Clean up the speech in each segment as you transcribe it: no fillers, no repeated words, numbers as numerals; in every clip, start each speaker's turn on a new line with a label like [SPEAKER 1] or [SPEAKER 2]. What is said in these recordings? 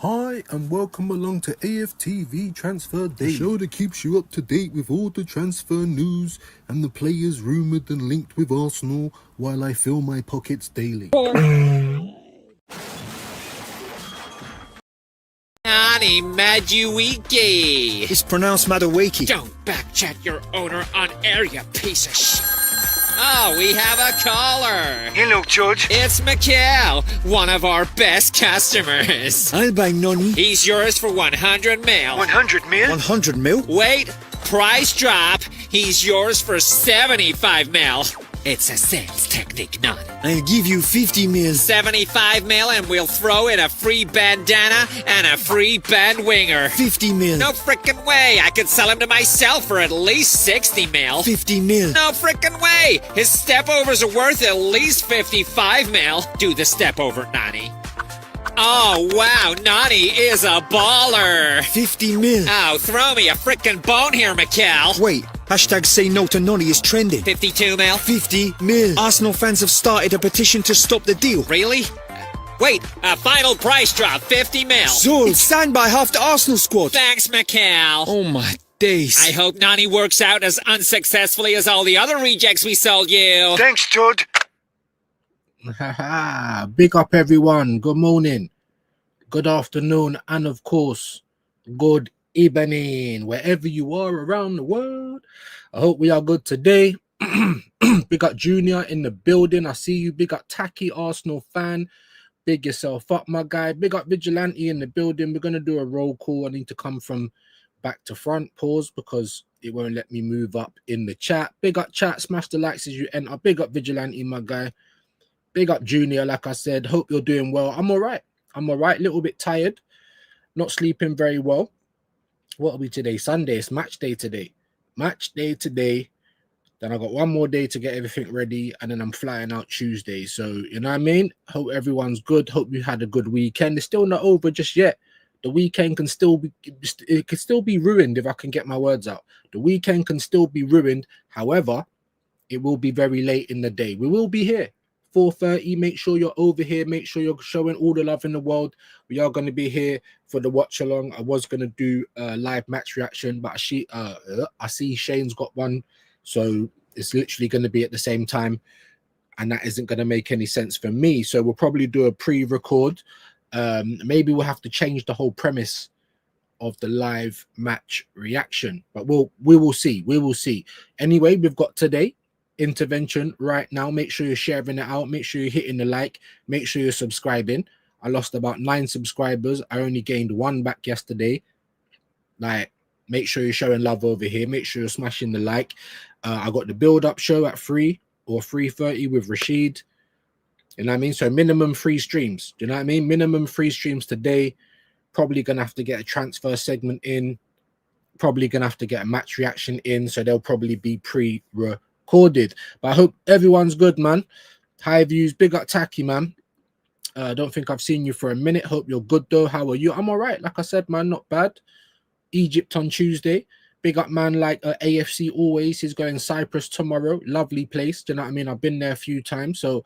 [SPEAKER 1] Hi and welcome along to AFTV Transfer Daily, the show that keeps you up to date with all the transfer news and the players rumoured and linked with Arsenal while I fill my pockets daily.
[SPEAKER 2] Ani Maduiki.
[SPEAKER 3] It's pronounced Maduiki.
[SPEAKER 2] Don't backchat your owner on air, you piece of shit. Oh, we have a caller.
[SPEAKER 3] Hello, George.
[SPEAKER 2] It's Mikhail, one of our best customers.
[SPEAKER 3] I'll buy nonny.
[SPEAKER 2] He's yours for 100 mil.
[SPEAKER 3] 100 mil? 100 mil?
[SPEAKER 2] Wait, price drop. He's yours for 75 mil. It's a sales technique, none.
[SPEAKER 3] I'll give you 50 mil.
[SPEAKER 2] 75 mil and we'll throw in a free bandana and a free band winger.
[SPEAKER 3] 50 mil.
[SPEAKER 2] No frickin' way. I could sell him to myself for at least 60 mil.
[SPEAKER 3] 50 mil.
[SPEAKER 2] No frickin' way. His stepovers are worth at least 55 mil. Do the stepover, Nani. Oh, wow. Nani is a baller.
[SPEAKER 3] 50 mil.
[SPEAKER 2] Oh, throw me a frickin' bone here, Mikhail.
[SPEAKER 3] Wait. Hashtag say no to nonny is trending.
[SPEAKER 2] 52 mil.
[SPEAKER 3] 50 mil. Arsenal fans have started a petition to stop the deal.
[SPEAKER 2] Really? Wait, a final price drop, 50 mil.
[SPEAKER 3] Sold. It's signed by half the Arsenal squad.
[SPEAKER 2] Thanks, Mikhail.
[SPEAKER 3] Oh my days.
[SPEAKER 2] I hope Nani works out as unsuccessfully as all the other rejects we sold you.
[SPEAKER 3] Thanks, Todd.
[SPEAKER 1] Big up everyone. Good morning, good afternoon, and of course, good evening, wherever you are around the world. I hope we are good today. Big up Junior in the building. I see you. Big up Tacky, Arsenal fan. Big yourself up, my guy. Big up Vigilante in the building. We're going to do a roll call. I need to come from back to front. Pause because it won't let me move up in the chat. Big up chat. Smash the likes as you enter. Big up Vigilante, my guy. Big up Junior, like I said. Hope you're doing well. I'm all right. I'm all right. A little bit tired. Not sleeping very well. What are we today? Sunday. It's match day today. Match day today. Then I got one more day to get everything ready, and then I'm flying out Tuesday. So, you know what I mean? Hope everyone's good. Hope you had a good weekend. It's still not over just yet. The weekend can still be, it could still be ruined if I can get my words out. The weekend can still be ruined. However, it will be very late in the day. We will be here. 4:30. Make sure you're over here. Make sure you're showing all the love in the world. We are going to be here for the watch along. I was going to do a live match reaction, but I see Shane's got one, so it's literally going to be at the same time, and that isn't going to make any sense for me. So we'll probably do a pre-record. Maybe we'll have to change the whole premise of the live match reaction, but we will see. We will see. Anyway, we've got today intervention right now. Make sure you're sharing it out. Make sure you're hitting the like. Make sure you're subscribing. I lost about 9 subscribers. I only gained 1 back yesterday. Like, make sure you're showing love over here. Make sure you're smashing the like. I got the build-up show at 3 or 3:30 with Rashid. You know what I mean? So minimum 3 streams. Do you know what I mean? Minimum 3 streams today. Probably gonna have to get a transfer segment in. Probably gonna have to get a match reaction in. So they'll probably be pre-recorded. But I hope everyone's good, man. High views. Big up Tacky, man. I don't think I've seen you for a minute. Hope you're good though. How are you? I'm all right. Like I said, man, not bad. Egypt on Tuesday. Big up, man, like AFC always. He's going Cyprus tomorrow. Lovely place. Do you know what I mean? I've been there a few times. So,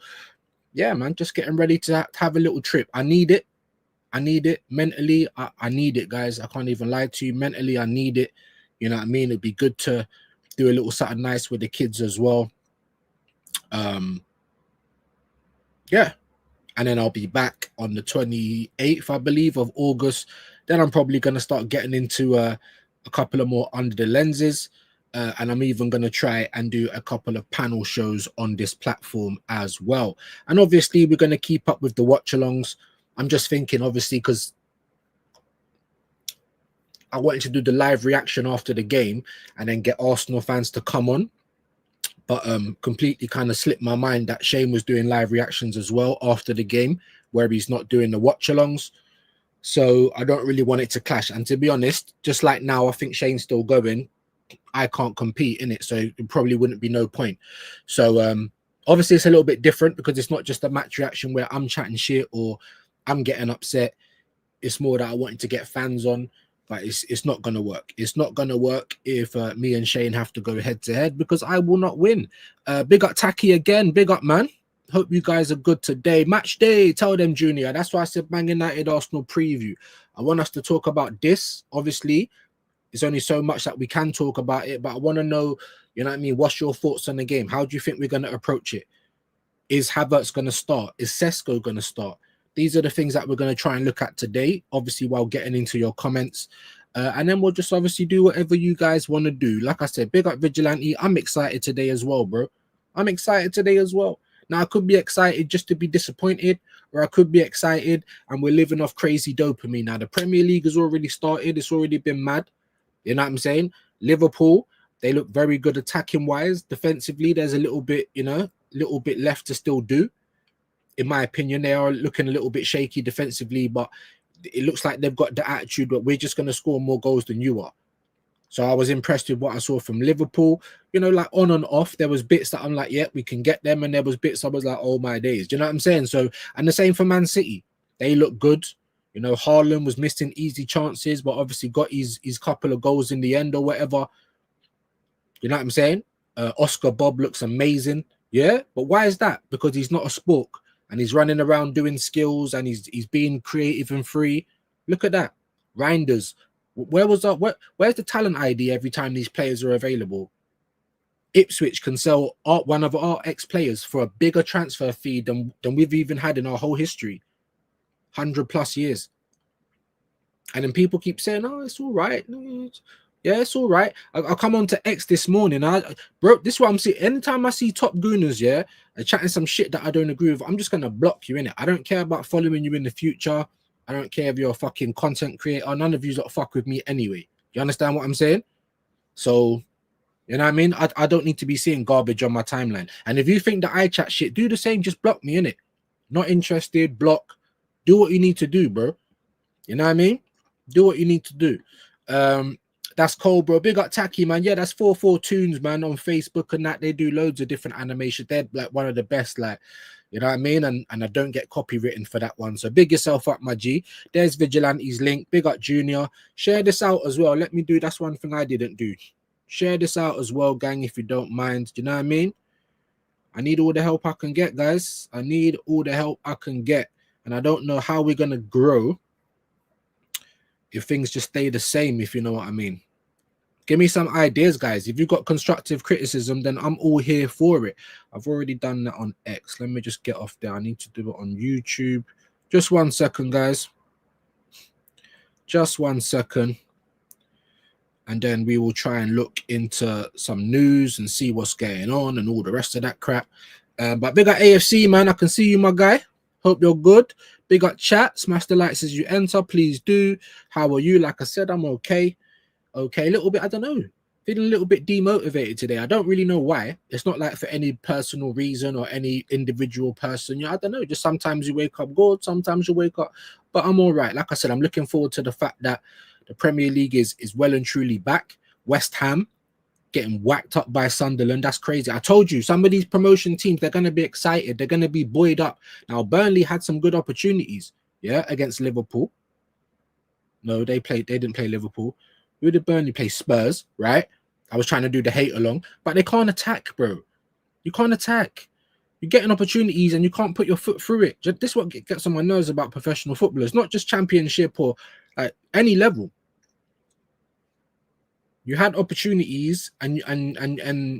[SPEAKER 1] yeah, man, just getting ready to have a little trip. I need it. I need it. Mentally, I need it, guys. I can't even lie to you. Mentally, I need it. You know what I mean? It'd be good to do a little something nice with the kids as well. Yeah. And then I'll be back on the 28th, I believe, of August. Then I'm probably going to start getting into a couple of more under the lenses. And I'm even going to try and do a couple of panel shows on this platform as well. And obviously, we're going to keep up with the watch-alongs. I'm just thinking, obviously, because I wanted to do the live reaction after the game and then get Arsenal fans to come on. But completely kind of slipped my mind that Shane was doing live reactions as well after the game, where he's not doing the watch-alongs. So I don't really want it to clash. And to be honest, just like now, I think Shane's still going. I can't compete in it, so it probably wouldn't be no point. So obviously, it's a little bit different because it's not just a match reaction where I'm chatting shit or I'm getting upset. It's more that I wanted to get fans on. But it's not going to work. It's not going to work if me and Shane have to go head-to-head because I will not win. Big up Tacky again. Big up, man. Hope you guys are good today. Match day, tell them, Junior. That's why I said Man United Arsenal preview. I want us to talk about this. Obviously, there's only so much that we can talk about it, but I want to know, you know what I mean? What's your thoughts on the game? How do you think we're going to approach it? Is Havertz going to start? Is Sesko going to start? These are the things that we're going to try and look at today, obviously, while getting into your comments. And then we'll just obviously do whatever you guys want to do. Like I said, big up Vigilante. I'm excited today as well, bro. I'm excited today as well. Now, I could be excited just to be disappointed, or I could be excited and we're living off crazy dopamine. Now, the Premier League has already started. It's already been mad. You know what I'm saying? Liverpool, they look very good attacking-wise. Defensively, there's a little bit, you know, little bit left to still do. In my opinion, they are looking a little bit shaky defensively, but it looks like they've got the attitude that we're just going to score more goals than you are. So I was impressed with what I saw from Liverpool. You know, like on and off, there was bits that I'm like, yeah, we can get them. And there was bits I was like, oh my days. Do you know what I'm saying? So, and the same for Man City. They look good. You know, Haaland was missing easy chances, but obviously got his couple of goals in the end or whatever. You know what I'm saying? Oscar Bob looks amazing. Yeah, but why is that? Because he's not a spork and he's running around doing skills and he's being creative and free. Look at that. Reinders. Where was that? Where's the talent ID every time these players are available? Ipswich can sell one of our ex-players for a bigger transfer fee than we've even had in our whole history. 100+ years. And then people keep saying, oh, it's all right. Yeah, it's all right. I'll come on to X this morning. Bro, this is what I'm seeing. Anytime I see top gooners, yeah, chatting some shit that I don't agree with, I'm just going to block you, innit? I don't care about following you in the future. I don't care if you're a fucking content creator. None of you lot fuck with me anyway. You understand what I'm saying? So, you know what I mean? I don't need to be seeing garbage on my timeline. And if you think that I chat shit, do the same. Just block me, innit? Not interested, block. Do what you need to do, bro. You know what I mean? Do what you need to do. That's cool, bro. Big up Tacky, man. Yeah, that's 44 Tunes, man, on Facebook and that. They do loads of different animations. They're like one of the best, like, you know what I mean? And I don't get copywritten for that one. So big yourself up, my G. There's Vigilante's link. Big up Junior. Share this out as well. Let me do. That's one thing I didn't do. Share this out as well, gang, if you don't mind. Do you know what I mean? I need all the help I can get, guys. I need all the help I can get. And I don't know how we're going to grow if things just stay the same, if you know what I mean. Give me some ideas, guys. If you've got constructive criticism, then I'm all here for it. I've already done that on X. Let me just get off there. I need to do it on YouTube. Just 1 second, guys. Just 1 second. And then we will try and look into some news and see what's going on and all the rest of that crap. But big up AFC, man. I can see you, my guy. Hope you're good. Big up chat. Smash the likes as you enter. Please do. How are you? Like I said, I'm okay. Okay, a little bit, I don't know. Feeling a little bit demotivated today. I don't really know why. It's not like for any personal reason or any individual person. Yeah, I don't know. Just sometimes you wake up good, sometimes you wake up. But I'm all right. Like I said, I'm looking forward to the fact that the Premier League is well and truly back. West Ham getting whacked up by Sunderland. That's crazy. I told you, some of these promotion teams, they're going to be excited. They're going to be buoyed up. Now, Burnley had some good opportunities, yeah, against Liverpool. No, they didn't play Liverpool. Who did Burnley play? Spurs, right? I was trying to do the hate along, but they can't attack, bro. You can't attack. You're getting opportunities and you can't put your foot through it. This is what gets on my nerves about professional footballers, not just championship or any level. You had opportunities and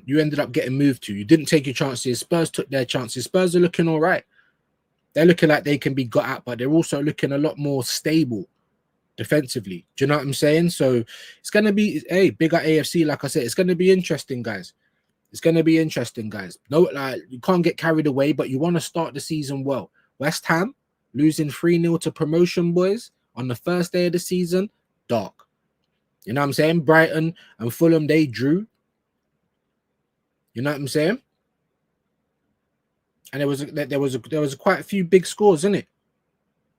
[SPEAKER 1] you ended up getting moved to. You didn't take your chances. Spurs took their chances. Spurs are looking all right. They're looking like they can be got at, but they're also looking a lot more stable defensively. Do you know what I'm saying? So it's going to be, hey, bigger AFC, like I said, it's going to be interesting, guys. It's going to be interesting, guys. No, you can't get carried away, but you want to start the season well. West Ham losing 3-0 to promotion boys on the first day of the season, dark. You know what I'm saying? Brighton and Fulham, they drew. You know what I'm saying? And there was quite a few big scores, isn't it?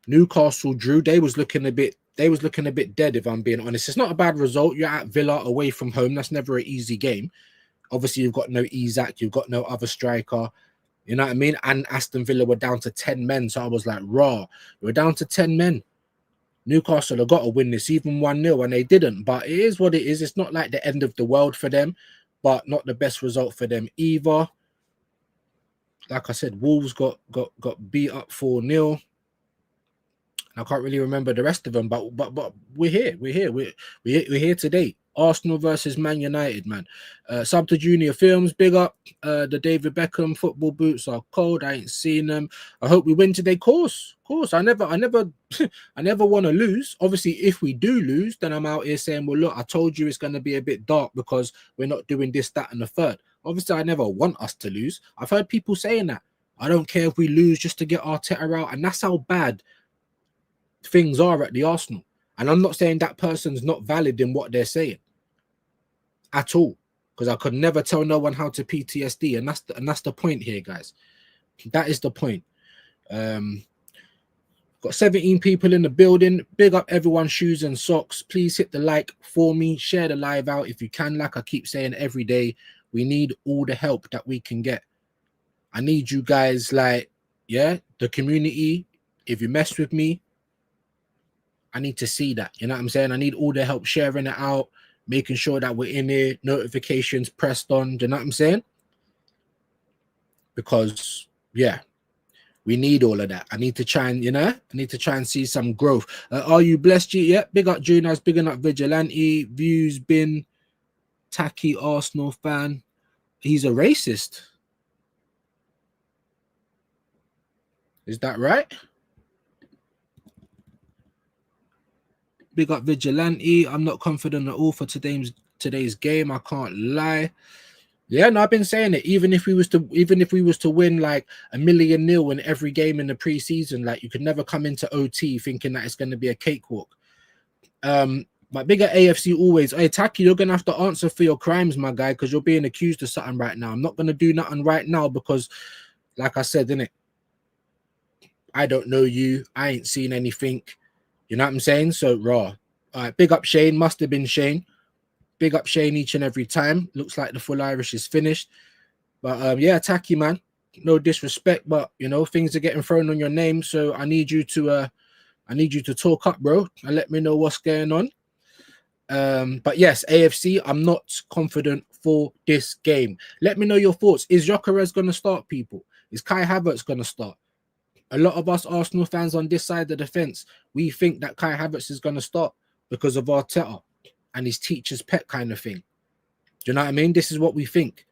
[SPEAKER 1] Newcastle drew. They was looking a bit dead, if I'm being honest. It's not a bad result. You're at Villa away from home. That's never an easy game. Obviously, you've got no Isak, you've got no other striker. You know what I mean? And Aston Villa were down to 10 men. So I was like, raw. We're down to 10 men. Newcastle have got to win this, even 1-0, and they didn't. But it is what it is. It's not like the end of the world for them, but not the best result for them either. like I said, Wolves got beat up 4-0. I can't really remember the rest of them, but we're here. We're here today. Arsenal versus Man United, man. Sub to Junior Films, big up. The David Beckham football boots are cold. I ain't seen them. I hope we win today. Course. I never I never want to lose. Obviously, if we do lose, then I'm out here saying, well, look, I told you it's going to be a bit dark because we're not doing this, that, and the third. Obviously, I never want us to lose. I've heard people saying that. I don't care if we lose just to get Arteta out, and that's how bad things are at the Arsenal. And I'm not saying that person's not valid in what they're saying at all, because I could never tell no one how to PTSD, and that's the point here, guys. That is the point. Got 17 people in the building. Big up everyone's shoes and socks. Please hit the like for me. Share the live out if you can. Like I keep saying every day, we need all the help that we can get. I need you guys, like, yeah, the community. If you mess with me, I need to see that. You know what I'm saying? I need all the help sharing it out, making sure that we're in here, notifications pressed on. Do you know what I'm saying? Because, yeah, we need all of that. I need to try and, I need to try and see some growth. Are you blessed, G? Yeah, big up Juniors, big up Vigilante. Views been tacky Arsenal fan. He's a racist. Is that right? Big up Vigilante. I'm not confident at all for today's game. I can't lie. Yeah, no, I've been saying it. Even if we was to win like 1,000,000 in every game in the preseason, like you could never come into OT thinking that it's going to be a cakewalk. But bigger AFC always. Hey, Taki, you're gonna have to answer for your crimes, my guy, because you're being accused of something right now. I'm not gonna do nothing right now because, like I said, innit, I don't know you. I ain't seen anything. You know what I'm saying? So raw. All right, big up Shane. Must have been Shane. Big up Shane each and every time. Looks like the full Irish is finished. But yeah, Taki, man. No disrespect, but things are getting thrown on your name. So I need you to talk up, bro, and let me know what's going on. But yes, AFC, I'm not confident for this game. Let me know your thoughts. Is Gyökeres gonna start, people? Is Kai Havertz gonna start? A lot of us Arsenal fans on this side of the fence, we think that Kai Havertz is going to start because of Arteta and his teacher's pet kind of thing. Do you know what I mean? This is what we think.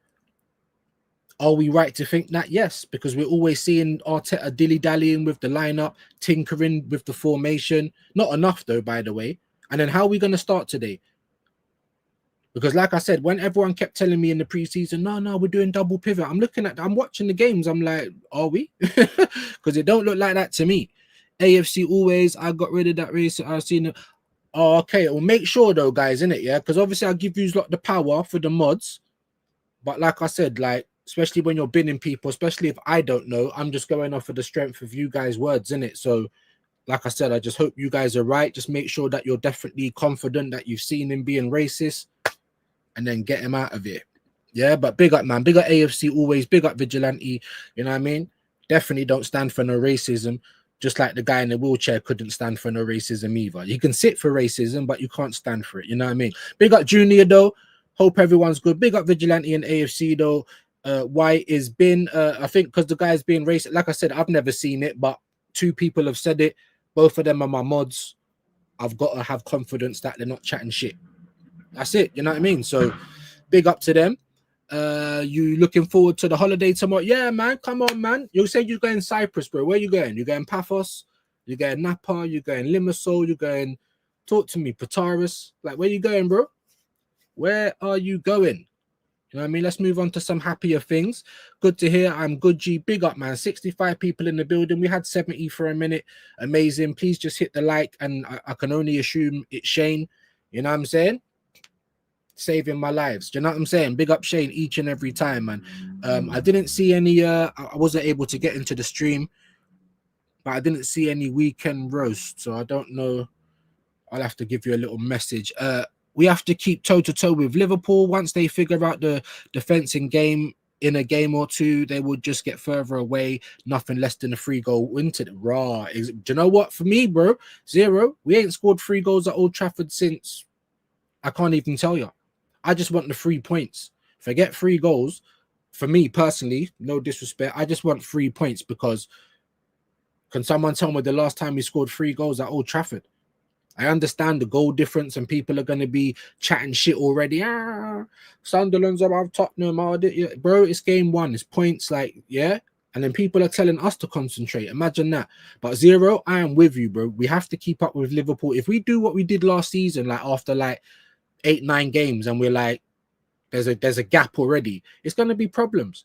[SPEAKER 1] Are we right to think that? Yes, because we're always seeing Arteta dilly-dallying with the lineup, tinkering with the formation. Not enough, though, by the way. And then how are we going to start today? Because like I said, when everyone kept telling me in the preseason, no, we're doing double pivot. I'm watching the games. I'm like, are we? Because it don't look like that to me. AFC always, I got rid of that race. I've seen it. Oh, okay. Well, make sure though, guys, innit? Yeah. Because obviously I'll give you the power for the mods. But like I said, like, especially when you're binning people, especially if I don't know, I'm just going off of the strength of you guys' words, innit? So like I said, I just hope you guys are right. Just make sure that you're definitely confident that you've seen him being racist. And then get him out of it. Yeah, but big up, man. Big up AFC always. Big up Vigilante. You know what I mean? Definitely don't stand for no racism. Just like the guy in the wheelchair couldn't stand for no racism either. You can sit for racism, but you can't stand for it. You know what I mean? Big up Junior, though. Hope everyone's good. Big up Vigilante and AFC, though. Why is been, I think because the guy's being racist. Like I said, I've never seen it, but 2 people have said it. Both of them are my mods. I've got to have confidence that they're not chatting shit. That's it, you know what I mean? So big up to them. You looking forward to the holiday tomorrow? Yeah, man. Come on, man. You say you're going Cyprus, bro. Where you going? You going Paphos? You going Napa? You going Limassol? You going, talk to me, Pataris? Like, where you going, bro? Where are you going? You know what I mean? Let's move on to some happier things. Good to hear. I'm good, G. Big up, man. 65 people in the building. We had 70 for a minute. Amazing. Please just hit the like, and I can only assume it's Shane. You know what I'm saying? Saving my lives. Do you know what I'm saying? Big up Shane each and every time, man. I didn't see any I wasn't able to get into the stream, but I didn't see any weekend roast, so I don't know. I'll have to give you a little message. We have to keep toe-to-toe with Liverpool. Once they figure out the defensive game in a game or two, they will just get further away. Nothing less than a 3-goal win to the raw. Do you know what? For me, bro, 0. We ain't scored 3 goals at Old Trafford since, I can't even tell you. I just want the 3 points. Forget 3 goals. for me personally, no disrespect, I just want 3 points, because can someone tell me the last time we scored 3 goals at Old Trafford? I understand the goal difference and people are going to be chatting shit already. Sunderland's above Tottenham. Bro, it's game 1. It's points, like, yeah. And then people are telling us to concentrate. Imagine that. But 0, I am with you, bro. We have to keep up with Liverpool. If we do what we did last season, like after like 8-9 games, and we're like, there's a gap already, it's going to be problems.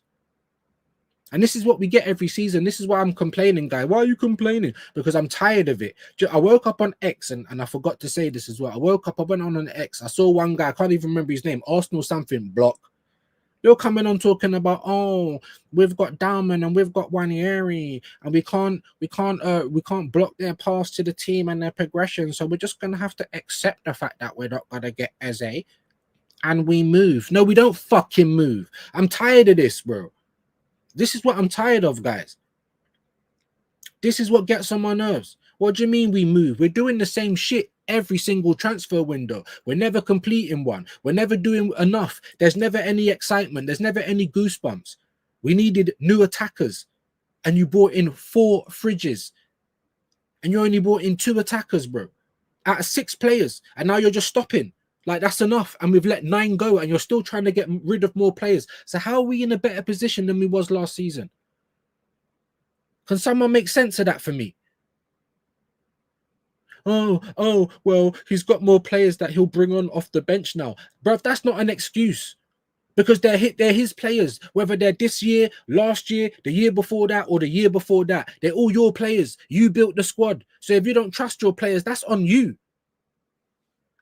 [SPEAKER 1] And this is what we get every season. This is why I'm complaining, guy. Why are you complaining? Because I'm tired of it. I woke up on X, and I forgot to say this as well. I woke up, I went on X. I saw one guy, I can't even remember his name, Arsenal something, block. You're coming on talking about, oh, we've got Dalman and we've got Wanieri, and we can't block their pass to the team and their progression. So we're just gonna have to accept the fact that we're not gonna get Eze, and we move. No, we don't fucking move. I'm tired of this, bro. This is what I'm tired of, guys. This is what gets on my nerves. What do you mean we move? We're doing the same shit every single transfer window. We're never completing one. We're never doing enough. There's never any excitement. There's never any goosebumps. We needed new attackers, and you brought in 4 fridges, and you only brought in 2 attackers, bro, out of 6 players, and now you're just stopping. Like, that's enough, and we've let 9 go, and you're still trying to get rid of more players. So how are we in a better position than we was last season? Can someone make sense of that for me? Oh, well, he's got more players that he'll bring on off the bench now. Bruv, that's not an excuse, because they're his players, whether they're this year, last year, the year before that, or the year before that. They're all your players. You built the squad. So if you don't trust your players, that's on you.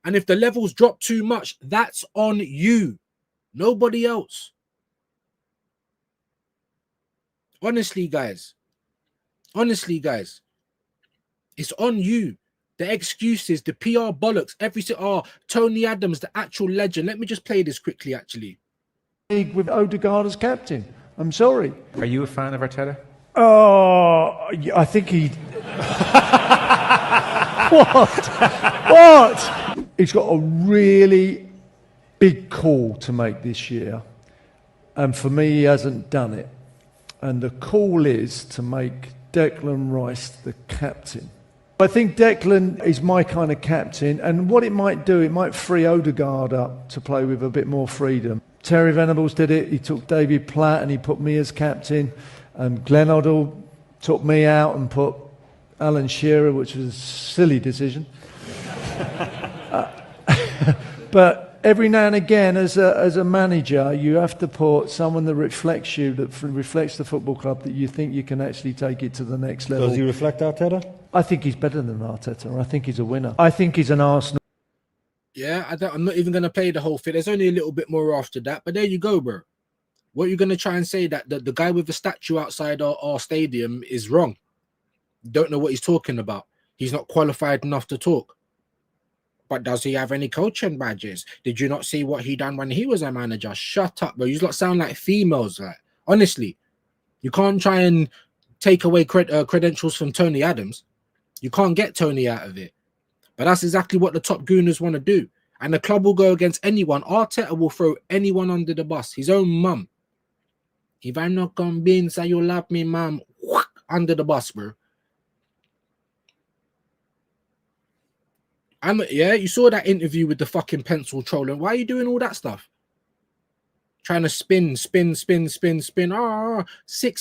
[SPEAKER 1] And if the levels drop too much, that's on you. Nobody else. Honestly, guys. It's on you. The excuses, the PR bollocks, Tony Adams, the actual legend. Let me just play this quickly, actually.
[SPEAKER 4] With Odegaard as captain. I'm sorry.
[SPEAKER 5] Are you a fan of Arteta?
[SPEAKER 4] Oh, I think he... What? He's got a really big call to make this year. And for me, he hasn't done it. And the call is to make Declan Rice the captain. I think Declan is my kind of captain. And what it might do, it might free Odegaard up to play with a bit more freedom. Terry Venables did it. He took David Platt and he put me as captain. And Glenn Hoddle took me out and put Alan Shearer, which was a silly decision. But every now and again, as a manager, you have to put someone that reflects you, that reflects the football club, that you think you can actually take it to the next level.
[SPEAKER 6] Does he reflect Arteta?
[SPEAKER 4] I think he's better than Arteta. I think he's a winner. I think he's an Arsenal.
[SPEAKER 1] Yeah, I'm not even going to play the whole thing. There's only a little bit more after that. But there you go, bro. What are you going to try and say, that the guy with the statue outside our stadium is wrong? Don't know what he's talking about. He's not qualified enough to talk. But does he have any coaching badges? Did you not see what he done when he was a manager? Shut up, bro. You lot sound like females. Like, honestly, you can't try and take away credentials from Tony Adams. You can't get Tony out of it. But that's exactly what the top gooners want to do. And the club will go against anyone. Arteta will throw anyone under the bus. His own mum. If I'm not convinced that you love me, mum, under the bus, bro. Yeah, you saw that interview with the fucking pencil trolling. Why are you doing all that stuff? Trying to spin. 6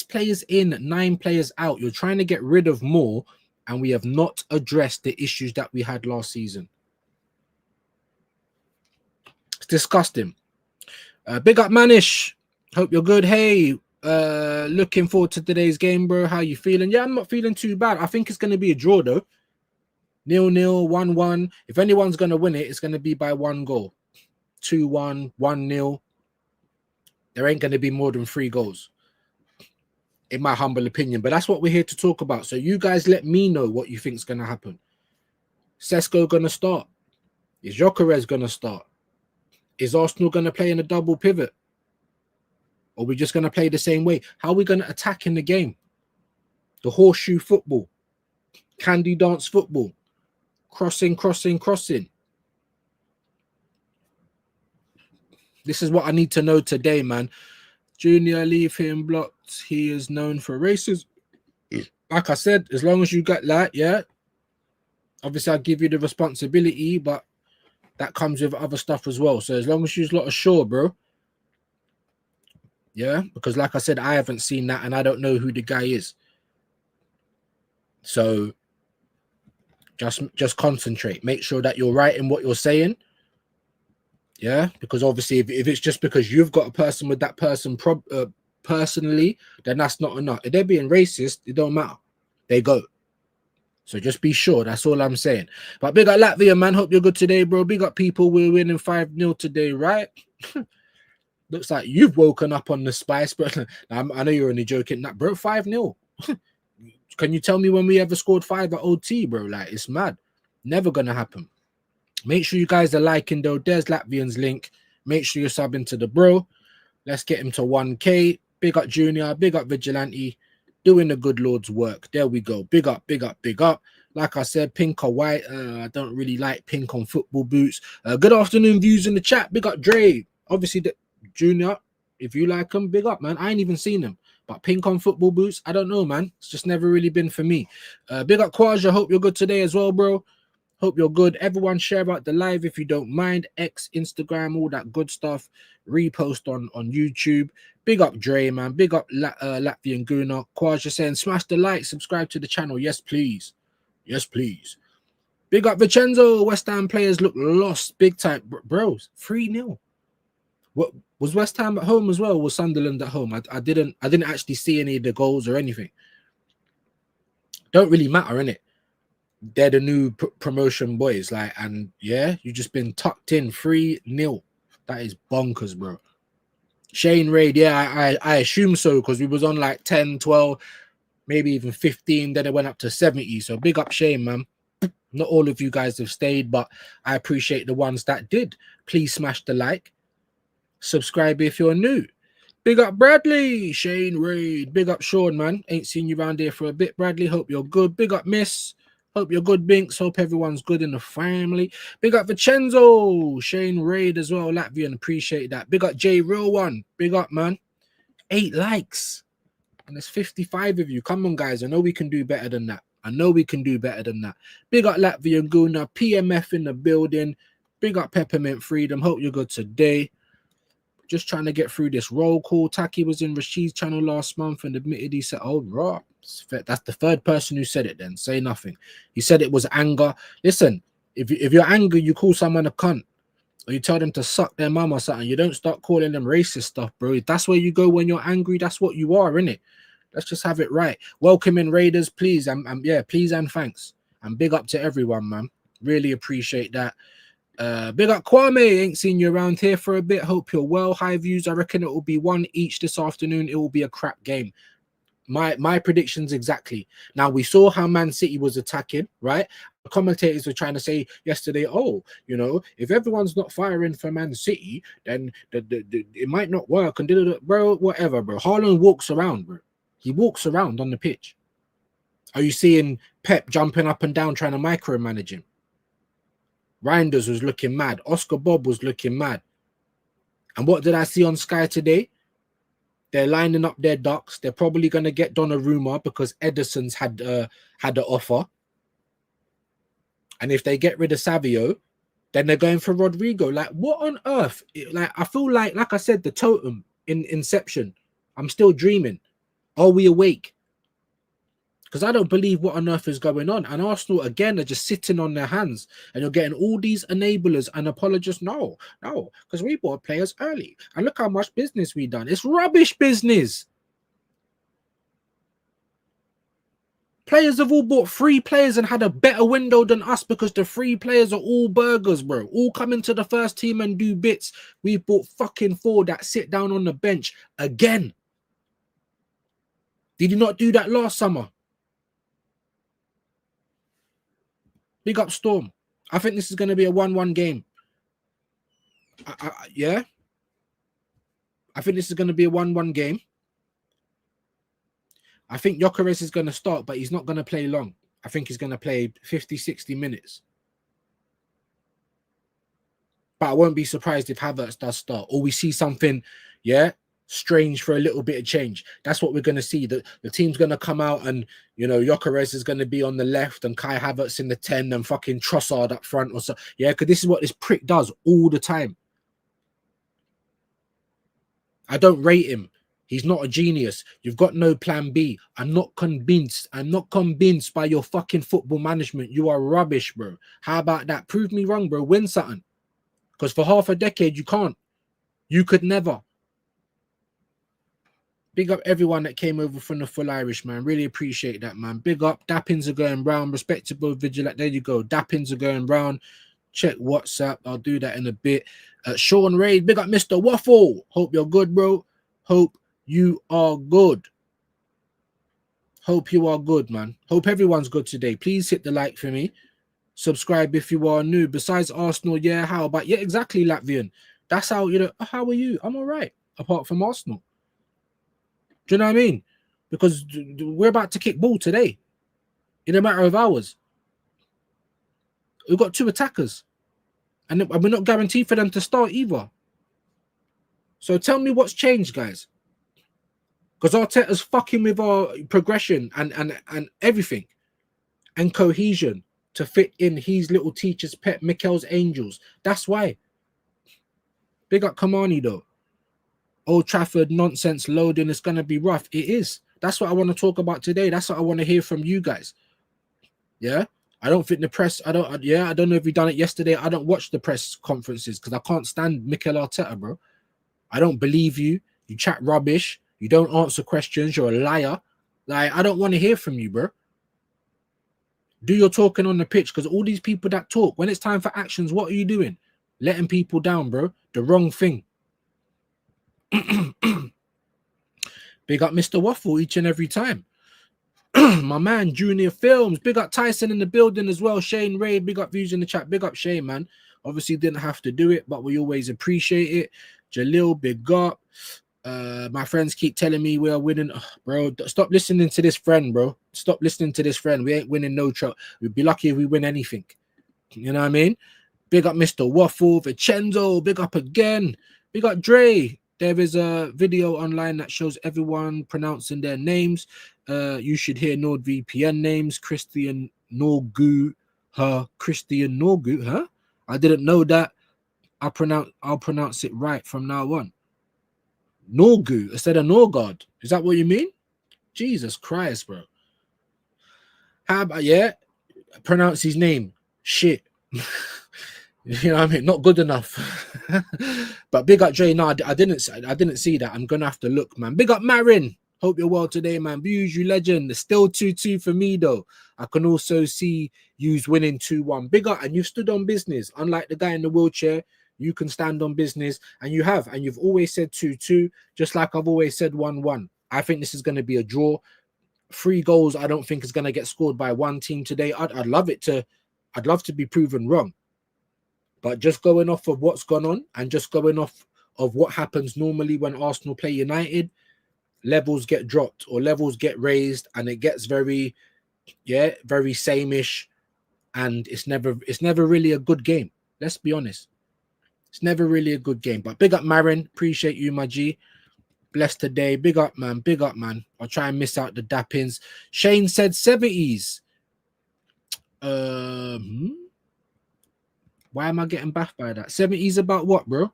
[SPEAKER 1] players in, 9 players out. You're trying to get rid of more, and we have not addressed the issues that we had last season. It's disgusting. Big up, Manish. Hope you're good. Hey, looking forward to today's game, bro. How you feeling? Yeah, I'm not feeling too bad. I think it's going to be a draw, though. 0-0, 1-1. If anyone's going to win it, it's going to be by 1 goal. 2-1, 1-0. There ain't going to be more than 3 goals, in my humble opinion. But that's what we're here to talk about. So you guys let me know what you think is going to happen. Sesko going to start? Is Gyökeres going to start? Is Arsenal going to play in a double pivot? Or are we just going to play the same way? How are we going to attack in the game? The horseshoe football. Candy dance football. Crossing. This is what I need to know today, man. Junior, leave him blocked. He is known for races. Like I said, as long as you got that, yeah. Obviously, I'll give you the responsibility, but that comes with other stuff as well. So as long as you're lot of sure, bro. Yeah, because like I said, I haven't seen that and I don't know who the guy is. So just concentrate. Make sure that you're right in what you're saying. Yeah, because obviously if it's just because you've got a person with that person personally, then that's not enough. If they're being racist, it don't matter. They go. So just be sure. That's all I'm saying. But big up Latvia, man. Hope you're good today, bro. Big up people. We're winning 5-0 today, right? Looks like you've woken up on the spice, but I know you're only joking. That, bro, 5-0. Can you tell me when we ever scored 5 at OT, bro? Like, it's mad. Never going to happen. Make sure you guys are liking, though. There's Latvian's link. Make sure you're subbing to the bro. Let's get him to 1K. Big up Junior. Big up Vigilante. Doing the good Lord's work. There we go. Big up, big up, big up. Like I said, pink or white. I don't really like pink on football boots. Good afternoon, views in the chat. Big up Dre. Obviously, the Junior, if you like them, big up, man. I ain't even seen them. But pink on football boots, I don't know, man. It's just never really been for me. Big up Quaja. Hope you're good today as well, bro. Hope you're good. Everyone share out the live if you don't mind. X, Instagram, all that good stuff. Repost on YouTube. Big up Dre, man. Big up Latvian Guna. Quaja saying, smash the like, subscribe to the channel. Yes, please. Yes, please. Big up Vincenzo. West Ham players look lost big time. Bros, 3-0. What was West Ham at home as well? Was Sunderland at home? I didn't actually see any of the goals or anything. Don't really matter, innit? They're the new promotion boys, like, and yeah, you just been tucked in 3-0. That is bonkers, bro. Shane Raid, yeah, I assume so because we was on like 10, 12, maybe even 15. Then it went up to 70. So big up Shane, man. Not all of you guys have stayed, but I appreciate the ones that did. Please smash the like. Subscribe if you're new. Big up Bradley, Shane Raid. Big up Sean, man. Ain't seen you around here for a bit, Bradley. Hope you're good. Big up Miss. Hope you're good, Binks. Hope everyone's good in the family. Big up Vincenzo, Shane Raid as well. Latvian, appreciate that. Big up J Real One. Big up, man. 8 likes. And there's 55 of you. Come on, guys. I know we can do better than that. I know we can do better than that. Big up Latvian Guna. PMF in the building. Big up Peppermint Freedom. Hope you're good today. Just trying to get through this roll call. Taki was in Rashid's channel last month and admitted he said, oh, right. That's the third person who said it then. Say nothing. He said it was anger. Listen, if you're angry, you call someone a cunt. Or you tell them to suck their mum or something. You don't start calling them racist stuff, bro. If that's where you go when you're angry, that's what you are, innit? Let's just have it right. Welcome in, Raiders, please. Yeah, please and thanks. And big up to everyone, man. Really appreciate that. Big up Kwame, ain't seen you around here for a bit. Hope you're well. High views, I reckon it will be 1 each this afternoon. It will be a crap game. My predictions exactly. Now we saw how Man City was attacking, right? The commentators were trying to say yesterday, oh, you know, if everyone's not firing for Man City, then it might not work. And bro, whatever, bro. Haaland walks around, bro. He walks around on the pitch. Are you seeing Pep jumping up and down trying to micromanage him? Reinders was looking mad. Oscar Bob was looking mad. And what did I see on Sky today? They're lining up their ducks. They're probably going to get Donnarumma because Ederson's had an offer. And if they get rid of Savio, then they're going for Rodrigo. Like, what on earth? Like, I feel like I said, the totem in Inception. I'm still dreaming. Are we awake? Because I don't believe what on earth is going on. And Arsenal, again, are just sitting on their hands. And you're getting all these enablers and apologists. No, because we bought players early. And look how much business we done. It's rubbish business. Players have all bought 3 players and had a better window than us because the 3 players are all burgers, bro. All come into the first team and do bits. We bought fucking 4 that sit down on the bench again. Did you not do that last summer? Big up Storm. I think this is going to be a 1-1 game. Yeah. I think this is going to be a 1-1 game. I think Gyökeres is going to start, but he's not going to play long. I think he's going to play 50, 60 minutes. But I won't be surprised if Havertz does start. Or we see something, yeah, strange for a little bit of change. That's what we're going to see. The team's going to come out and, you know, Gyökeres is going to be on the left and Kai Havertz in the 10 and fucking Trossard up front or so. Yeah, because this is what this prick does all the time. I don't rate him. He's not a genius. You've got no plan B. I'm not convinced. I'm not convinced by your fucking football management. You are rubbish, bro. How about that? Prove me wrong, bro. Win something. Because for half a decade, you can't. You could never. Big up everyone that came over from the Full Irish, man. Really appreciate that, man. Big up. Dappins are going round. Respectable vigilant. There you go. Dappins are going round. Check WhatsApp. I'll do that in a bit. Sean Ray. Big up Mr. Waffle. Hope you're good, bro. Hope you are good. Hope you are good, man. Hope everyone's good today. Please hit the like for me. Subscribe if you are new. Besides Arsenal, yeah, how about, yeah, exactly, Latvian. That's how, you know, how are you? I'm all right, apart from Arsenal. Do you know what I mean? Because we're about to kick ball today in a matter of hours. We've got 2 attackers, and we're not guaranteed for them to start either. So tell me what's changed, guys. Because Arteta's fucking with our progression and everything and cohesion to fit in his little teacher's pet, Mikel's Angels. That's why. Big up Kamani, though. Old Trafford nonsense loading is going to be rough. It is. That's what I want to talk about today. That's what I want to hear from you guys. Yeah? I don't think the press, I don't know if you done it yesterday. I don't watch the press conferences because I can't stand Mikel Arteta, bro. I don't believe you. You chat rubbish. You don't answer questions. You're a liar. Like, I don't want to hear from you, bro. Do your talking on the pitch, because all these people that talk, when it's time for actions, what are you doing? Letting people down, bro. The wrong thing. Big up Mr. Waffle each and every time. My man, Junior Films. Big up Tyson in the building as well. Shane Ray, big up views in the chat. Big up Shane, man. Obviously didn't have to do it, but we always appreciate it. Jalil, big up. My friends keep telling me we are winning. Ugh, bro, stop listening to this friend, bro. Stop listening to this friend. We ain't winning no trouble. We'd be lucky if we win anything. You know what I mean? Big up Mr. Waffle, Vincenzo. Big up again. Big up Dre. There is a video online that shows everyone pronouncing their names. You should hear NordVPN names. Christian Norgu, Christian Norgu, huh? I didn't know that. I'll pronounce it right from now on. Norgu instead of Norgard. Is that what you mean? Jesus Christ, bro. How about, yeah? Pronounce his name. Shit. You know what I mean? Not good enough. But big up Dre. No, I didn't see that. I'm gonna have to look, man. Big up Marin. Hope you're well today, man. Views, you legend. It's still 2-2 for me, though. I can also see you's winning 2-1. Big up, and you've stood on business. Unlike the guy in the wheelchair, you can stand on business, and you have. And you've always said 2-2, just like I've always said 1-1. I think this is going to be a draw. 3 goals, I don't think is going to get scored by one team today. I'd love to be proven wrong. But just going off of what's gone on and just going off of what happens normally when Arsenal play United, levels get dropped or levels get raised, and it gets very sameish, and it's never really a good game. Let's be honest. It's never really a good game. But big up Marin. Appreciate you, my G. Blessed today. Big up, man. Big up, man. I'll try and miss out the dappins. Shane said 70s. Why am I getting baffed by that? 70s about what, bro?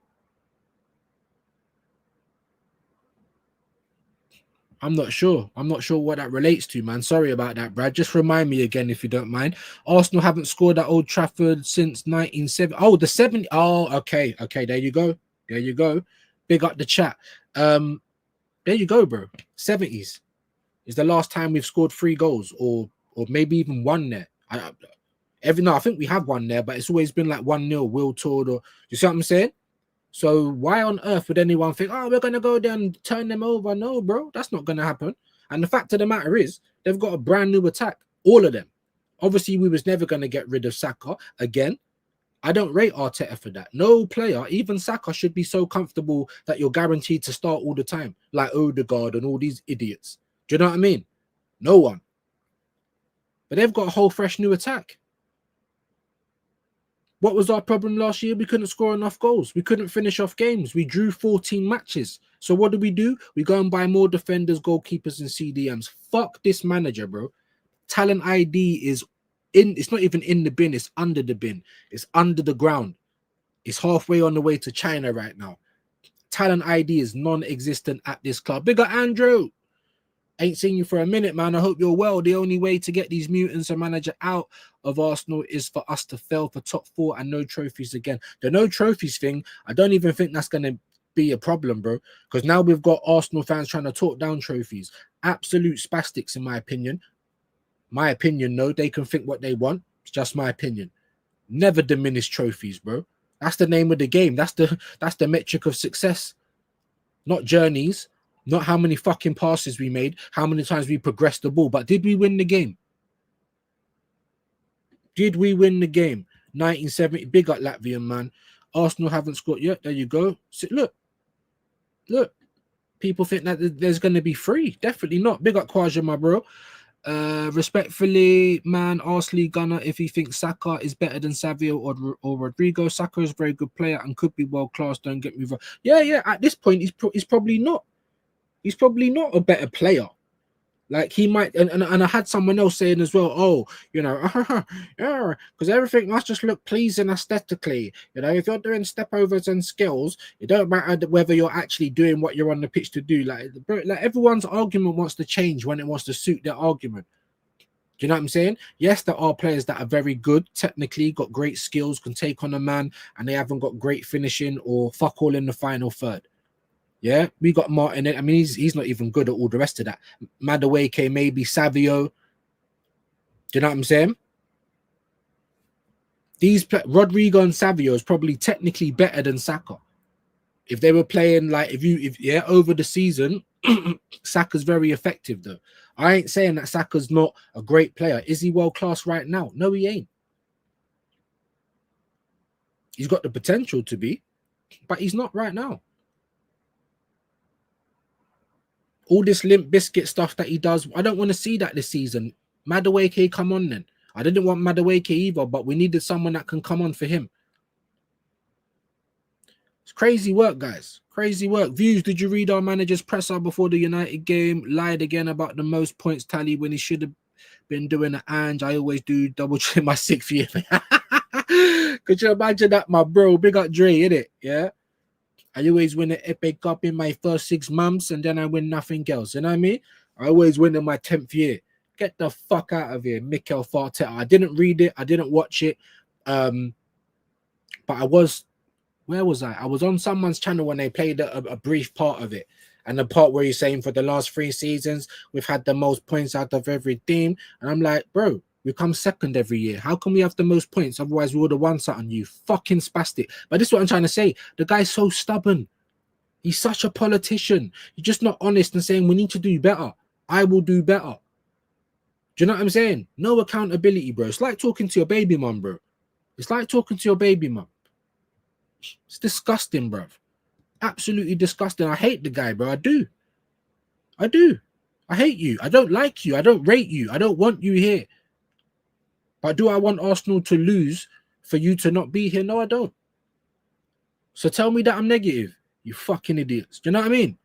[SPEAKER 1] I'm not sure. I'm not sure what that relates to, man. Sorry about that, Brad. Just remind me again, if you don't mind. Arsenal haven't scored at Old Trafford since 1970. Oh, the 70. Oh, okay. Okay, there you go. There you go. Big up the chat. There you go, bro. 70s is the last time we've scored 3 goals, or maybe even 1 there. I think we have 1 there, but it's always been like 1-0, Will Todd, or you see what I'm saying? So why on earth would anyone think, oh, we're going to go there and turn them over? No, bro, that's not going to happen. And the fact of the matter is, they've got a brand new attack, all of them. Obviously, we was never going to get rid of Saka again. I don't rate Arteta for that. No player, even Saka, should be so comfortable that you're guaranteed to start all the time, like Odegaard and all these idiots. Do you know what I mean? No one. But they've got a whole fresh new attack. What was our problem last year? We couldn't score enough goals. We couldn't finish off games. We drew 14 matches. So what do? We go and buy more defenders, goalkeepers, and CDMs. Fuck this manager, bro. Talent ID is in. It's not even in the bin. It's under the bin. It's under the ground. It's halfway on the way to China right now. Talent ID is non-existent at this club. Bigger Andrew. Ain't seen you for a minute, man. I hope you're well. The only way to get these mutants and manager out of Arsenal is for us to fail for top 4 and no trophies again. The no trophies thing, I don't even think that's going to be a problem, bro. Because now we've got Arsenal fans trying to talk down trophies. Absolute spastics, in my opinion. My opinion, no. They can think what they want. It's just my opinion. Never diminish trophies, bro. That's the name of the game. That's the metric of success. Not journeys. Not how many fucking passes we made, how many times we progressed the ball, but did we win the game? Did we win the game? 1970, big up Latvian, man. Arsenal haven't scored yet. There you go. So, look. People think that there's going to be free. Definitely not. Big up Kwaja, my bro. Respectfully, man, ask Lee Gunner if he thinks Saka is better than Savio or Rodrigo. Saka is a very good player and could be world class. Don't get me wrong. Yeah. At this point, he's probably not. He's probably not a better player. Like he might, and I had someone else saying as well, oh, you know, yeah, because everything must just look pleasing aesthetically. You know, if you're doing step overs and skills, it don't matter whether you're actually doing what you're on the pitch to do. Like everyone's argument wants to change when it wants to suit their argument. Do you know what I'm saying? Yes, there are players that are very good, technically got great skills, can take on a man, and they haven't got great finishing or fuck all in the final third. Yeah, we got Martin. I mean, he's not even good at all the rest of that. Madueke, maybe Savio. Do you know what I'm saying? Rodrigo and Savio is probably technically better than Saka. If they were playing like over the season, Saka's very effective though. I ain't saying that Saka's not a great player. Is he world class right now? No, he ain't. He's got the potential to be, but he's not right now. All this Limp Biscuit stuff that he does, I don't want to see that this season. Madueke, come on then. I didn't want Madueke either, but we needed someone that can come on for him. It's crazy work, guys. Crazy work. Views, did you read our manager's presser before the United game? Lied again about the most points tally when he should have been doing an Ange. I always do double check my 6th year. Could you imagine that, my bro? Big up Dre, innit? Yeah. I always win an Epic Cup in my first 6 months and then I win nothing else. You know what I mean? I always win in my 10th year. Get the fuck out of here, Mikel Arteta. I didn't read it. I didn't watch it. But I was, where was I? I was on someone's channel when they played a brief part of it. And the part where he's saying for the last 3 seasons, we've had the most points out of every team. And I'm like, bro, we come second every year. How can we have the most points? Otherwise, we would have won something. You fucking spastic. But this is what I'm trying to say. The guy's so stubborn. He's such a politician. He's just not honest and saying we need to do better. I will do better. Do you know what I'm saying? No accountability, bro. It's like talking to your baby mum, bro. It's like talking to your baby mum. It's disgusting, bro. Absolutely disgusting. I hate the guy, bro. I do. I hate you. I don't like you. I don't rate you. I don't want you here. But do I want Arsenal to lose for you to not be here? No, I don't. So tell me that I'm negative, you fucking idiots. Do you know what I mean?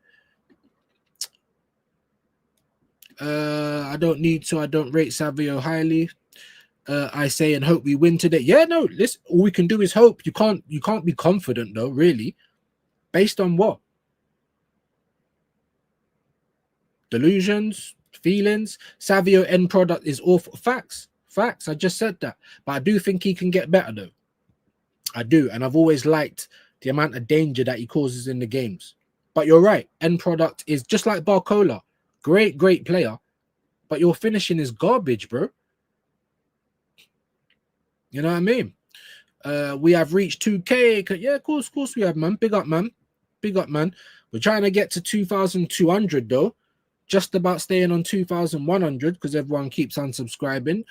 [SPEAKER 1] I don't need to. I don't rate Savio highly. I say and hope we win today. Yeah, no, listen, all we can do is hope. You can't be confident though, really. Based on what? Delusions, feelings. Savio end product is awful. Facts. I just said that. But I do think he can get better though. I do. And I've always liked the amount of danger that he causes in the games. But you're right. End product is just like Barcola. Great player. But your finishing is garbage, bro. You know what I mean? We have reached 2K. Yeah, of course we have, man. Big up, man. We're trying to get to 2,200 though. Just about staying on 2,100 because everyone keeps unsubscribing.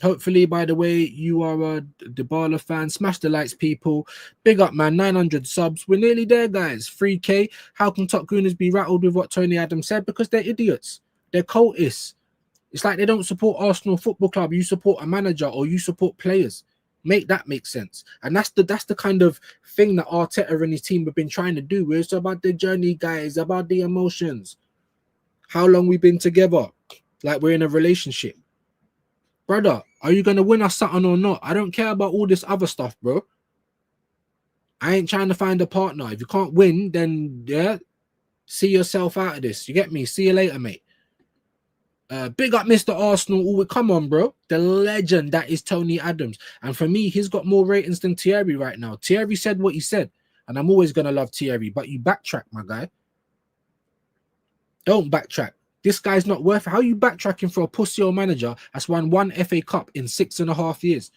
[SPEAKER 1] Hopefully, by the way, you are a Dybala fan. Smash the likes, people. Big up, man. 900 subs. We're nearly there, guys. 3K. How can top gooners be rattled with what Tony Adams said? Because they're idiots. They're cultists. It's like they don't support Arsenal Football Club. You support a manager or you support players. Make that make sense. And that's the kind of thing that Arteta and his team have been trying to do. It's about the journey, guys, about the emotions. How long we've been together, like we're in a relationship. Brother, are you gonna win us something or not? I don't care about all this other stuff, bro. I ain't trying to find a partner. If you can't win, then yeah, see yourself out of this. You get me? See you later, mate. Big up Mr. Arsenal. Oh, come on, bro. The legend that is Tony Adams. And for me, he's got more ratings than Thierry right now. Thierry said what he said. And I'm always going to love Thierry. But you backtrack, my guy. Don't backtrack. This guy's not worth it. How are you backtracking for a pussy old manager that's won 1 FA Cup in 6.5 years?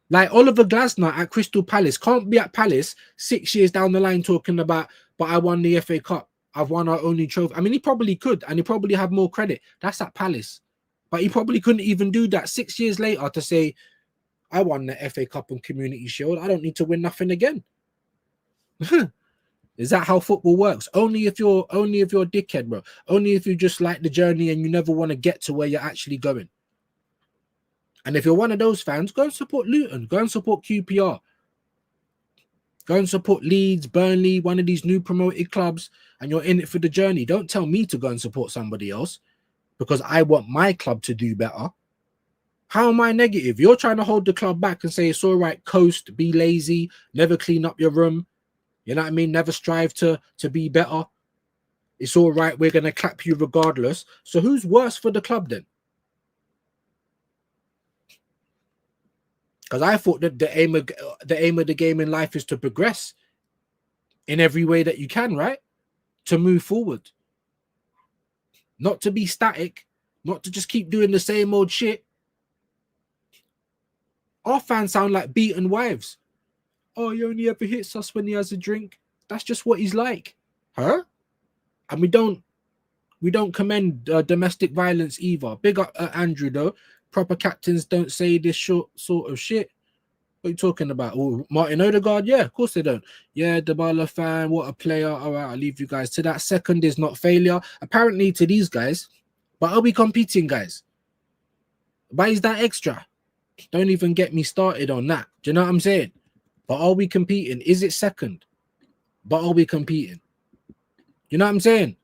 [SPEAKER 1] Like Oliver Glasner at Crystal Palace can't be at Palace 6 years down the line talking about, but I won the FA Cup. I've won our only trophy. I mean, he probably could, and he probably have more credit. That's at Palace. But he probably couldn't even do that 6 years later to say, I won the FA Cup and Community Shield. I don't need to win nothing again. Is that how football works? Only if you're a dickhead, bro. Only if you just like the journey and you never want to get to where you're actually going. And if you're one of those fans, go and support Luton. Go and support QPR. Go and support Leeds, Burnley, one of these new promoted clubs, and you're in it for the journey. Don't tell me to go and support somebody else because I want my club to do better. How am I negative? You're trying to hold the club back and say it's all right, coast, be lazy, never clean up your room. You know what I mean? Never strive to be better. It's all right, we're going to clap you regardless. So who's worse for the club then? Because I thought that the aim of the game in life is to progress in every way that you can, right? To move forward. Not to be static, not to just keep doing the same old shit. Our fans sound like beaten wives. Oh, he only ever hits us when he has a drink. That's just what he's like. Huh? And we don't commend domestic violence either. Big up Andrew, though. Proper captains don't say this sort of shit. What are you talking about? Oh, Martin Odegaard? Yeah, of course they don't. Yeah, Dybala fan, what a player. All right, I'll leave you guys to that. Second is not failure. Apparently to these guys. But are we competing, guys? Why is that extra? Don't even get me started on that. Do you know what I'm saying? But are we competing? Is it second? But are we competing? You know what I'm saying?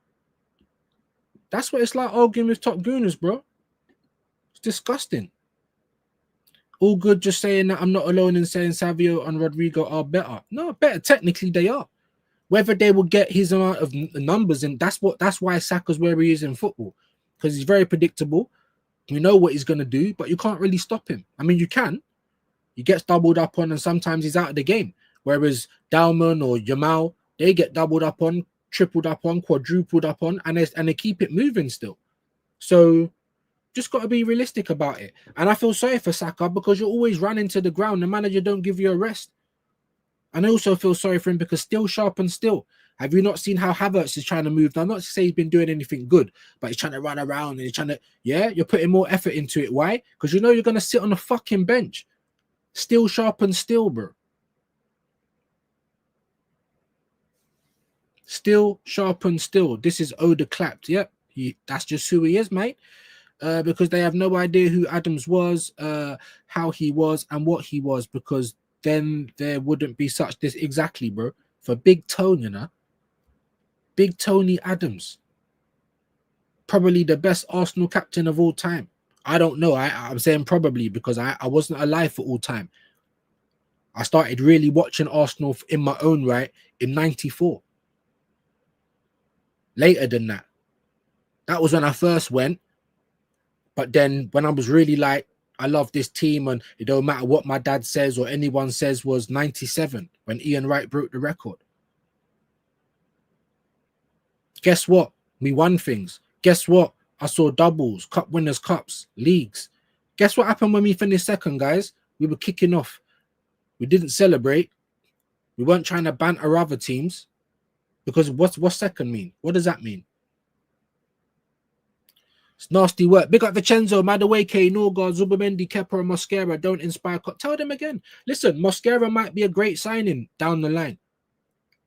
[SPEAKER 1] That's what it's like arguing with top gooners, bro. It's disgusting. All good just saying that I'm not alone in saying Savio and Rodrigo are better. No, better. Technically, they are. Whether they will get his amount of numbers, and that's why Saka's where he is in football. Because he's very predictable. You know what he's going to do, but you can't really stop him. I mean, you can. He gets doubled up on, and sometimes he's out of the game. Whereas Dalman or Yamal, they get doubled up on, tripled up on, quadrupled up on, and they keep it moving still. So just got to be realistic about it. And I feel sorry for Saka because you're always running to the ground. The manager don't give you a rest. And I also feel sorry for him because still sharp and still. Have you not seen how Havertz is trying to move? Now, not to say he's been doing anything good, but he's trying to run around and he's trying to, yeah, you're putting more effort into it. Why? Because you know you're going to sit on the fucking bench. Still sharp and still, bro. Still sharp and still. This is Oda clapped. Yep. That's just who he is, mate. Because they have no idea who Adams was, how he was, and what he was, because then there wouldn't be such this. Exactly, bro. For Big Tony, you know? Big Tony Adams. Probably the best Arsenal captain of all time. I don't know. I'm saying probably because I wasn't alive for all time. I started really watching Arsenal in my own right in 94. Later than that. That was when I first went. But then when I was really like, I love this team and it don't matter what my dad says or anyone says, was 97 when Ian Wright broke the record. Guess what? We won things. Guess what? I saw doubles, cup winners, cups, leagues. Guess what happened when we finished second, guys? We were kicking off. We didn't celebrate. We weren't trying to banter other teams. Because what's second mean? What does that mean? It's nasty work. Big up Vincenzo, Madueke, Norgard, Zubamendi, Kepa, and Mosquera don't inspire. Tell them again. Listen, Mosquera might be a great signing down the line.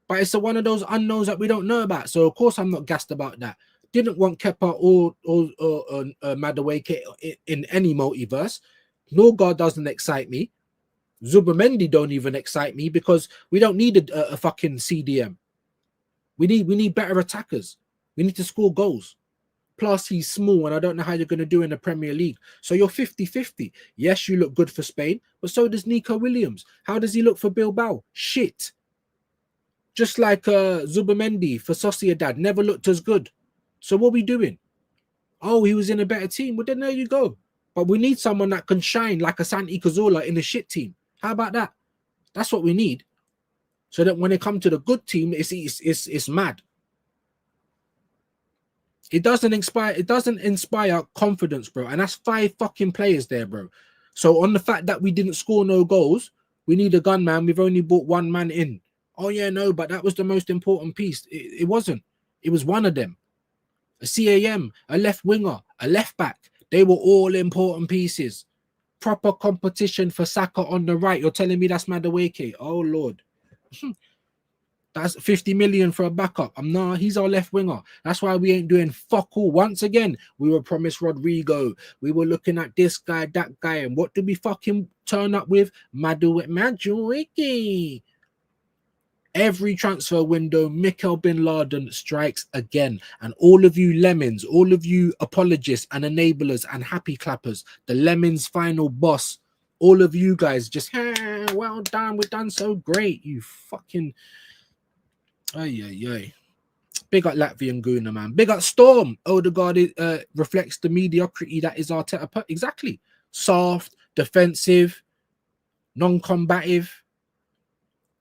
[SPEAKER 1] But it's one of those unknowns that we don't know about. So, of course, I'm not gassed about that. Didn't want Kepa or Madueke in any multiverse. Norgard doesn't excite me. Zubamendi don't even excite me because we don't need a fucking CDM. We need better attackers. We need to score goals. Plus, he's small, and I don't know how you're going to do in the Premier League. So you're 50-50. Yes, you look good for Spain, but so does Nico Williams. How does he look for Bilbao? Shit. Just like Zubamendi for Sociedad, never looked as good. So what are we doing? Oh, he was in a better team. Well, then there you go. But we need someone that can shine like a Santi Cazorla in a shit team. How about that? That's what we need. So that when they come to the good team, it's mad. It doesn't inspire confidence, bro. And that's 5 fucking players there, bro. So on the fact that we didn't score no goals, we need a gunman. We've only brought 1 man in. Oh yeah, no, but that was the most important piece. It wasn't. It was one of them. A CAM, a left winger, a left back. They were all important pieces. Proper competition for Saka on the right. You're telling me that's Madueke? Oh Lord. That's 50 million for a backup. Nah, he's our left winger. That's why we ain't doing fuck all. Once again, we were promised Rodrigo. We were looking at this guy, that guy. And what did we fucking turn up with? Madueke. Every transfer window, Mikel bin Laden strikes again. And all of you lemons, all of you apologists and enablers and happy clappers, the lemons final boss, all of you guys just, hey, well done. We've done so great. You fucking... Ay. Big up Latvian Guna, man. Big up Storm. Odegaard reflects the mediocrity that is Arteta. Exactly. Soft, defensive, non-combative,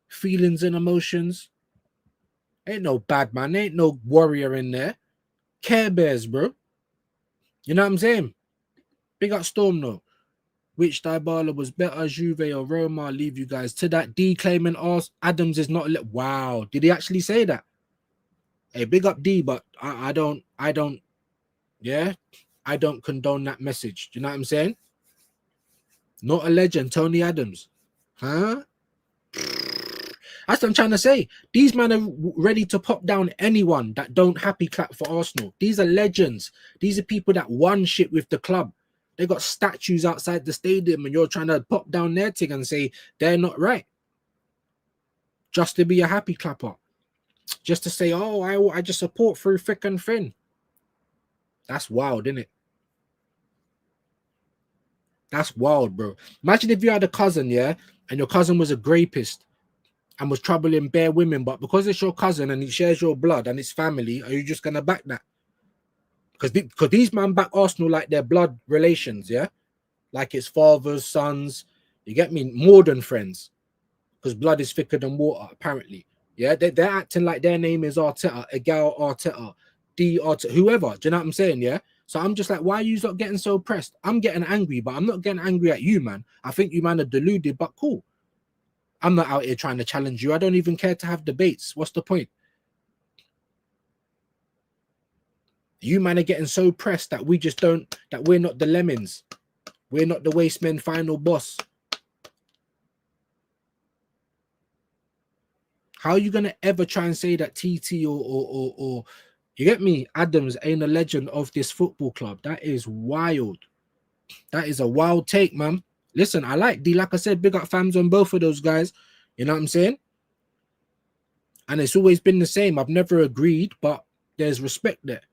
[SPEAKER 1] feelings and emotions. Ain't no bad man. Ain't no warrior in there. Care Bears, bro. You know what I'm saying? Big up Storm, though. Which Dybala was better, Juve or Roma? I'll leave you guys to that. D claiming Adams is not. Wow, did he actually say that? Hey, big up D, but I don't condone that message. Do you know what I'm saying? Not a legend, Tony Adams, huh? That's what I'm trying to say. These men are ready to pop down anyone that don't happy clap for Arsenal. These are legends. These are people that won shit with the club. They got statues outside the stadium and you're trying to pop down their thing and say they're not right. Just to be a happy clapper. Just to say, oh, I just support through thick and thin. That's wild, isn't it? That's wild, bro. Imagine if you had a cousin, yeah, and your cousin was a rapist and was troubling bare women, but because it's your cousin and he shares your blood and it's family, are you just going to back that? Because these men back Arsenal like they're blood relations, yeah? Like it's fathers, sons, you get me? More than friends. Because blood is thicker than water, apparently. Yeah, they're acting like their name is Arteta, Egal Arteta, D Arteta, whoever. Do you know what I'm saying, yeah? So I'm just like, why are you not getting so pressed? I'm getting angry, but I'm not getting angry at you, man. I think you, man, are deluded, but cool. I'm not out here trying to challenge you. I don't even care to have debates. What's the point? You, man, are getting so pressed that we're not the lemons. We're not the wastemen final boss. How are you going to ever try and say that TT or you get me, Adams ain't a legend of this football club? That is wild. That is a wild take, man. Listen, I like D. Like I said, big up fams on both of those guys. You know what I'm saying? And it's always been the same. I've never agreed, but there's respect there.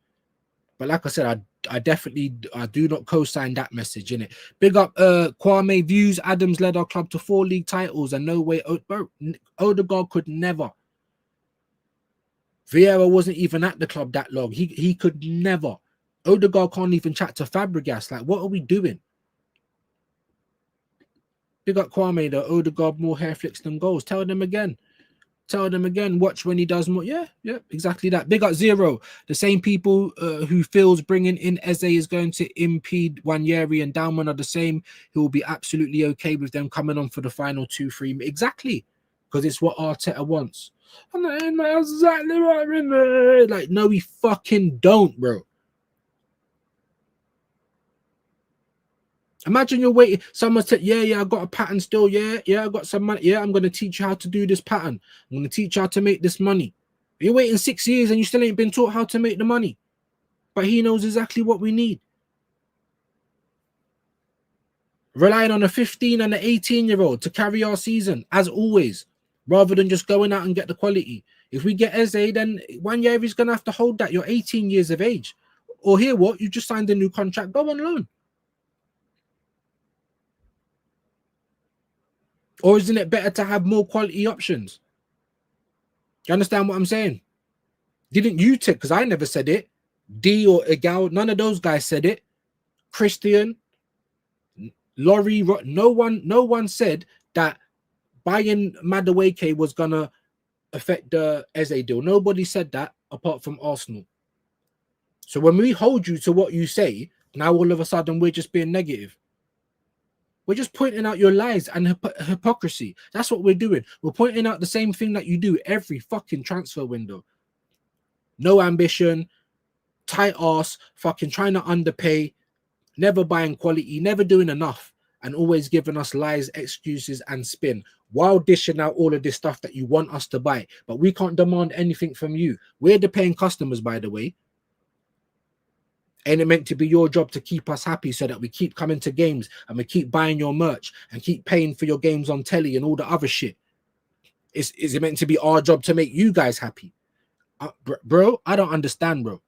[SPEAKER 1] But like I said, I do not co-sign that message, innit? Big up Kwame Views. Adams led our club to 4 league titles and no way Odegaard could never. Vieira wasn't even at the club that long. He could never. Odegaard can't even chat to Fabregas. Like, what are we doing? Big up Kwame, the Odegaard more hair flicks than goals. Tell them again. Tell them again, watch when he does more. Yeah, exactly that. Big up Zero. The same people who feels bringing in Eze is going to impede Wanyeri and Dalman are the same who will be absolutely okay with them coming on for the final 2-3. Exactly. Because it's what Arteta wants. I'm like, that's exactly right. Like, no, we fucking don't, bro. Imagine you're waiting. Someone said, yeah, I got a pattern still. Yeah, I got some money. Yeah, I'm going to teach you how to do this pattern. I'm going to teach you how to make this money. You're waiting 6 years and you still ain't been taught how to make the money. but he knows exactly what we need. Relying on a 15 and an 18-year-old to carry our season, as always, rather than just going out and get the quality. If we get Eze, then one year he's going to have to hold that. You're 18 years of age. Or hear what? You just signed a new contract. Go on loan. Or isn't it better to have more quality options? You understand what I'm saying? Didn't you take, because I never said it. D or Egal, none of those guys said it. Christian, Laurie, no one said that buying Madueke was gonna affect the Eze deal. Nobody said that apart from Arsenal. So when we hold you to what you say, now all of a sudden we're just being negative. We're just pointing out your lies and hypocrisy. That's what we're doing. We're pointing out the same thing that you do every fucking transfer window. No ambition, tight ass, fucking trying to underpay, never buying quality, never doing enough, and always giving us lies, excuses, and spin, while dishing out all of this stuff that you want us to buy. But we can't demand anything from you. We're the paying customers, by the way. Ain't it meant to be your job to keep us happy so that we keep coming to games and we keep buying your merch and keep paying for your games on telly and all the other shit? Is it meant to be our job to make you guys happy? Bro, I don't understand, bro.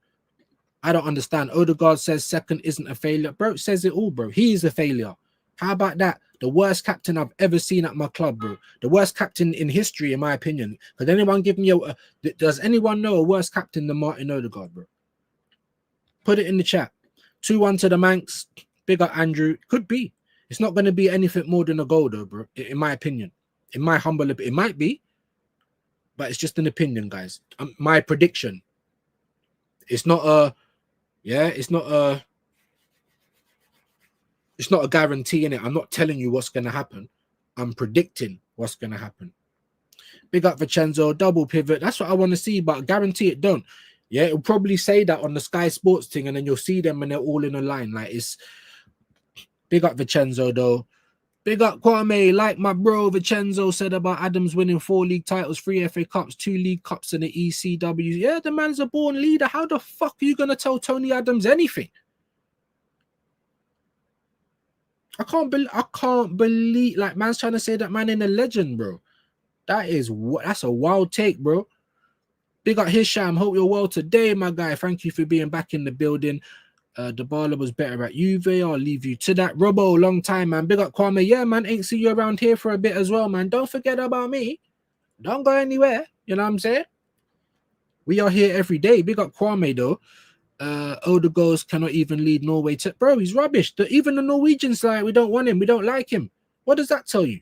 [SPEAKER 1] I don't understand. Odegaard says second isn't a failure. Bro, says it all, bro. He is a failure. How about that? The worst captain I've ever seen at my club, bro. The worst captain in history, in my opinion. Could anyone give me does anyone know a worse captain than Martin Odegaard, bro? Put it in the chat. 2-1 to the Manx. Big up Andrew. Could be. It's not going to be anything more than a goal, though, bro. In my opinion. In my humble opinion. It might be. But it's just an opinion, guys. My prediction. It's not a... Yeah, it's not a guarantee in it. I'm not telling you what's going to happen. I'm predicting what's going to happen. Big up Vincenzo, double pivot. That's what I want to see, but guarantee it don't. Yeah, it'll probably say that on the Sky Sports thing, and then you'll see them and they're all in a line. Like, it's big up Vincenzo, though. Big up Kwame, like my bro Vincenzo said about Adams winning 4 league titles, 3 FA Cups, 2 League Cups, and the ECW. Yeah, the man's a born leader. How the fuck are you going to tell Tony Adams anything? I can't believe, like, man's trying to say that man ain't a legend, bro. That's a wild take, bro. Big up Hisham. Hope you're well today, my guy. Thank you for being back in the building. Dybala was better at Juve. I'll leave you to that. Robbo, long time, man. Big up Kwame. Yeah, man. Ain't see you around here for a bit as well, man. Don't forget about me. Don't go anywhere. You know what I'm saying? We are here every day. Big up Kwame, though. Odegaard cannot even lead Norway to... Bro, he's rubbish. Even the Norwegians, like, we don't want him. We don't like him. What does that tell you?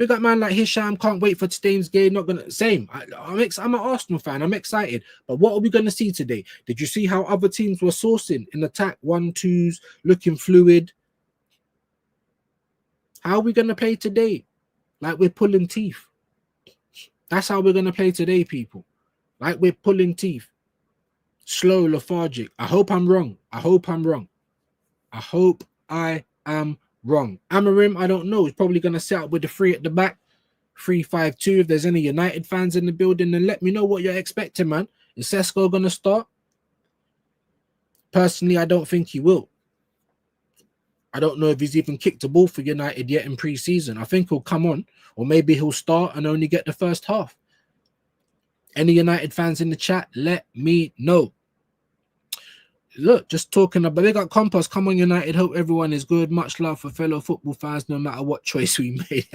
[SPEAKER 1] Big up man like Hisham, can't wait for today's game. Not gonna same. I'm an Arsenal fan. I'm excited. But what are we gonna see today? Did you see how other teams were sourcing in attack 1-2s, looking fluid? How are we gonna play today? Like we're pulling teeth. That's how we're gonna play today, people. Like we're pulling teeth. Slow, lethargic. I hope I'm wrong. I hope I'm wrong. I hope I am wrong. Amarim, I don't know. He's probably going to set up with the 3 at the back. 3-5-2. If there's any United fans in the building, then let me know what you're expecting, man. Is Sesko going to start? Personally, I don't think he will. I don't know if he's even kicked a ball for United yet in pre-season. I think he'll come on, or maybe he'll start and only get the first half. Any United fans in the chat, let me know. Look, just talking about, they got Compass. Come on, United. Hope everyone is good. Much love for fellow football fans, no matter what choice we made.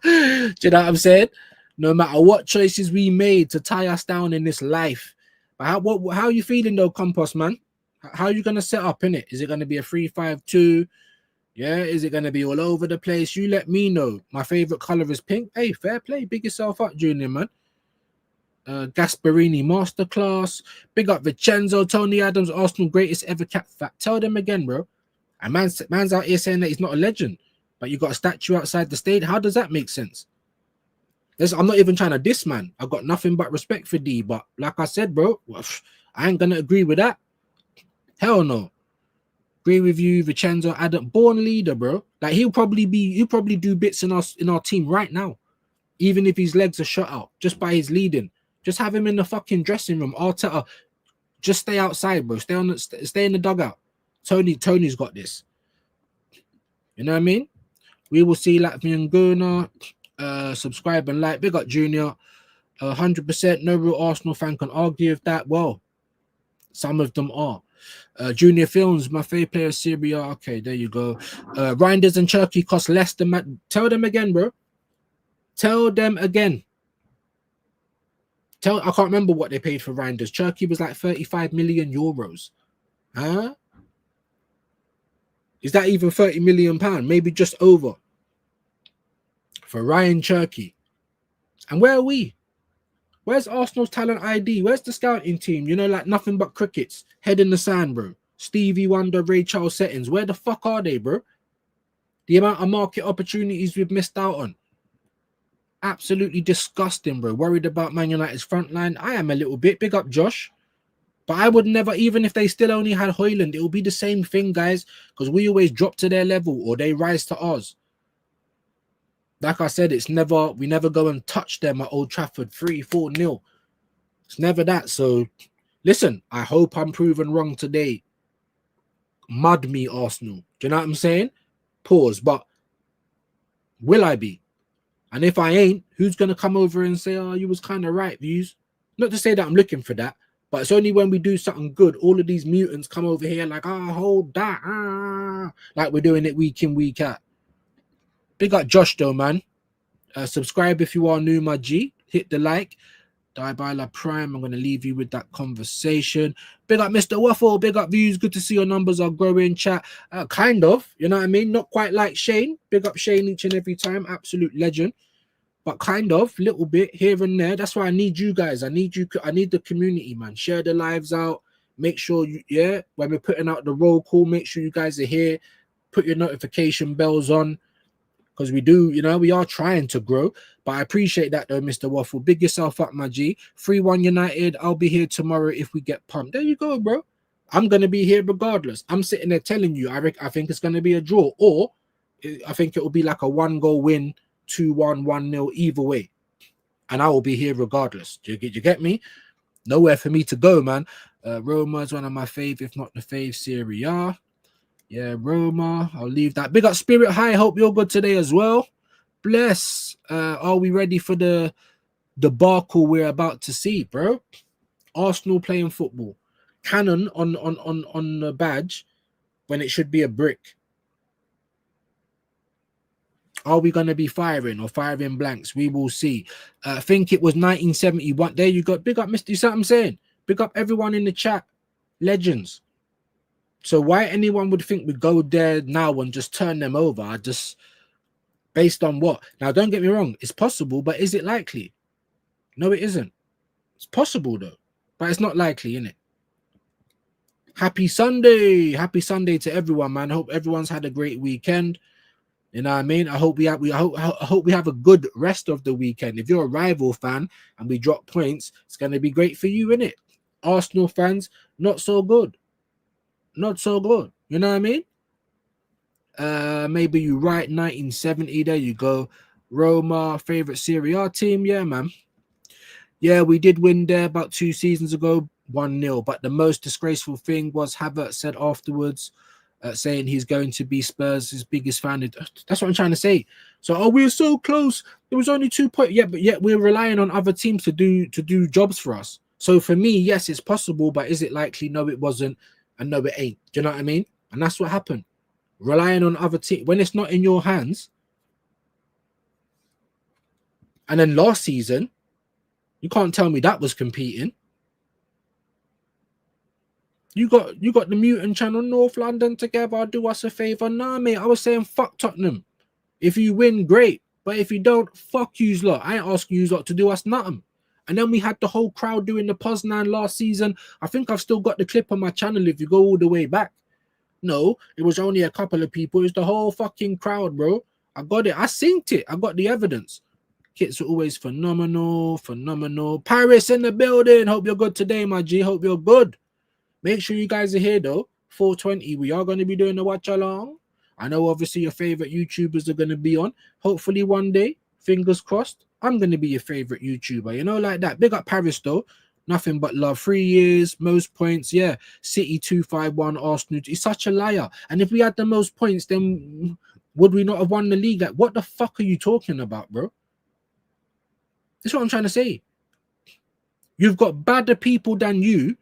[SPEAKER 1] Do you know what I'm saying? No matter what choices we made to tie us down in this life. But how are you feeling though, Compass, man? How are you going to set up in it? Is it going to be a 3-5-2? Yeah, is it going to be all over the place? You let me know. My favorite color is pink. Hey, fair play. Big yourself up, Junior, man. Gasparini masterclass. Big up Vincenzo, Tony Adams, Arsenal greatest ever cap fact. Tell them again, bro. And man's out here saying that he's not a legend, but you got a statue outside the stadium. How does that make sense? I'm not even trying to diss, man. I got nothing but respect for D, but like I said, bro, I ain't gonna agree with that. Hell no. Agree with you, Vincenzo, Adam, born leader, bro. Like he'll probably do bits in our team right now, even if his legs are shut out, just by his leading. Just have him in the fucking dressing room. Arteta, Just stay outside, bro. Stay in the dugout. Tony's got this. You know what I mean? We will see Latvian Guna. Subscribe and like. Big up Junior. 100%. No real Arsenal fan can argue with that. Well, some of them are. Junior Films, my favorite player, Syria. Okay, there you go. Reinders and Turkey cost less than tell them again, bro. Tell them again. I can't remember what they paid for Reinders. Turkey was like 35 million euros. Huh? Is that even 30 million pounds? Maybe just over. For Ryan Cherky. And where are we? Where's Arsenal's talent ID? Where's the scouting team? You know, like nothing but crickets. Head in the sand, bro. Stevie Wonder, Ray Charles settings. Where the fuck are they, bro? The amount of market opportunities we've missed out on. Absolutely disgusting, bro. Worried about Man United's front line. I am a little bit. Big up, Josh. But I would never, even if they still only had Højlund, it will be the same thing, guys. Because we always drop to their level or they rise to ours. Like I said, we never go and touch them at Old Trafford 3-4-0. It's never that. So, listen, I hope I'm proven wrong today. Mud me, Arsenal. Do you know what I'm saying? Pause. But will I be? And if I ain't, who's going to come over and say, oh, you was kind of right, Views? Not to say that I'm looking for that, but it's only when we do something good, all of these mutants come over here like, hold that. Like we're doing it week in, week out. Big up Josh, though, man. Subscribe if you are new, my G. Hit the like. Die by La Prime. I'm going to leave you with that conversation. Big up Mr. Waffle. Big up Views. Good to see your numbers are growing, chat. Kind of. You know what I mean? Not quite like Shane. Big up Shane each and every time. Absolute legend. But kind of. Little bit here and there. That's why I need you guys. I need the community, man. Share the lives out. Make sure when we're putting out the roll call, make sure you guys are here. Put your notification bells on. Because we are trying to grow. But I appreciate that, though, Mr. Waffle. Big yourself up, my G. 3-1 United. I'll be here tomorrow if we get pumped. There you go, bro. I'm going to be here regardless. I'm sitting there telling you, I think it's going to be a draw. Or I think it will be like a 1-goal win, 2-1, 1-0, either way. And I will be here regardless. Do you get me? Nowhere for me to go, man. Roma is one of my fave, if not the fave, Serie A. Yeah, Roma. I'll leave that. Big up Spirit High. Hope you're good today as well. Bless. Are we ready for the debacle we're about to see, bro? Arsenal playing football. Cannon on the badge when it should be a brick. Are we going to be firing or firing blanks? We will see. I think it was 1971. There you go. Big up, Mr. You see what I'm saying? Big up everyone in the chat. Legends. So why anyone would think we go there now and just turn them over? Based on what? Now, don't get me wrong. It's possible, but is it likely? No, it isn't. It's possible, though. But it's not likely, innit? Happy Sunday. Happy Sunday to everyone, man. I hope everyone's had a great weekend. You know what I mean? I hope we have a good rest of the weekend. If you're a rival fan and we drop points, it's going to be great for you, innit? Arsenal fans, not so good. Not so good. You know what I mean? Maybe you write 1970. There you go. Roma, favorite Serie A team. Yeah, man. Yeah, we did win there about 2 seasons ago, 1-0. But the most disgraceful thing was Havertz said afterwards, saying he's going to be Spurs' biggest fan. That's what I'm trying to say. So, we're so close. It was only 2 points. Yeah, but yet we're relying on other teams to do jobs for us. So for me, yes, it's possible, but is it likely? No, it wasn't. And no, it ain't. Do you know what I mean? And that's what happened. Relying on other teams when it's not in your hands. And then last season, you can't tell me that was competing. You got the Mutant Channel North London together. Do us a favor. Nah, mate. I was saying fuck Tottenham. If you win, great. But if you don't, fuck yous lot. I ain't asking yous lot to do us nothing. And then we had the whole crowd doing the Poznan last season. I think I've still got the clip on my channel if you go all the way back. No, it was only a couple of people. It was the whole fucking crowd, bro. I got it. I synced it. I got the evidence. Kits are always phenomenal. Paris in the building. Hope you're good today, my G. Hope you're good. Make sure you guys are here, though. 4:20. We are going to be doing the watch along. I know, obviously, your favorite YouTubers are going to be on. Hopefully, one day, fingers crossed, I'm going to be your favorite YouTuber, you know, like that. Big up Paris, though. Nothing but love. 3 years, most points. Yeah, City 251, Arsenal. He's such a liar. And if we had the most points, then would we not have won the league? Like, what the fuck are you talking about, bro? That's what I'm trying to say. You've got badder people than you,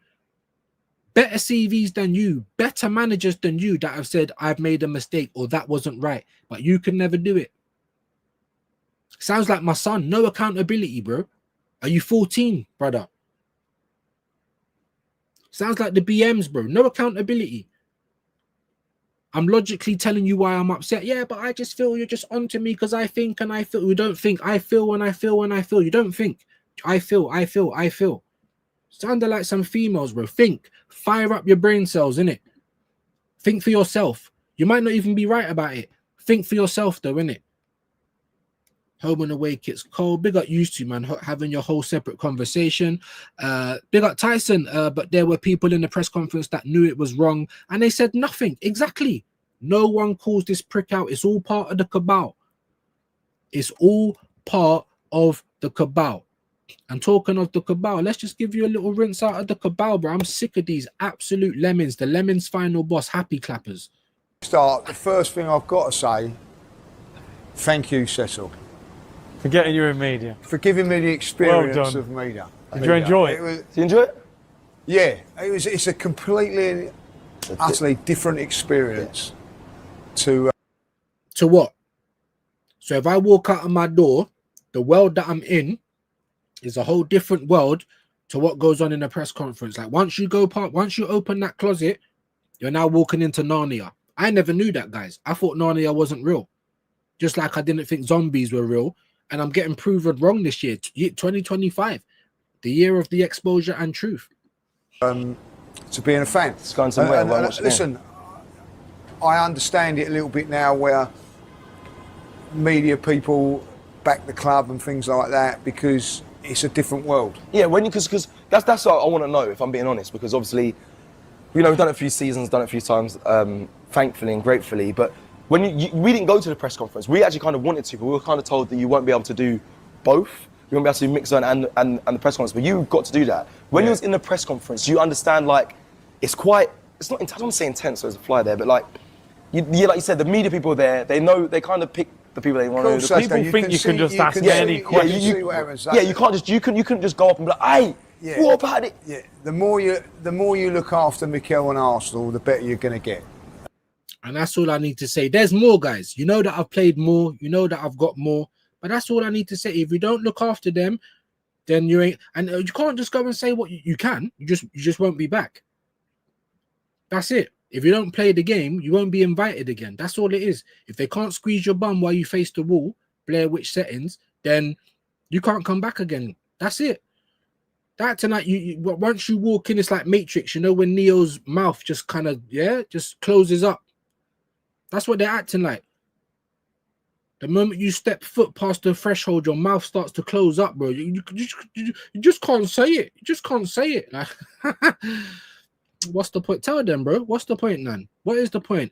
[SPEAKER 1] better CVs than you, better managers than you that have said, I've made a mistake or that wasn't right. But you can never do it. Sounds like my son. No accountability, bro. Are you 14, brother? Sounds like the BMs, bro. No accountability. I'm logically telling you why I'm upset. Yeah, but I just feel you're just onto me because I think and I feel. You don't think. I feel when I feel when I feel. You don't think. I feel. Sound like some females, bro. Think. Fire up your brain cells, innit? Think for yourself. You might not even be right about it. Think for yourself, though, innit? Home and away kits cold. Big up used to, man, having your whole separate conversation. Big up Tyson. But there were people in the press conference that knew it was wrong and they said nothing. Exactly. No one calls this prick out. It's all part of the cabal. It's all part of the cabal. And talking of the cabal, let's just give you a little rinse out of the cabal, bro. I'm sick of these absolute lemons. The lemons final boss, happy clappers.
[SPEAKER 5] Start, the first thing I've got to say, thank you, Cecil.
[SPEAKER 6] For getting you in media.
[SPEAKER 5] For giving me the experience
[SPEAKER 6] Well done.
[SPEAKER 5] of media.
[SPEAKER 6] Did you enjoy it?
[SPEAKER 5] Did
[SPEAKER 7] you enjoy it?
[SPEAKER 5] Yeah, it's a completely, utterly different experience to
[SPEAKER 1] what? So if I walk out of my door, the world that I'm in is a whole different world to what goes on in a press conference. Like once you open that closet, you're now walking into Narnia. I never knew that, guys. I thought Narnia wasn't real. Just like I didn't think zombies were real. And I'm getting proven wrong this year, 2025, the year of the exposure and truth.
[SPEAKER 5] To being a fan.
[SPEAKER 7] It's gone somewhere.
[SPEAKER 5] Listen, I understand it a little bit now where media people back the club and things like that because it's a different world.
[SPEAKER 7] Yeah, because that's what I want to know, if I'm being honest, because obviously, you know, we've done it a few seasons, done it a few times, thankfully and gratefully, but when we didn't go to the press conference, we actually kind of wanted to, but we were kind of told that you won't be able to do both. You won't be able to do mix zone and the press conference, but you got to do that. When you was in the press conference, you understand, like, it's not, I don't want to say intense, so there's a fly there, but like you said, the media people there, they know, they kind of pick the people they want to know.
[SPEAKER 6] People think you can just ask any question.
[SPEAKER 7] You couldn't just go up and be like, hey, what about it?
[SPEAKER 5] Yeah, the more you look after Mikel and Arsenal, the better you're going to get.
[SPEAKER 1] And that's all I need to say. There's more, guys. You know that I've played more. You know that I've got more. But that's all I need to say. If you don't look after them, then you ain't. And you can't just go and say what you can. You just won't be back. That's it. If you don't play the game, you won't be invited again. That's all it is. If they can't squeeze your bum while you face the wall, Blair Witch settings, then you can't come back again. That's it. That tonight, once you walk in, it's like Matrix. You know when Neo's mouth just kind of just closes up. That's what they're acting like. The moment you step foot past the threshold, your mouth starts to close up, bro. You just can't say it. You just can't say it. Like, what's the point? Tell them, bro. What's the point, man? What is the point?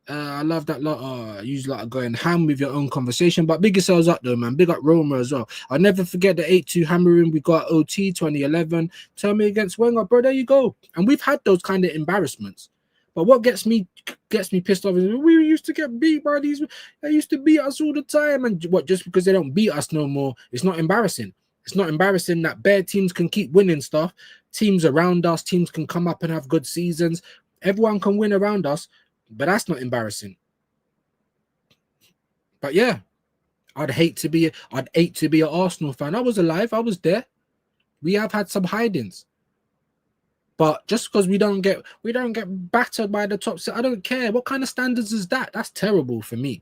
[SPEAKER 1] I love that lot. Use lot of going ham with your own conversation. But big yourselves up, though, man. Big up Roma as well. I'll never forget the 8-2 hammering we got OT 2011. Tell me against Wenger, bro. There you go. And we've had those kind of embarrassments. But what gets me pissed off is we used to get beat by these. They used to beat us all the time, and what? Just because they don't beat us no more, it's not embarrassing. It's not embarrassing that bare teams can keep winning stuff. Teams around us, teams can come up and have good seasons. Everyone can win around us, but that's not embarrassing. But yeah, I'd hate to be an Arsenal fan. I was alive. I was there. We have had some hidings. But just because we don't get battered by the top six, I don't care. What kind of standards is that? That's terrible for me.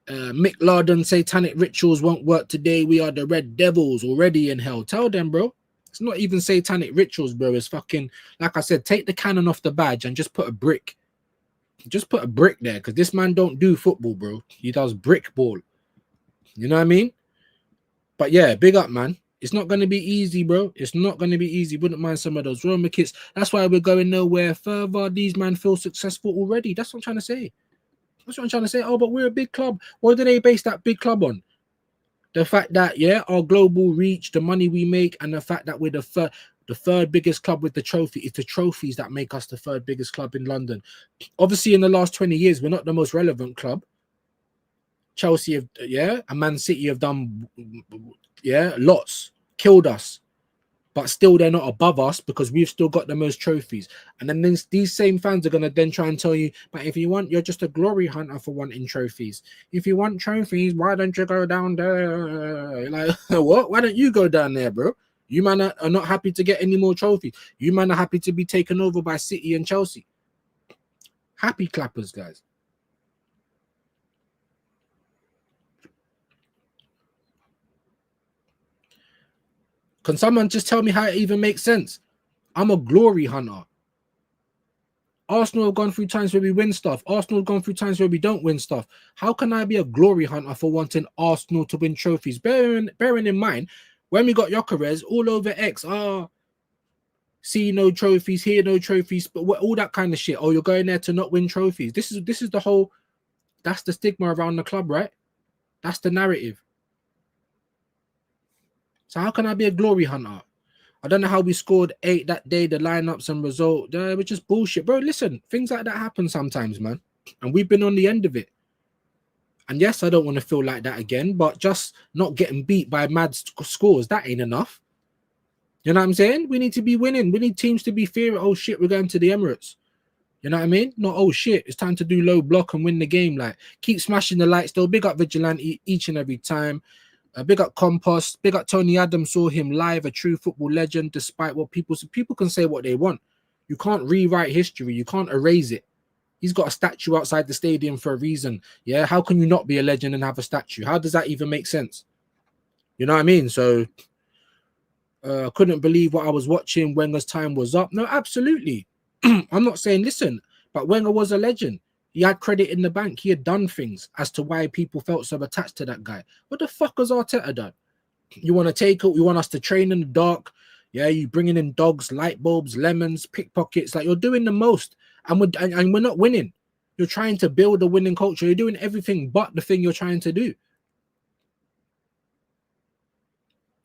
[SPEAKER 1] Mick Larden, satanic rituals won't work today. We are the Red Devils already in hell. Tell them, bro. It's not even satanic rituals, bro. It's fucking, like I said, take the cannon off the badge and just put a brick. Just put a brick there, because this man don't do football, bro. He does brick ball. You know what I mean? But yeah, big up, man. It's not going to be easy, bro. It's not going to be easy. Wouldn't mind some of those Roma kits. That's why we're going nowhere further. These men feel successful already. That's what I'm trying to say. That's what I'm trying to say. Oh, but we're a big club. What do they base that big club on? The fact that, yeah, our global reach, the money we make, and the fact that we're the third biggest club with the trophy. It's the trophies that make us the third biggest club in London. Obviously, in the last 20 years, we're not the most relevant club. Chelsea have, yeah, and Man City have done, yeah, lots, killed us. But still, they're not above us because we've still got the most trophies. And then these same fans are going to then try and tell you, but if you want, you're just a glory hunter for wanting trophies. If you want trophies, why don't you go down there? Like, what? Why don't you go down there, bro? You man are not happy to get any more trophies. You man are happy to be taken over by City and Chelsea. Happy clappers, guys. Can someone just tell me how it even makes sense? I'm a glory hunter. Arsenal have gone through times where we win stuff. Arsenal have gone through times where we don't win stuff. How can I be a glory hunter for wanting Arsenal to win trophies? Bearing in mind, when we got Gyökeres all over X, see no trophies, hear no trophies, but all that kind of shit. Oh, you're going there to not win trophies. This is the whole, that's the stigma around the club, right? That's the narrative. So how can I be a glory hunter? I don't know how we scored 8 that day, the lineups and result. They were just bullshit. Bro, listen, things like that happen sometimes, man. And we've been on the end of it. And yes, I don't want to feel like that again, but just not getting beat by mad scores, that ain't enough. You know what I'm saying? We need to be winning. We need teams to be fearing, oh shit, we're going to the Emirates. You know what I mean? Not, oh shit, it's time to do low block and win the game. Like, keep smashing the lights though. Big up Vigilante each and every time. Big up Compost. Big up Tony Adams. Saw him live, a true football legend, despite what people can say what they want. You can't rewrite history. You can't erase it. He's got a statue outside the stadium for a reason. Yeah, how can you not be a legend and have a statue? How does that even make sense? You know what I mean? So couldn't believe what I was watching. Wenger's time was up. No, absolutely. I'm not saying listen, but Wenger was a legend. He had credit in the bank. He had done things as to why people felt so attached to that guy. What the fuck has Arteta done? You want to take it? You want us to train in the dark? Yeah, you bringing in dogs, light bulbs, lemons, pickpockets. Like, you're doing the most, and we're not winning. You're trying to build a winning culture. You're doing everything but the thing you're trying to do.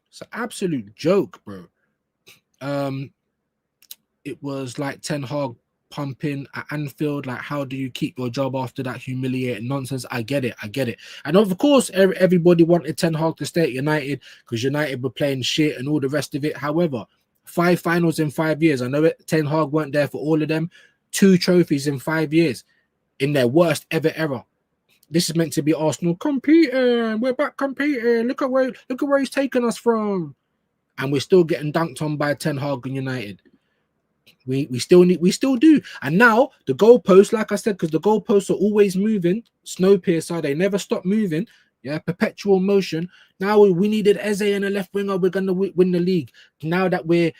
[SPEAKER 1] It's an absolute joke, bro. It was like Ten Hag pumping at Anfield. Like, how do you keep your job after that humiliating nonsense? I get it. And of course, everybody wanted Ten Hag to stay at United because United were playing shit and all the rest of it. However, 5 finals in 5 years. I know it. Ten Hag weren't there for all of them. 2 trophies in 5 years in their worst ever era. This is meant to be Arsenal competing. We're back competing. Look at where he's taken us from, and we're still getting dunked on by Ten Hag and United. We still do. And now the goalposts, like I said, because the goalposts are always moving. Snowpiercer, they never stop moving. Yeah, perpetual motion. Now we needed Eze and a left winger. We're gonna win the league. Now that we're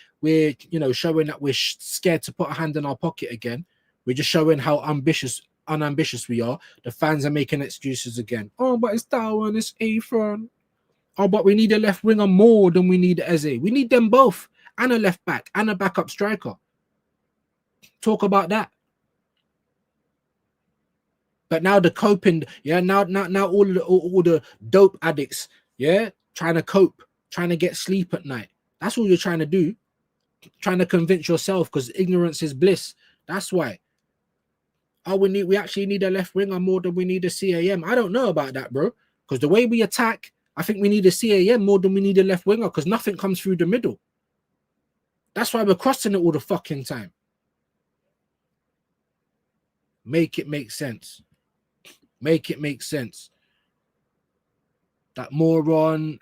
[SPEAKER 1] showing that we're scared to put a hand in our pocket again. We're just showing how unambitious we are. The fans are making excuses again. Oh, but it's Darwin, it's Afron. Oh, but we need a left winger more than we need Eze. We need them both, and a left back and a backup striker. Talk about that. But now the coping, yeah, now all the dope addicts, yeah, trying to cope, trying to get sleep at night. That's all you're trying to do. Trying to convince yourself, because ignorance is bliss. That's why. Oh, we actually need a left winger more than we need a CAM. I don't know about that, bro. Because the way we attack, I think we need a CAM more than we need a left winger, because nothing comes through the middle. That's why we're crossing it all the fucking time. Make it make sense. Make it make sense. That moron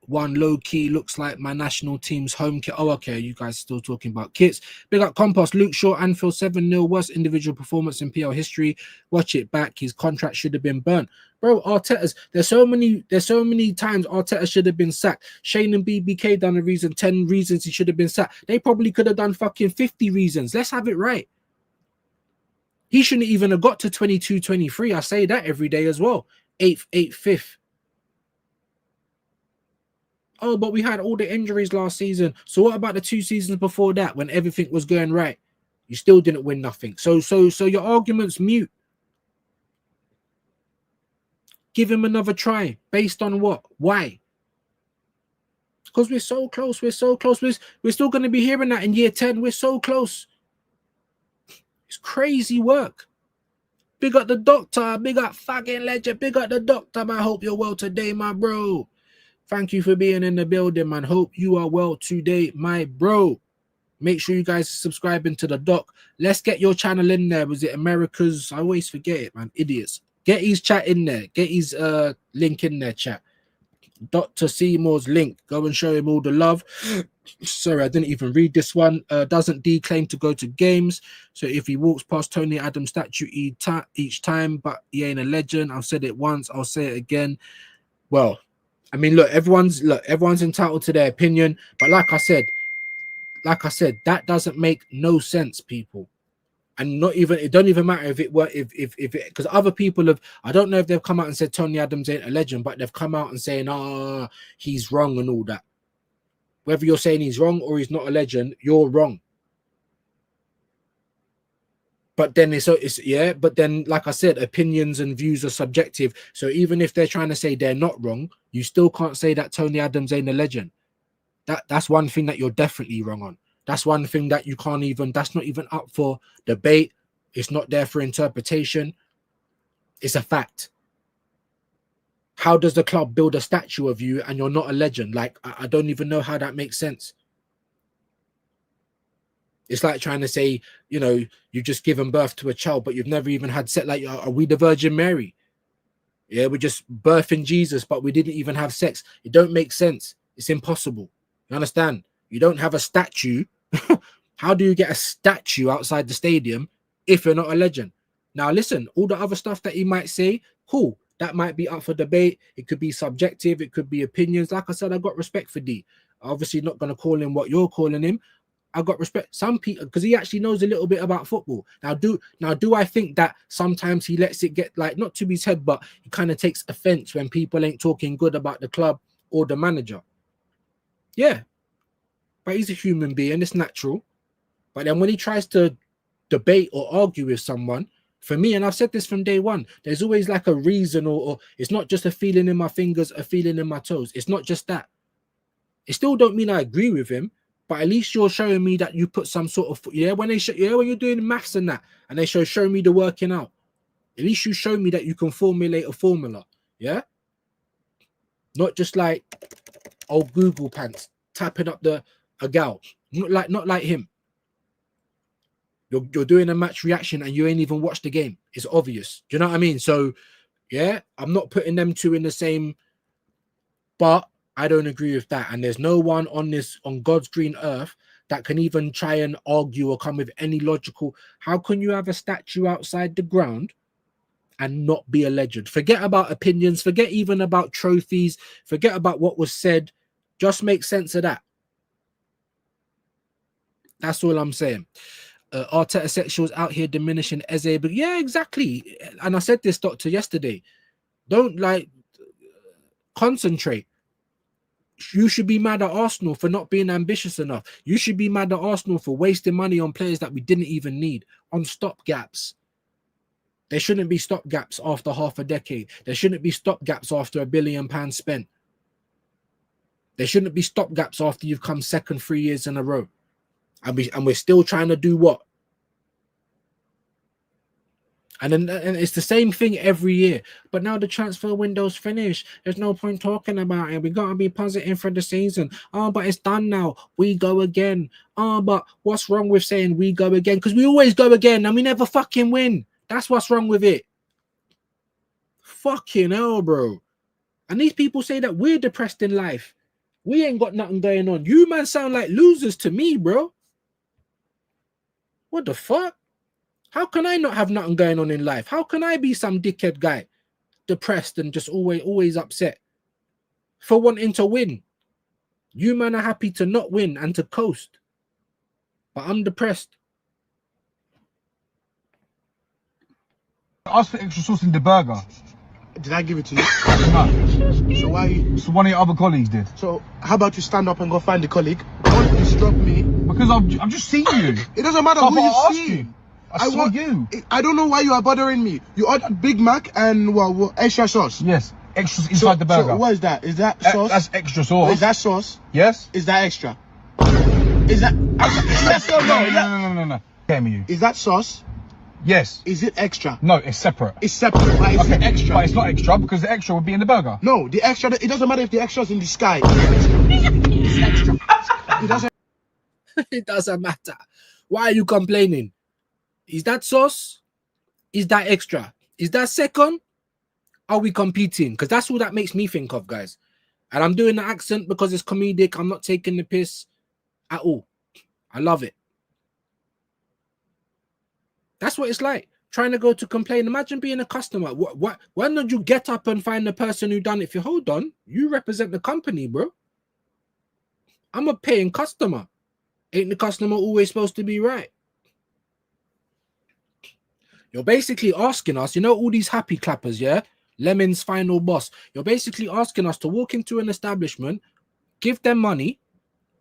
[SPEAKER 1] one low key looks like my national team's home kit. Oh, okay. You guys still talking about kits. Big up Compost. Luke Shaw, Anfield 7-0. Worst individual performance in PL history. Watch it back. His contract should have been burnt. Bro, Arteta's there's so many times Arteta should have been sacked. Shane and BBK done a reason, 10 reasons he should have been sacked. They probably could have done fucking 50 reasons. Let's have it right. He shouldn't even have got to 22, 23. I say that every day as well. 8th, 5th. Oh, but we had all the injuries last season. So what about the 2 seasons before that when everything was going right? You still didn't win nothing. So your argument's mute. Give him another try. Based on what? Why? Because we're so close. We're so close. We're still going to be hearing that in year 10. We're so close. It's crazy work. Big up the doctor. Big up fucking legend. Big up the doctor. I hope you're well today, my bro. Thank you for being in the building, man. Hope you are well today, my bro. Make sure you guys are subscribing to the doc. Let's get your channel in there. Was it America's? I always forget it, man. Idiots. Get his chat in there. Get his link in there, chat. Dr. Seymour's link. Go and show him all the love. Sorry, I didn't even read this one. Doesn't D claim to go to games? So if he walks past Tony Adams' statue each time, but he ain't a legend. I've said it once. I'll say it again. Well, I mean, look, everyone's entitled to their opinion. But like I said, that doesn't make no sense, people. And not even, it don't even matter if it were, if it, because other people have, I don't know if they've come out and said Tony Adams ain't a legend, but they've come out and saying, he's wrong and all that. Whether you're saying he's wrong or he's not a legend, you're wrong. But then but then, like I said, opinions and views are subjective. So even if they're trying to say they're not wrong, you still can't say that Tony Adams ain't a legend. That's one thing that you're definitely wrong on. That's one thing that you can't even, that's not even up for debate. It's not there for interpretation. It's a fact. How does the club build a statue of you and you're not a legend? Like, I don't even know how that makes sense. It's like trying to say, you know, you've just given birth to a child, but you've never even had sex. Like, are we the Virgin Mary? Yeah, we're just birthing Jesus, but we didn't even have sex. It don't make sense. It's impossible. You understand? You don't have a statue. How do you get a statue outside the stadium if you're not a legend? Now, listen, all the other stuff that he might say, cool. That might be up for debate. It could be subjective. It could be opinions. Like I said, I got respect for D. Obviously not going to call him what you're calling him. I got respect. Some people, because he actually knows a little bit about football. Now, do I think that sometimes he lets it get, like, not to his head, but he kind of takes offense when people ain't talking good about the club or the manager? Yeah. But he's a human being, it's natural. But then when he tries to debate or argue with someone, for me, and I've said this from day one, there's always like a reason, or it's not just a feeling in my fingers, a feeling in my toes. It's not just that. It still don't mean I agree with him, but at least you're showing me that you put some sort of, when you're doing maths and that, and they show me the working out. At least you show me that you can formulate a formula, yeah? Not just like old Google pants tapping up a gal, not like him. You're doing a match reaction and you ain't even watched the game. It's obvious. Do you know what I mean? So yeah, I'm not putting them two in the same, but I don't agree with that. And there's no one on God's green earth that can even try and argue or come with any logical. How can you have a statue outside the ground and not be a legend? Forget about opinions, forget even about trophies, forget about what was said. Just make sense of that. That's all I'm saying. Arteta sexuals out here diminishing Eze, but yeah, exactly. And I said this, Doctor, yesterday. Don't concentrate. You should be mad at Arsenal for not being ambitious enough. You should be mad at Arsenal for wasting money on players that we didn't even need, on stopgaps. There shouldn't be stopgaps after half a decade. There shouldn't be stopgaps after £1 billion spent. There shouldn't be stopgaps after you've come second 3 years in a row. And we're still trying to do what? And it's the same thing every year. But now the transfer window's finished. There's no point talking about it. We got to be positive for the season. Oh, but it's done now. We go again. Oh, but what's wrong with saying we go again? Because we always go again and we never fucking win. That's what's wrong with it. Fucking hell, bro. And these people say that we're depressed in life. We ain't got nothing going on. You, man, sound like losers to me, bro. What the fuck? How can I not have nothing going on in life? How can I be some dickhead guy, depressed and just always upset for wanting to win? You, man, are happy to not win and to coast. But I'm depressed.
[SPEAKER 8] Ask for extra sauce in the burger.
[SPEAKER 9] Did I give it to you?
[SPEAKER 8] No.
[SPEAKER 9] So why you...
[SPEAKER 8] So one of your other colleagues did.
[SPEAKER 9] So how about you stand up and go find the colleague? Don't disturb me.
[SPEAKER 8] Because I've just seen you.
[SPEAKER 9] It doesn't matter
[SPEAKER 8] So
[SPEAKER 9] who
[SPEAKER 8] I
[SPEAKER 9] you
[SPEAKER 8] asked
[SPEAKER 9] see.
[SPEAKER 8] you. I saw you.
[SPEAKER 9] I don't know why you are bothering me. You ordered Big Mac and well, extra sauce.
[SPEAKER 8] Yes, extra inside the burger.
[SPEAKER 9] So what is that? Is that sauce?
[SPEAKER 8] That's extra sauce.
[SPEAKER 9] Is that sauce?
[SPEAKER 8] Yes.
[SPEAKER 9] Is that extra? Is that yes or no?
[SPEAKER 8] No. Damn you.
[SPEAKER 9] Is that sauce?
[SPEAKER 8] Yes.
[SPEAKER 9] Is it extra?
[SPEAKER 8] No, it's separate.
[SPEAKER 9] It's separate, but it's extra.
[SPEAKER 8] But it's not extra because the extra would be in the burger.
[SPEAKER 9] No, the extra. It doesn't matter if the extra's in the sky. It's extra. It doesn't.
[SPEAKER 1] It doesn't matter. Why are you complaining? Is that sauce? Is that extra? Is that second? Are we competing? Because that's all that makes me think of, guys. And I'm doing the accent because it's comedic. I'm not taking the piss at all. I love it. That's what it's like. Trying to go to complain. Imagine being a customer. What? Why don't you get up and find the person who done it? If you hold on, you represent the company, bro. I'm a paying customer. Ain't the customer always supposed to be right? You're basically asking us, you know, all these happy clappers, yeah? Lemon's final boss. You're basically asking us to walk into an establishment, give them money,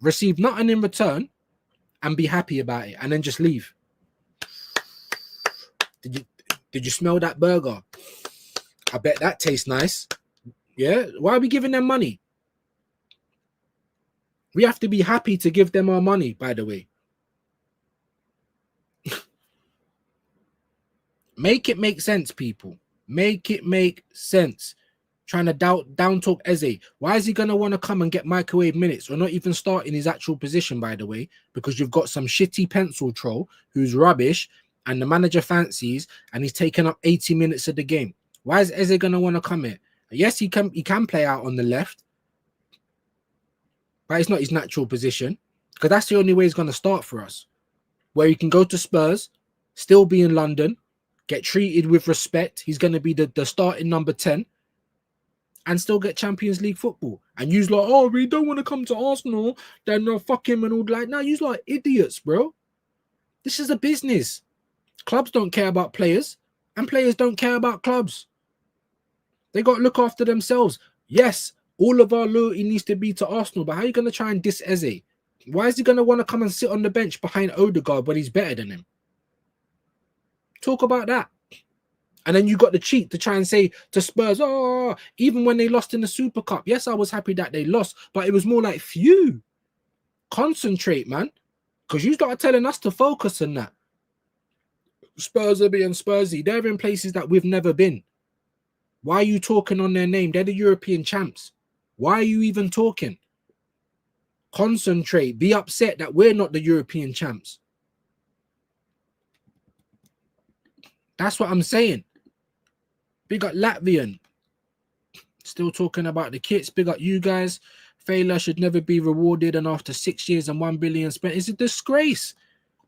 [SPEAKER 1] receive nothing in return, and be happy about it, and then just leave. Did you smell that burger? I bet that tastes nice. Yeah? Why are we giving them money? We have to be happy to give them our money, by the way. Make it make sense, people. Make it make sense. Trying to down talk Eze. Why is he going to want to come and get microwave minutes or not even start in his actual position, by the way? Because you've got some shitty pencil troll who's rubbish and the manager fancies and he's taken up 80 minutes of the game. Why is Eze going to want to come here? Yes, he can play out on the left, but it's not his natural position because that's the only way he's going to start for us. Where he can go to Spurs, still be in London, get treated with respect. He's going to be the starting number 10 and still get Champions League football. And you's like, oh, we don't want to come to Arsenal. Then fuck him and all like, no, you's like idiots, bro. This is a business. Clubs don't care about players and players don't care about clubs. They got to look after themselves. Yes, all of our loyalty needs to be to Arsenal, but how are you going to try and diss Eze? Why is he going to want to come and sit on the bench behind Odegaard when he's better than him? Talk about that. And then you got the cheat to try and say to Spurs, oh, even when they lost in the Super Cup, yes, I was happy that they lost, but it was more like, phew, concentrate, man. Because you started telling us to focus on that. Spurs are being Spursy. They're in places that we've never been. Why are you talking on their name? They're the European champs. Why are you even talking? Concentrate. Be upset that we're not the European champs. That's what I'm saying. Big up Latvian. Still talking about the kits. Big up you guys. Failure should never be rewarded. And after 6 years and 1 billion spent, it's a disgrace.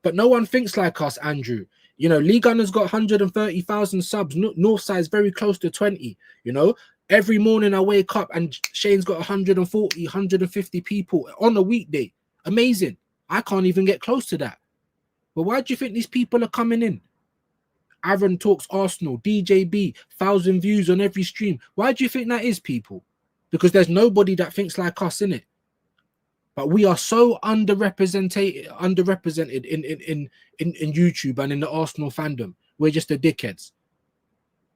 [SPEAKER 1] But no one thinks like us, Andrew. You know, Lee Gunner's got 130,000 subs. Northside's very close to 20. You know, every morning I wake up and Shane's got 140, 150 people on a weekday. Amazing. I can't even get close to that. But why do you think these people are coming in? Aaron talks Arsenal, DJB, 1,000 views on every stream. Why do you think that is, people? Because there's nobody that thinks like us, innit? But we are so underrepresented in YouTube and in the Arsenal fandom. We're just the dickheads.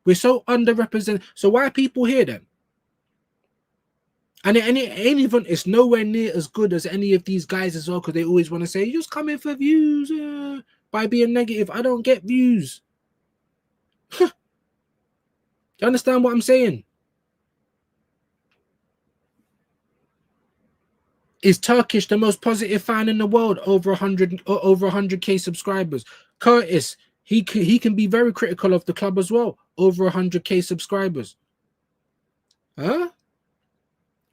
[SPEAKER 1] We're so underrepresented. So why are people here then? And it ain't even, it's nowhere near as good as any of these guys as well, because they always want to say, you just come in for views. By being negative, I don't get views. Do you understand what I'm saying? Is Turkish the most positive fan in the world? Over 100k subscribers. Curtis, he can be very critical of the club as well. Over 100k subscribers. Huh?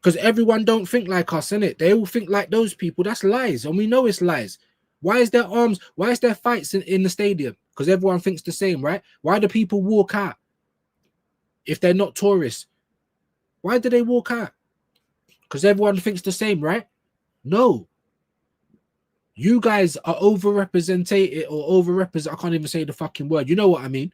[SPEAKER 1] Because everyone don't think like us, innit? They all think like those people. That's lies, and we know it's lies. Why is there arms? Why is there fights in the stadium? Because everyone thinks the same, right? Why do people walk out if they're not tourists? Why do they walk out? Because everyone thinks the same, right? No. You guys are overrepresented or overrepresented. I can't even say the fucking word. You know what I mean?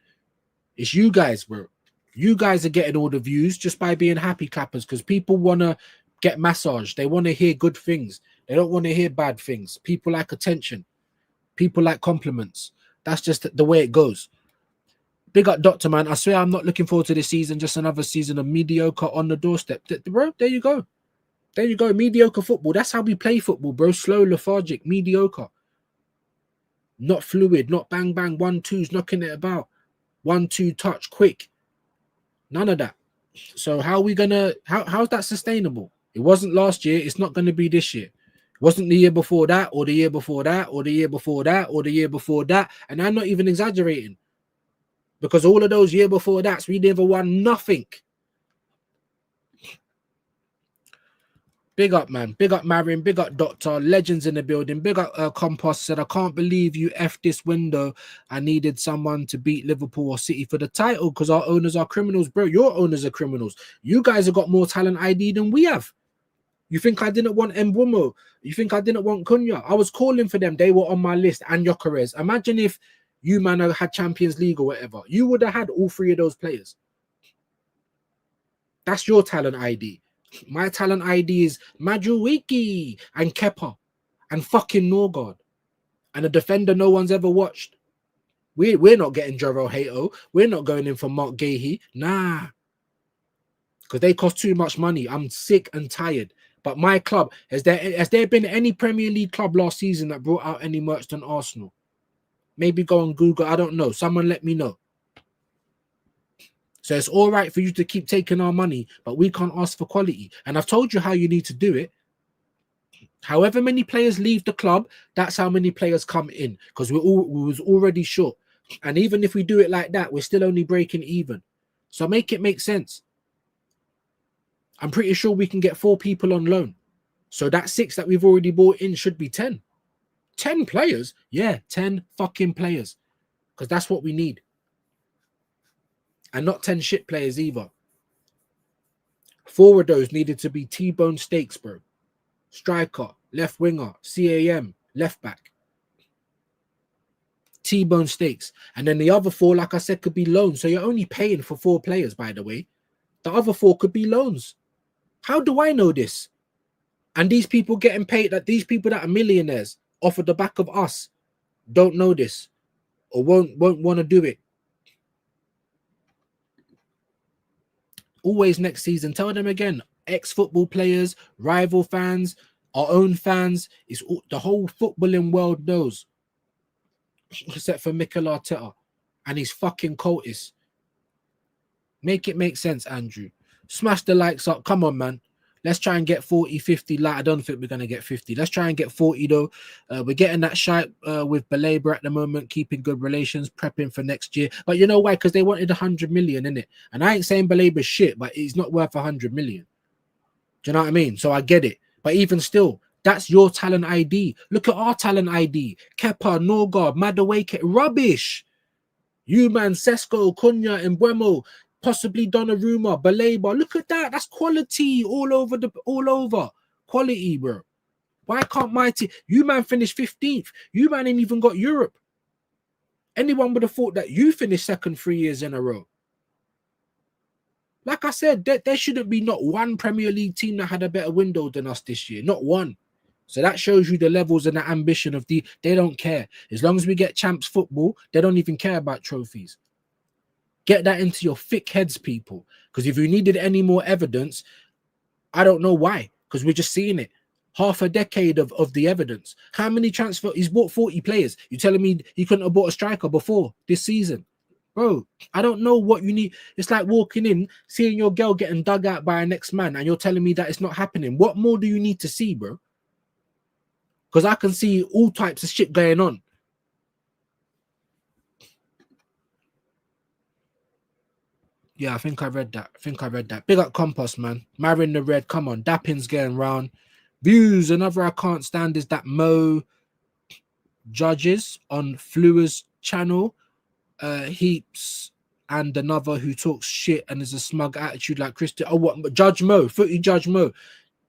[SPEAKER 1] It's you guys, bro. You guys are getting all the views just by being happy clappers because people want to get massaged. They want to hear good things. They don't want to hear bad things. People like attention. People like compliments. That's just the way it goes. Big up, Doctor Man. I swear I'm not looking forward to this season. Just another season of mediocre on the doorstep. Bro, there you go. There you go. Mediocre football. That's how we play football, bro. Slow, lethargic, mediocre. Not fluid, not bang, bang, 1-2s, knocking it about. 1-2 touch, quick. None of that. So how are we gonna how's that sustainable? It wasn't last year, it's not gonna be this year. It wasn't the year before that, or the year before that, or the year before that, or the year before that. And I'm not even exaggerating. Because all of those year before that, we never won nothing. Big up, man. Big up, Marion. Big up, Doctor. Legends in the building. Big up, Compost said, I can't believe you F this window. I needed someone to beat Liverpool or City for the title because our owners are criminals. Bro, your owners are criminals. You guys have got more talent ID than we have. You think I didn't want Mbeumo? You think I didn't want Cunha? I was calling for them. They were on my list. And Gyökeres. Imagine if you, man, had Champions League or whatever. You would have had all three of those players. That's your talent ID. My talent ID is Madueke and Kepa and fucking Norgard and a defender no one's ever watched. We're not getting Jorel Hato. We're not going in for Mark Gahey. Nah. Because they cost too much money. I'm sick and tired. But my club, has there been any Premier League club last season that brought out any merch than Arsenal? Maybe go on Google. I don't know. Someone let me know. So it's all right for you to keep taking our money, but we can't ask for quality. And I've told you how you need to do it. However many players leave the club, that's how many players come in, because we was already short. And even if we do it like that, we're still only breaking even. So make it make sense. I'm pretty sure we can get 4 people on loan. So that 6 that we've already bought in should be 10. 10 players? Yeah, 10 fucking players. Because that's what we need. And not 10 shit players either. 4 of those needed to be T-bone stakes, bro. Striker, left winger, CAM, left back. T-bone stakes. And then the other 4, like I said, could be loans. So you're only paying for 4 players, by the way. The other 4 could be loans. How do I know this? And these people getting paid, that these people that are millionaires off of the back of us don't know this or won't want to do it. Always next season, tell them again, ex-football players, rival fans, our own fans, it's all, the whole footballing world knows, except for Mikel Arteta and his fucking cultists. Make it make sense, Andrew. Smash the likes up. Come on, man. Let's try and get 40, 50. Like, I don't think we're going to get 50. Let's try and get 40, though. We're getting that shite with Baleba at the moment, keeping good relations, prepping for next year. But you know why? Because they wanted 100 million, innit? And I ain't saying Baleba's shit, but he's not worth 100 million. Do you know what I mean? So I get it. But even still, that's your talent ID. Look at our talent ID. Kepa, Norgard, Madueke. Rubbish. You, man, Sesko, Cunha, Mbeumo, possibly Donnarumma, Baleba. Look at that. That's quality all over. Quality, bro. Why can't my team? You, man, finish 15th. You, man, ain't even got Europe. Anyone would have thought that you finished second 3 years in a row. Like I said, there shouldn't be not one Premier League team that had a better window than us this year. Not one. So that shows you the levels and the ambition of they don't care. As long as we get champs football, they don't even care about trophies. Get that into your thick heads, people. Because if you needed any more evidence, I don't know why. Because we're just seeing it. Half a decade of the evidence. How many transfer? He's bought 40 players. You telling me he couldn't have bought a striker before this season? Bro, I don't know what you need. It's like walking in, seeing your girl getting dug out by a next man, and you're telling me that it's not happening. What more do you need to see, bro? Because I can see all types of shit going on. Yeah, I think I read that. Big up Compost, man. Marrying the red. Come on. Dapping's getting round. Views. Another I can't stand is that Mo Judges on Flua's channel. Heaps. And another who talks shit and has a smug attitude like Christian. Oh, what? Judge Mo. Footy Judge Mo.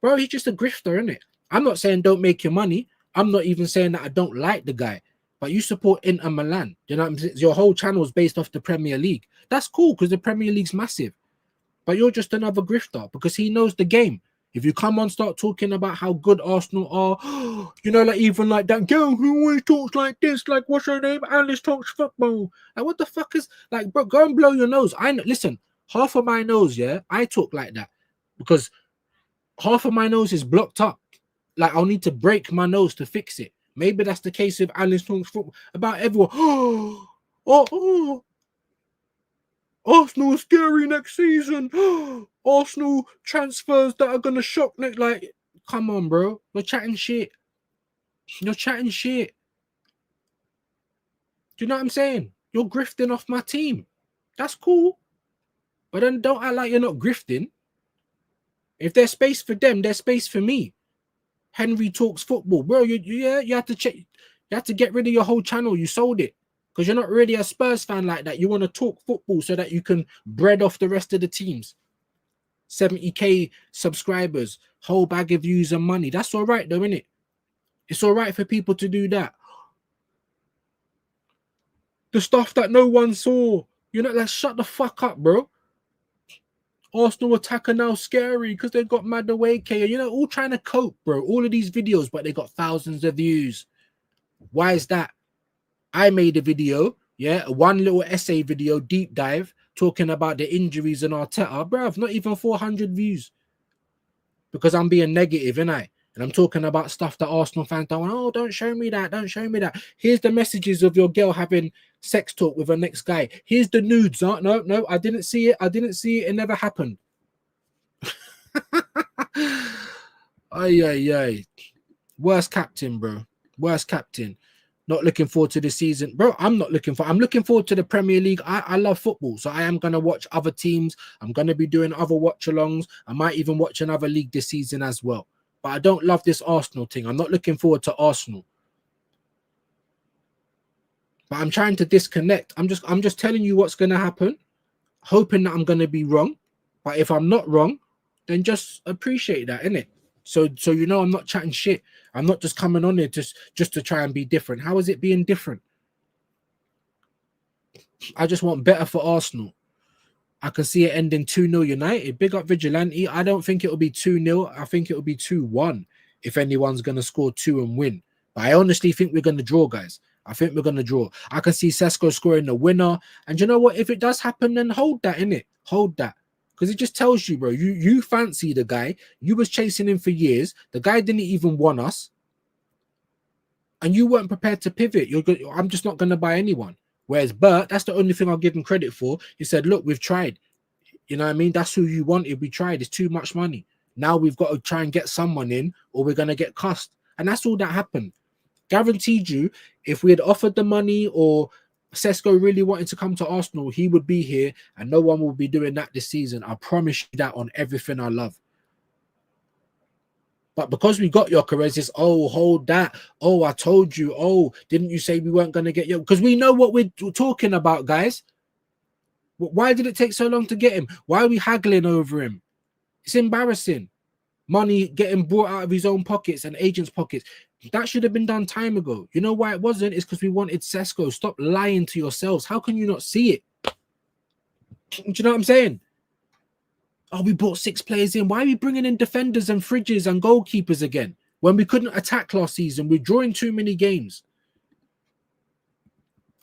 [SPEAKER 1] Bro, he's just a grifter, innit? I'm not saying don't make your money. I'm not even saying that I don't like the guy. But you support Inter Milan. You know what I'm saying? Your whole channel is based off the Premier League. That's cool because the Premier League's massive. But you're just another grifter because he knows the game. If you come on, start talking about how good Arsenal are, you know, like even like that girl who always talks like this, like what's her name? Alice talks football. Like what the fuck is like, bro? Go and blow your nose. I know, listen, half of my nose, yeah, I talk like that because half of my nose is blocked up. Like I'll need to break my nose to fix it. Maybe that's the case with Alice talks football about everyone. Oh. Arsenal is scary next season. Arsenal transfers that are gonna shock next. Like, come on, bro. You're chatting shit. You're chatting shit. Do you know what I'm saying? You're grifting off my team. That's cool. But then don't act like you're not grifting. If there's space for them, there's space for me. Henry talks football, bro. You have to check. You have to get rid of your whole channel. You sold it. Because you're not really a Spurs fan like that. You want to talk football so that you can bread off the rest of the teams. 70k subscribers, whole bag of views and money. That's all right though, isn't it? It's all right for people to do that. The stuff that no one saw. You know, like shut the fuck up, bro. Arsenal attack are now scary because they got Madueke. You know, all trying to cope, bro. All of these videos, but they got thousands of views. Why is that? I made a video, yeah, one little essay video, deep dive, talking about the injuries and Arteta. Bruv, not even 400 views. Because I'm being negative, innit? And I'm talking about stuff that Arsenal fans don't want. Oh, don't show me that. Don't show me that. Here's the messages of your girl having sex talk with her next guy. Here's the nudes. Oh, no, I didn't see it. I didn't see it. It never happened. Ay. Worst captain, bro. Worst captain. Not looking forward to the season, bro. I'm looking forward to the Premier League. I love football, so I am gonna watch other teams. I'm gonna be doing other watch-alongs. I might even watch another league this season as well. But I don't love this Arsenal thing. I'm not looking forward to Arsenal. But I'm trying to disconnect. I'm just telling you what's gonna happen, hoping that I'm gonna be wrong. But if I'm not wrong, then just appreciate that, innit? So you know I'm not chatting shit. I'm not just coming on here just to try and be different. How is it being different? I just want better for Arsenal. I can see it ending 2-0 United. Big up Vigilante. I don't think it'll be 2-0. I think it'll be 2-1 if anyone's going to score 2 and win. But I honestly think we're going to draw, guys. I think we're going to draw. I can see Sesko scoring the winner. And you know what? If it does happen, then hold that, innit? Hold that. Because it just tells you, bro, you fancy the guy. You was chasing him for years. The guy didn't even want us. And you weren't prepared to pivot. I'm just not going to buy anyone. Whereas Bert, that's the only thing I'll give him credit for. He said, look, we've tried. You know what I mean? That's who you wanted. We tried. It's too much money. Now we've got to try and get someone in or we're going to get cussed. And that's all that happened. Guaranteed you, if we had offered the money or Sesko really wanted to come to Arsenal, he would be here and no one will be doing that this season. I promise you that on everything I love. But because we got Gyökeres, it's, oh, hold that. Oh, I told you. Oh, didn't you say we weren't going to get you? Because we know what we're talking about, guys. Why did it take so long to get him? Why are we haggling over him? It's embarrassing. Money getting brought out of his own pockets and agents' pockets. That should have been done time ago. You know why it wasn't? It's because we wanted Sesko. Stop lying to yourselves. How can you not see it? Do you know what I'm saying? Oh, we brought 6 players in. Why are we bringing in defenders and fridges and goalkeepers again? When we couldn't attack last season, we're drawing too many games.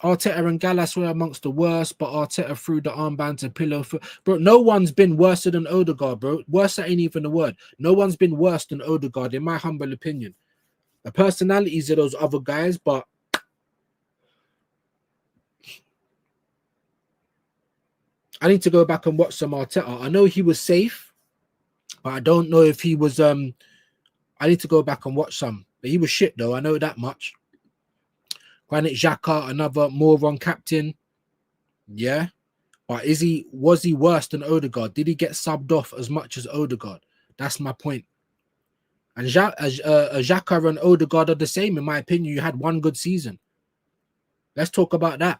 [SPEAKER 1] Arteta and Gallas were amongst the worst, but Arteta threw the armband to pillow. Bro, no one's been worse than Odegaard, bro. Worse ain't even a word. No one's been worse than Odegaard, in my humble opinion. The personalities of those other guys, but I need to go back and watch some Arteta. I know he was safe, but I don't know if he was I need to go back and watch some. But he was shit though, I know that much. Granit Xhaka, another moron captain. Yeah. But was he worse than Odegaard? Did he get subbed off as much as Odegaard? That's my point. And Xhaka and Odegaard are the same, in my opinion. You had one good season. Let's talk about that.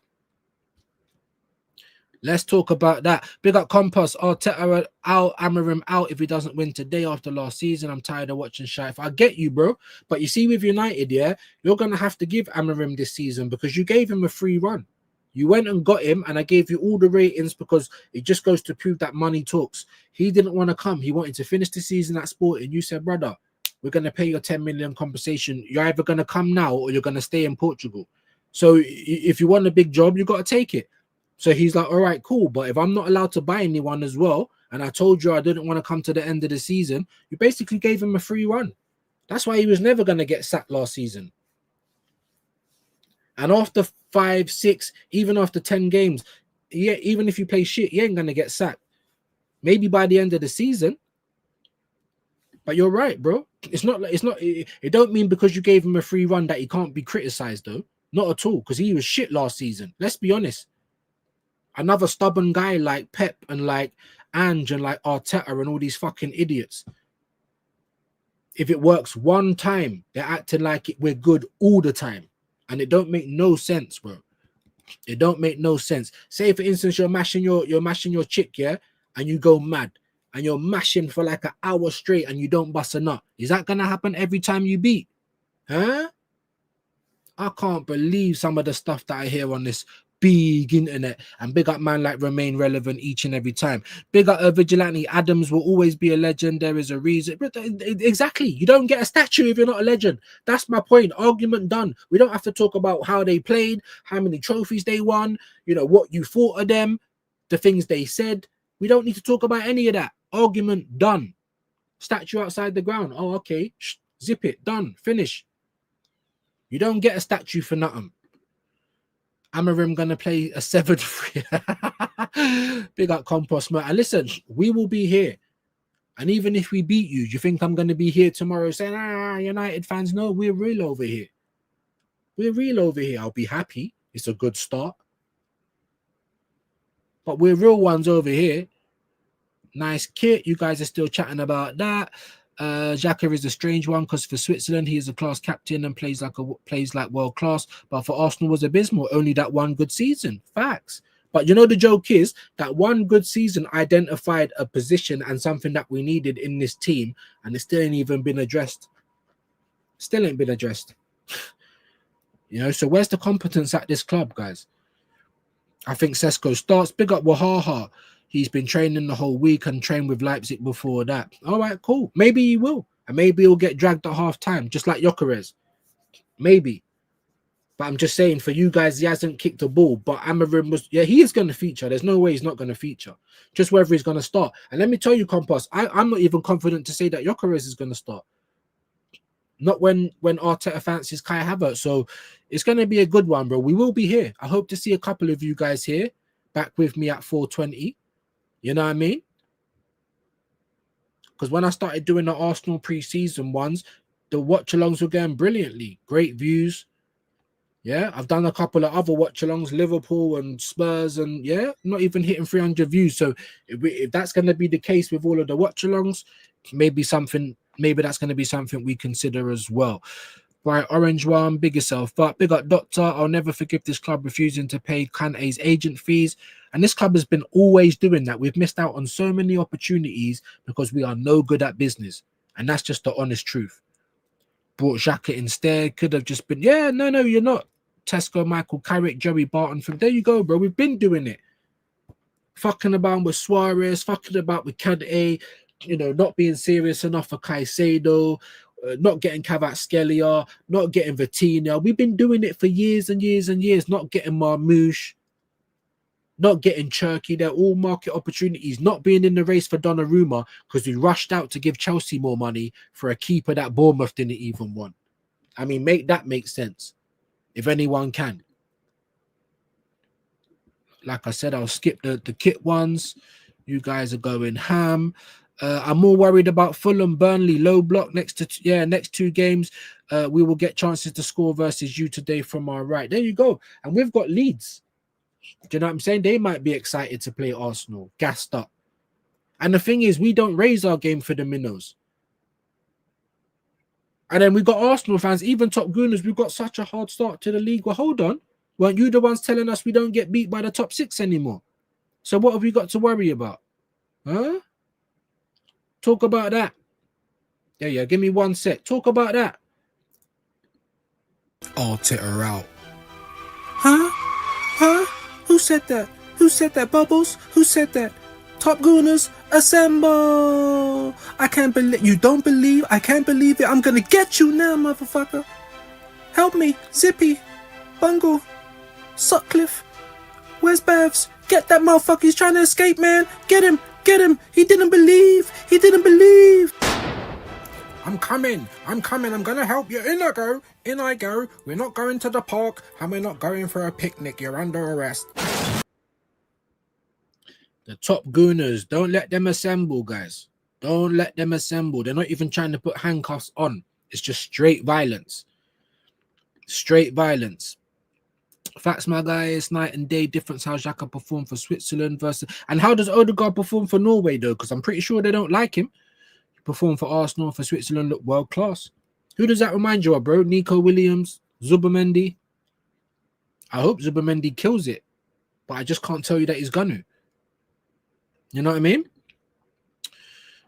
[SPEAKER 1] Let's talk about that. Big up Compass. Arteta out, Amorim out if he doesn't win today after last season. I'm tired of watching shit. I get you, bro. But you see with United, yeah, you're going to have to give Amorim this season because you gave him a free run. You went and got him, and I gave you all the ratings because it just goes to prove that money talks. He didn't want to come. He wanted to finish the season at Sporting. You said, brother, we're going to pay your 10 million compensation. You're either going to come now or you're going to stay in Portugal. So if you want a big job, you got to take it. So he's like, all right, cool. But if I'm not allowed to buy anyone as well, and I told you I didn't want to come to the end of the season, you basically gave him a free run. That's why he was never going to get sacked last season. And after 5, 6, even after 10 games, yeah, even if you play shit, you ain't going to get sacked. Maybe by the end of the season. But you're right, bro. It don't mean because you gave him a free run that he can't be criticized, though. Not at all, because he was shit last season. Let's be honest. Another stubborn guy like Pep and like Ange and like Arteta and all these fucking idiots. If it works one time, they're acting like we're good all the time. And it don't make no sense, bro. It don't make no sense. Say, for instance, you're mashing your chick, yeah, and you go mad. And you're mashing for like an hour straight and you don't bust a nut. Is that going to happen every time you beat? Huh? I can't believe some of the stuff that I hear on this big internet. And big up man like Remain Relevant each and every time. Big up Vigilante Adams will always be a legend. There is a reason. Exactly. You don't get a statue if you're not a legend. That's my point. Argument done. We don't have to talk about how they played, how many trophies they won, you know, what you thought of them, the things they said. We don't need to talk about any of that. Argument done. Statue outside the ground. Oh, okay. Zip it. Done. Finish. You don't get a statue for nothing. Amarim gonna play a 7-3. Big up Compost, man. And listen, we will be here. And even if we beat you, you think I'm gonna be here tomorrow saying, United fans? No, we're real over here. We're real over here. I'll be happy. It's a good start. But we're real ones over here. Nice kit. You guys are still chatting about that. Xhaka is a strange one because for Switzerland he is a class captain and plays like world class, but for Arsenal was abysmal. Only that one good season. Facts. But you know the joke is that one good season identified a position and something that we needed in this team, and it still ain't even been addressed. Still ain't been addressed. You know, so where's the competence at this club, guys? I think Sesko starts. Big up Wahaha. He's been training the whole week and trained with Leipzig before that. All right, cool. Maybe he will. And maybe he'll get dragged at half time, just like Gyökeres. Maybe. But I'm just saying, for you guys, he hasn't kicked a ball. But Amarim was, yeah, he is going to feature. There's no way he's not going to feature. Just whether he's going to start. And let me tell you, Compost, I'm not even confident to say that Gyökeres is going to start. Not when Arteta fancies Kai Havertz. So it's going to be a good one, bro. We will be here. I hope to see a couple of you guys here back with me at 4:20. You know what I mean? Because when I started doing the Arsenal pre-season ones, the watch-alongs were going brilliantly. Great views. Yeah, I've done a couple of other watch-alongs, Liverpool and Spurs, and yeah, not even hitting 300 views. So if that's going to be the case with all of the watch-alongs, maybe that's going to be something we consider as well. Right, Orange One, big yourself up. Big up Doctor. I'll never forgive this club refusing to pay Kante's agent fees. And this club has been always doing that. We've missed out on so many opportunities because we are no good at business. And that's just the honest truth. Brought Xhaka instead. Could have just been, yeah, no, you're not. Tesco, Michael Carrick, Joey Barton. From there you go, bro. We've been doing it. Fucking about with Suarez, fucking about with Kante, you know, not being serious enough for Caicedo. Not getting Kvaratskhelia, not getting Vitinha. We've been doing it for years and years and years. Not getting Marmoush, not getting Cherky. They're all market opportunities. Not being in the race for Donnarumma because we rushed out to give Chelsea more money for a keeper that Bournemouth didn't even want. I mean, make that make sense, if anyone can. Like I said, I'll skip the kit ones. You guys are going ham. I'm more worried about Fulham, Burnley, low block next 2 games. We will get chances to score versus you today from our right. There you go. And we've got Leeds. Do you know what I'm saying? They might be excited to play Arsenal, gassed up. And the thing is, we don't raise our game for the minnows. And then we got Arsenal fans, even top gooners. We've got such a hard start to the league. Well, hold on. Weren't you the ones telling us we don't get beat by the top 6 anymore? So what have we got to worry about? Huh? Talk about that. Yeah. Give me 1 sec. Talk about that. Arteta out. Huh? Who said that? Who said that, Bubbles? Who said that? Top Gooners, assemble! I can't believe you don't believe. I can't believe it. I'm gonna get you now, motherfucker. Help me, Zippy, Bungle, Sutcliffe. Where's Babs? Get that motherfucker. He's trying to escape, man. Get him. Get him. He didn't believe. He didn't believe. I'm coming. I'm coming. I'm gonna help you. In I go. In I go. We're not going to the park and we're not going for a picnic. You're under arrest. The Top Gooners, don't let them assemble, guys. Don't let them assemble. They're not even trying to put handcuffs on. It's just straight violence. Straight violence. Facts, my guy. It's night and day difference how Xhaka performed for Switzerland versus... And how does Odegaard perform for Norway, though? Because I'm pretty sure they don't like him. He performed for Arsenal, for Switzerland, look world class. Who does that remind you of, bro? Nico Williams, Zubimendi. I hope Zubimendi kills it. But I just can't tell you that he's gonna. You know what I mean?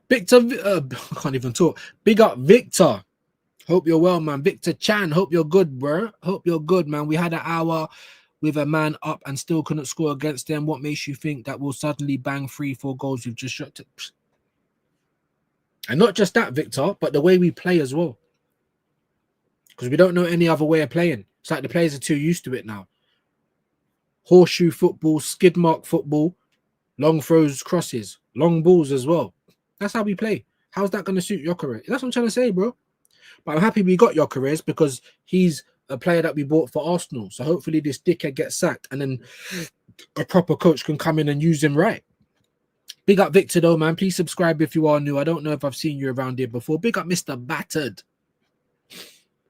[SPEAKER 1] Victor, I can't even talk. Big up, Victor. Hope you're well, man. Victor Chan, hope you're good, bro. Hope you're good, man. We had an hour with a man up and still couldn't score against them. What makes you think that we'll suddenly bang 3-4 goals you've just shot? And not just that, Victor, but the way we play as well. Because we don't know any other way of playing. It's like the players are too used to it now. Horseshoe football, skid mark football. Long throws, crosses, long balls as well. That's how we play. How's that going to suit Gyökeres? That's what I'm trying to say, bro. But I'm happy we got Gyökeres because he's a player that we bought for Arsenal. So hopefully this dickhead gets sacked and then a proper coach can come in and use him right. Big up Victor, though, man. Please subscribe if you are new. I don't know if I've seen you around here before. Big up Mr. Battered.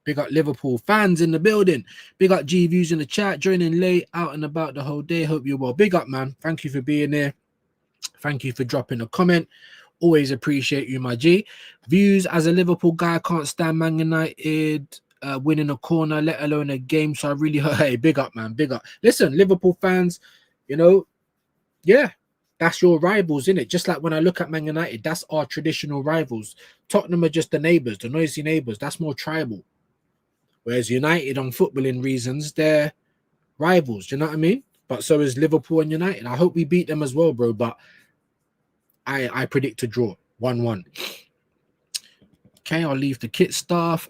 [SPEAKER 1] Big up Liverpool fans in the building. Big up G Views in the chat. Joining late, out and about the whole day. Hope you're well. Big up, man. Thank you for being there. Thank you for dropping a comment. Always appreciate you, my G. Views as a Liverpool guy, can't stand Man United winning a corner, let alone a game. So I really heard, hey, big up, man. Big up. Listen, Liverpool fans, you know, yeah, that's your rivals, innit? Just like when I look at Man United, that's our traditional rivals. Tottenham are just the neighbours, the noisy neighbours. That's more tribal. Whereas United, on footballing reasons, they're rivals. Do you know what I mean? But so is Liverpool and United. I hope we beat them as well, bro. But I predict a draw, 1-1. Okay, I'll leave the kit stuff.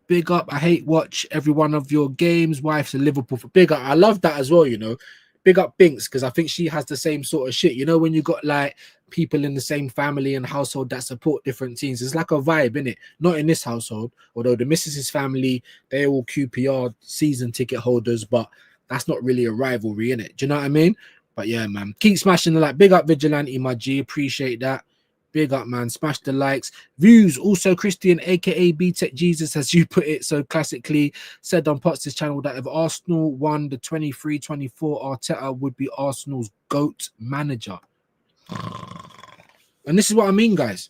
[SPEAKER 1] Big up. I hate watch every one of your games. Wife's a Liverpool. Big up. I love that as well, you know. Big up Binks, because I think she has the same sort of shit. You know, when you got like people in the same family and household that support different teams, it's like a vibe, innit? Not in this household, although the missus's family, they're all QPR season ticket holders, but that's not really a rivalry, innit? Do you know what I mean? But yeah, man, keep smashing the like. Big up Vigilante, my G. Appreciate that. Big up, man. Smash the likes. Views. Also, Christian, aka BTech Jesus, as you put it so classically, said on Potts' channel that if Arsenal won the 23-24, Arteta would be Arsenal's GOAT manager. And this is what I mean, guys.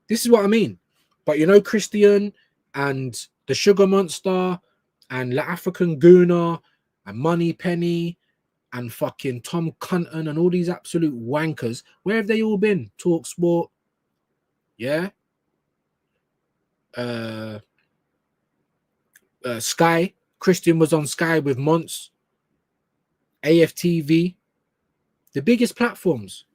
[SPEAKER 1] This is what I mean. But you know, Christian and the Sugar Monster and La African Gooner and Money Penny and fucking Tom Cunton and all these absolute wankers, where have they all been? Talk Sport, yeah. Sky. Christian was on Sky with Monts. AFTV. The biggest platforms.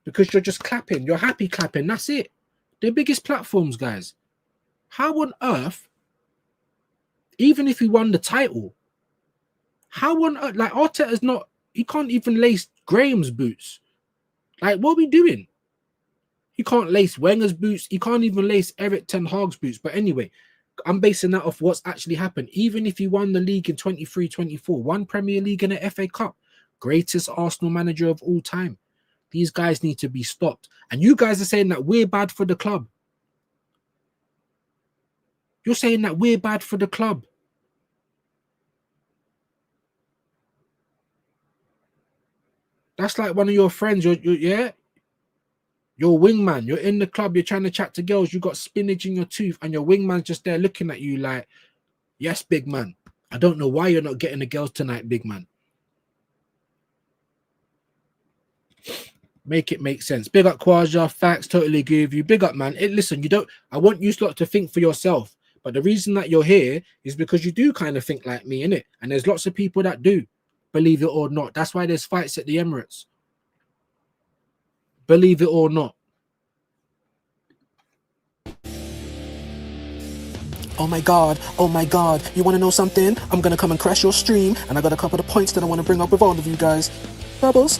[SPEAKER 1] Because you're just clapping. You're happy clapping. That's it. The biggest platforms, guys. How on earth, even if he won the title, how on earth, like Arteta's not, he can't even lace Graham's boots. Like, what are we doing? He can't lace Wenger's boots. He can't even lace Eric Ten Hag's boots. But anyway, I'm basing that off what's actually happened. Even if he won the league in 23-24, won Premier League and a FA Cup, greatest Arsenal manager of all time. These guys need to be stopped. And you guys are saying that we're bad for the club. You're saying that we're bad for the club. That's like one of your friends. You're wingman. You're in the club. You're trying to chat to girls. You got spinach in your tooth, and your wingman's just there looking at you like, "Yes, big man. I don't know why you're not getting the girls tonight, big man." Make it make sense. Big up Quaja. Facts. Totally agree with you. Big up, man. Listen, you don't. I want you lot to think for yourself. But the reason that you're here is because you do kind of think like me, innit? And there's lots of people that do. Believe it or not. That's why there's fights at the Emirates. Believe it or not.
[SPEAKER 10] Oh my god, you want to know something? I'm gonna come and crash your stream, and I got a couple of points that I want to bring up with all of you guys. Bubbles,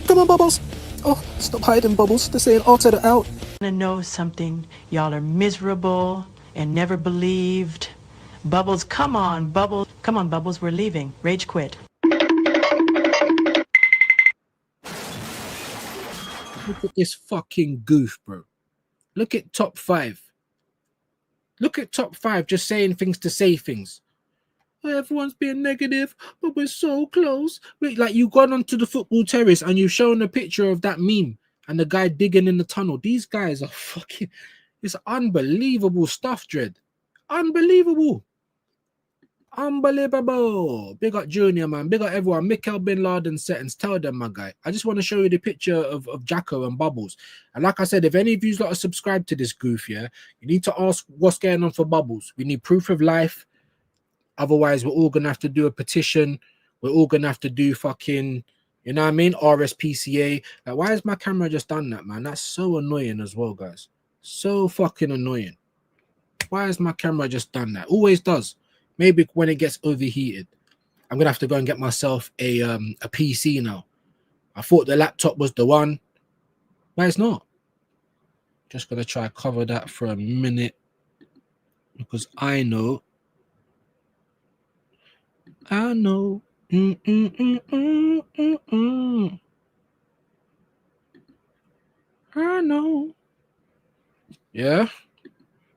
[SPEAKER 10] come on, Bubbles. Oh, stop hiding, Bubbles. They're saying alter it out.
[SPEAKER 11] To know something, y'all are miserable and never believed. Bubbles, come on, Bubbles, we're leaving. Rage quit.
[SPEAKER 1] Look at this fucking goof, bro. Look at top 5. Look at top 5 just saying things to say things. Everyone's being negative, but we're so close. Wait, like you've gone onto the football terrace and you've shown a picture of that meme and the guy digging in the tunnel. These guys are fucking... It's unbelievable stuff, Dread. Unbelievable. Unbelievable. Big up Junior, man. Big up everyone. Mikel Bin Laden settings. Tell them, my guy. I just want to show you the picture of Jacko and Bubbles. And like I said, if any of you lot are subscribed to this goof, yeah, you need to ask what's going on for Bubbles. We need proof of life. Otherwise, we're all going to have to do a petition. We're all going to have to do fucking, you know what I mean? RSPCA. Like, why has my camera just done that, man? That's so annoying as well, guys. So fucking annoying. Why has my camera just done that? Always does. Maybe when it gets overheated. I'm going to have to go and get myself a PC now. I thought the laptop was the one, but it's not. Just going to try cover that for a minute because I know. I know. I know. Yeah.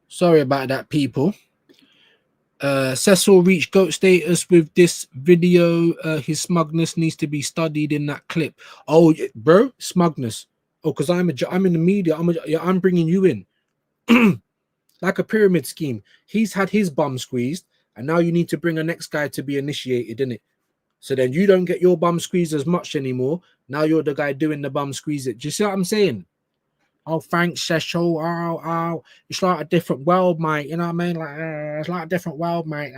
[SPEAKER 1] Sorry about that, people. Cecil reached GOAT status with this video. His smugness needs to be studied in that clip. Oh, bro, smugness. Oh, because I'm in the media. I'm bringing you in. Like a pyramid scheme. He's had his bum squeezed, and now you need to bring a next guy to be initiated, innit? So then you don't get your bum squeezed as much anymore. Now you're the guy doing the bum squeeze it. Do you see what I'm saying? Oh, thanks, Cecil. Oh, it's like a different world, mate. You know what I mean? Like, it's like a different world, mate.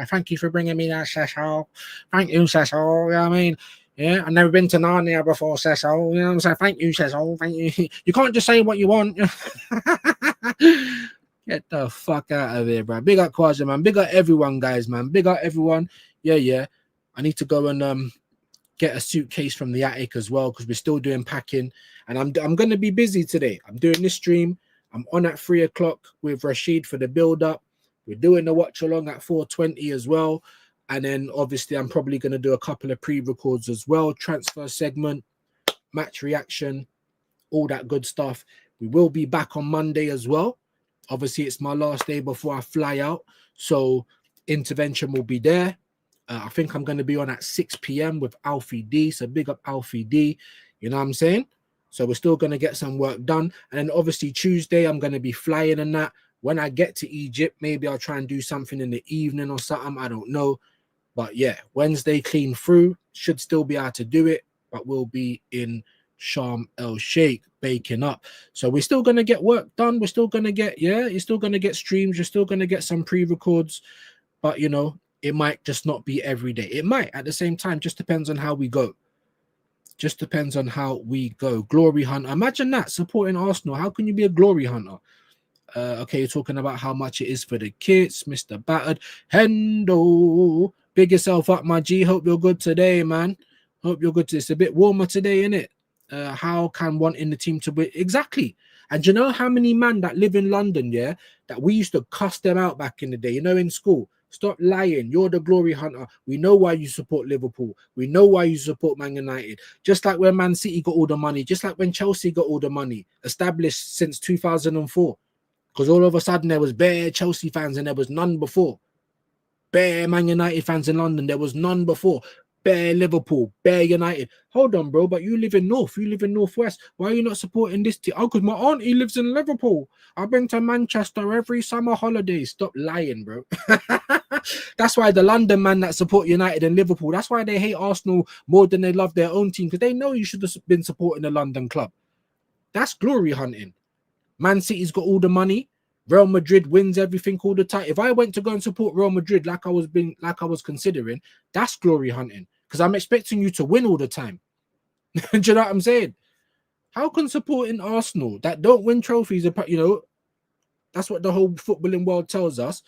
[SPEAKER 1] Thank you for bringing me that, Cecil. Thank you, Cecil. You know what I mean? Yeah, I've never been to Narnia before, Cecil. You know what I'm saying? Thank you, Cecil. Thank you. You can't just say what you want. Get the fuck out of here, bro. Big up Quaja, man. Big up everyone, guys, man. Big up everyone. Yeah. I need to go and get a suitcase from the attic as well because we're still doing packing. And I'm going to be busy today. I'm doing this stream. I'm on at 3 o'clock with Rashid for the build-up. We're doing the watch-along at 4:20 as well. And then, obviously, I'm probably going to do a couple of pre-records as well. Transfer segment, match reaction, all that good stuff. We will be back on Monday as well. Obviously, it's my last day before I fly out. So, intervention will be there. I think I'm going to be on at 6 p.m. with Alfie D. So, big up Alfie D. You know what I'm saying? So we're still going to get some work done. And then obviously Tuesday, I'm going to be flying and that. When I get to Egypt, maybe I'll try and do something in the evening or something. I don't know. But yeah, Wednesday clean through. Should still be able to do it. But we'll be in Sharm El Sheikh baking up. So we're still going to get work done. We're still going to get, you're still going to get streams. You're still going to get some pre-records. But, you know, it might just not be every day. It might at the same time. Just depends on how we go. Just depends on how we go. Glory hunter. Imagine that, supporting Arsenal. How can you be a glory hunter? Okay, you're talking about how much it is for the kits. Mr. Battered. Hendo. Big yourself up, my G. Hope you're good today, man. Hope you're good. It's a bit warmer today, isn't it? How can one in the team to win? Exactly. And you know how many men that live in London, yeah, that we used to cuss them out back in the day, you know, in school. Stop lying. You're the glory hunter. We know why you support Liverpool. We know why you support Man United. Just like when Man City got all the money. Just like when Chelsea got all the money. Established since 2004. Because all of a sudden there was bare Chelsea fans and there was none before. Bare Man United fans in London. There was none before. Bare Liverpool. Bare United. Hold on, bro. But you live in North. You live in Northwest. Why are you not supporting this team? Oh, because my auntie lives in Liverpool. I've been to Manchester every summer holiday. Stop lying, bro. That's why the London man that support United and Liverpool, that's why they hate Arsenal more than they love their own team, because they know you should have been supporting the London club. That's glory hunting. Man City's got all the money. Real Madrid wins everything all the time. If I went to go and support Real Madrid like I was considering, that's glory hunting. Because I'm expecting you to win all the time. Do you know what I'm saying? How can supporting Arsenal that don't win trophies, you know, that's what the whole footballing world tells us,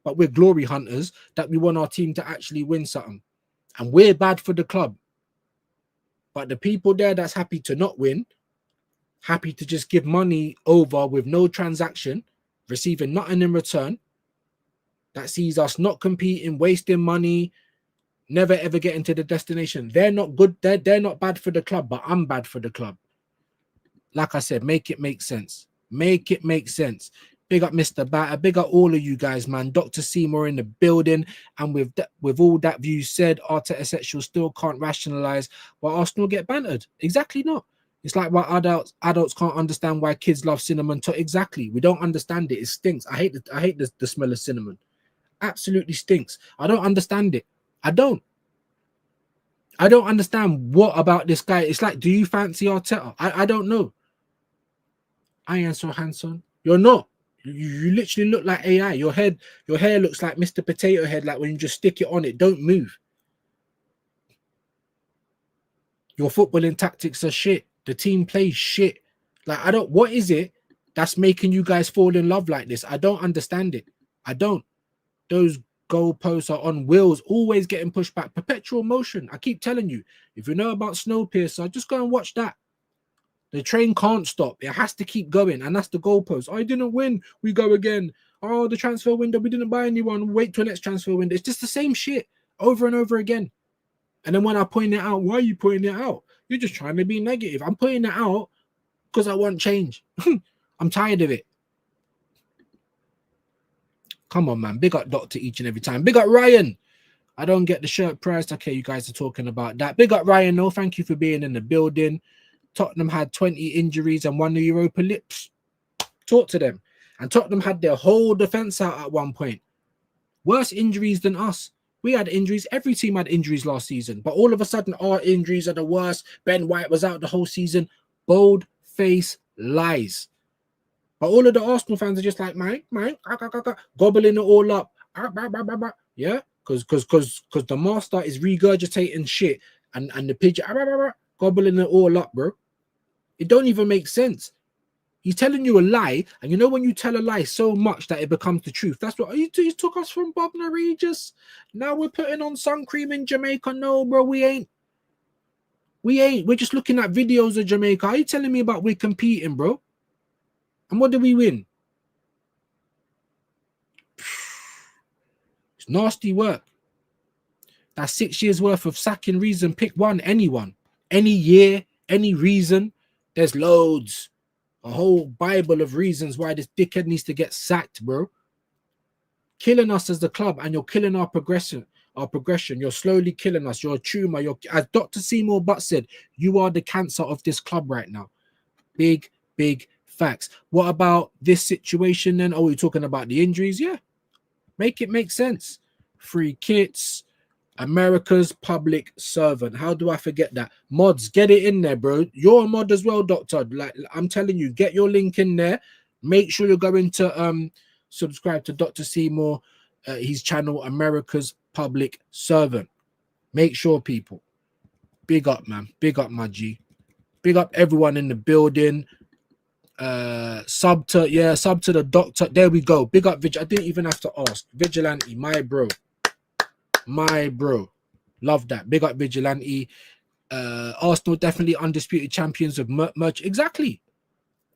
[SPEAKER 1] but we're glory hunters, that we want our team to actually win something. And we're bad for the club. But the people there that's happy to not win, happy to just give money over with no transaction, receiving nothing in return, that sees us not competing, wasting money, never ever getting to the destination. They're not good. They're not bad for the club, but I'm bad for the club. Like I said, make it make sense. Make it make sense. Big up Mr. Batter. Big up all of you guys, man. Dr. Seymour in the building. And with all that view said, Arteta sexual still can't rationalize why Arsenal get bantered. Exactly not. It's like why adults can't understand why kids love cinnamon. Exactly. We don't understand it. It stinks. I hate the smell of cinnamon. Absolutely stinks. I don't understand it. I don't understand what about this guy. It's like, do you fancy Arteta? I don't know. I am so handsome. You're not. You literally look like AI. Your hair looks like Mr. Potato Head, like when you just stick it on, it don't move. Your footballing tactics are shit. The team plays shit. Like, what is it that's making you guys fall in love like this? I don't understand it. I don't. Those goalposts are on wheels, always getting pushed back. Perpetual motion. I keep telling you, if you know about Snowpiercer, just go and watch that. The train can't stop. It has to keep going. And that's the goalpost. I didn't win. We go again. Oh, the transfer window. We didn't buy anyone. Wait till next transfer window. It's just the same shit over and over again. And then when I point it out, why are you pointing it out? You're just trying to be negative. I'm pointing it out because I want change. I'm tired of it. Come on, man. Big up Doctor each and every time. Big up Ryan. I don't get the shirt price. Okay, you guys are talking about that. Big up Ryan. No, thank you for being in the building. Tottenham had 20 injuries and won the Europa Lips. Talk to them. And Tottenham had their whole defense out at one point. Worse injuries than us. We had injuries. Every team had injuries last season. But all of a sudden, our injuries are the worst. Ben White was out the whole season. Bold face lies. But all of the Arsenal fans are just like, mine, gobbling it all up. Yeah? Because the master is regurgitating shit. And the pigeon, gobbling it all up, bro. It don't even make sense. He's telling you a lie, and you know when you tell a lie so much that it becomes the truth. That's what you took us from Bognor Regis. Now we're putting on sun cream in Jamaica. No, bro, we ain't. We're just looking at videos of Jamaica. Are you telling me about we're competing, bro? And what did we win? It's nasty work. That's 6 years worth of sacking reason. Pick one, anyone, any year, any reason. There's loads. A whole Bible of reasons why this dickhead needs to get sacked, bro. Killing us as the club, and you're killing our progression. You're slowly killing us. You're a tumor. As Dr. Seymour Butt said, you are the cancer of this club right now. Big facts. What about this situation then? Oh, we're talking about the injuries? Yeah. Make it make sense. Free kits. America's public servant. How do I forget that? Mods, get it in there, bro. You're a mod as well, Doctor. Like, I'm telling you, get your link in there. Make sure you're going to subscribe to Dr. Seymour, his channel, America's Public Servant. Make sure, people. Big up, man. Big up, my G. Big up everyone in the building. Sub to the Doctor. There we go. Big up, I didn't even have to ask. Vigilante, my bro. Love that. Big up Vigilante. Arsenal definitely undisputed champions of merch. Exactly.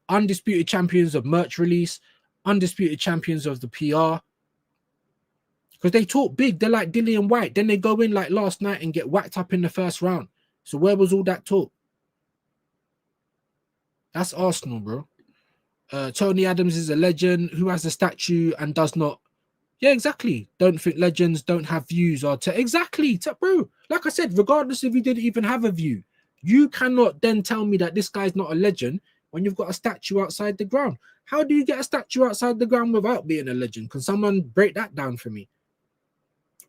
[SPEAKER 1] Undisputed champions of merch release. Undisputed champions of the PR. Because they talk big. They're like Dillian White. Then they go in like last night and get whacked up in the first round. So where was all that talk? That's Arsenal, bro. Tony Adams is a legend who has a statue and does not. Yeah, exactly. Don't think legends don't have views or exactly, bro. Like I said, regardless if you didn't even have a view, you cannot then tell me that this guy's not a legend when you've got a statue outside the ground. How do you get a statue outside the ground without being a legend? Can someone break that down for me?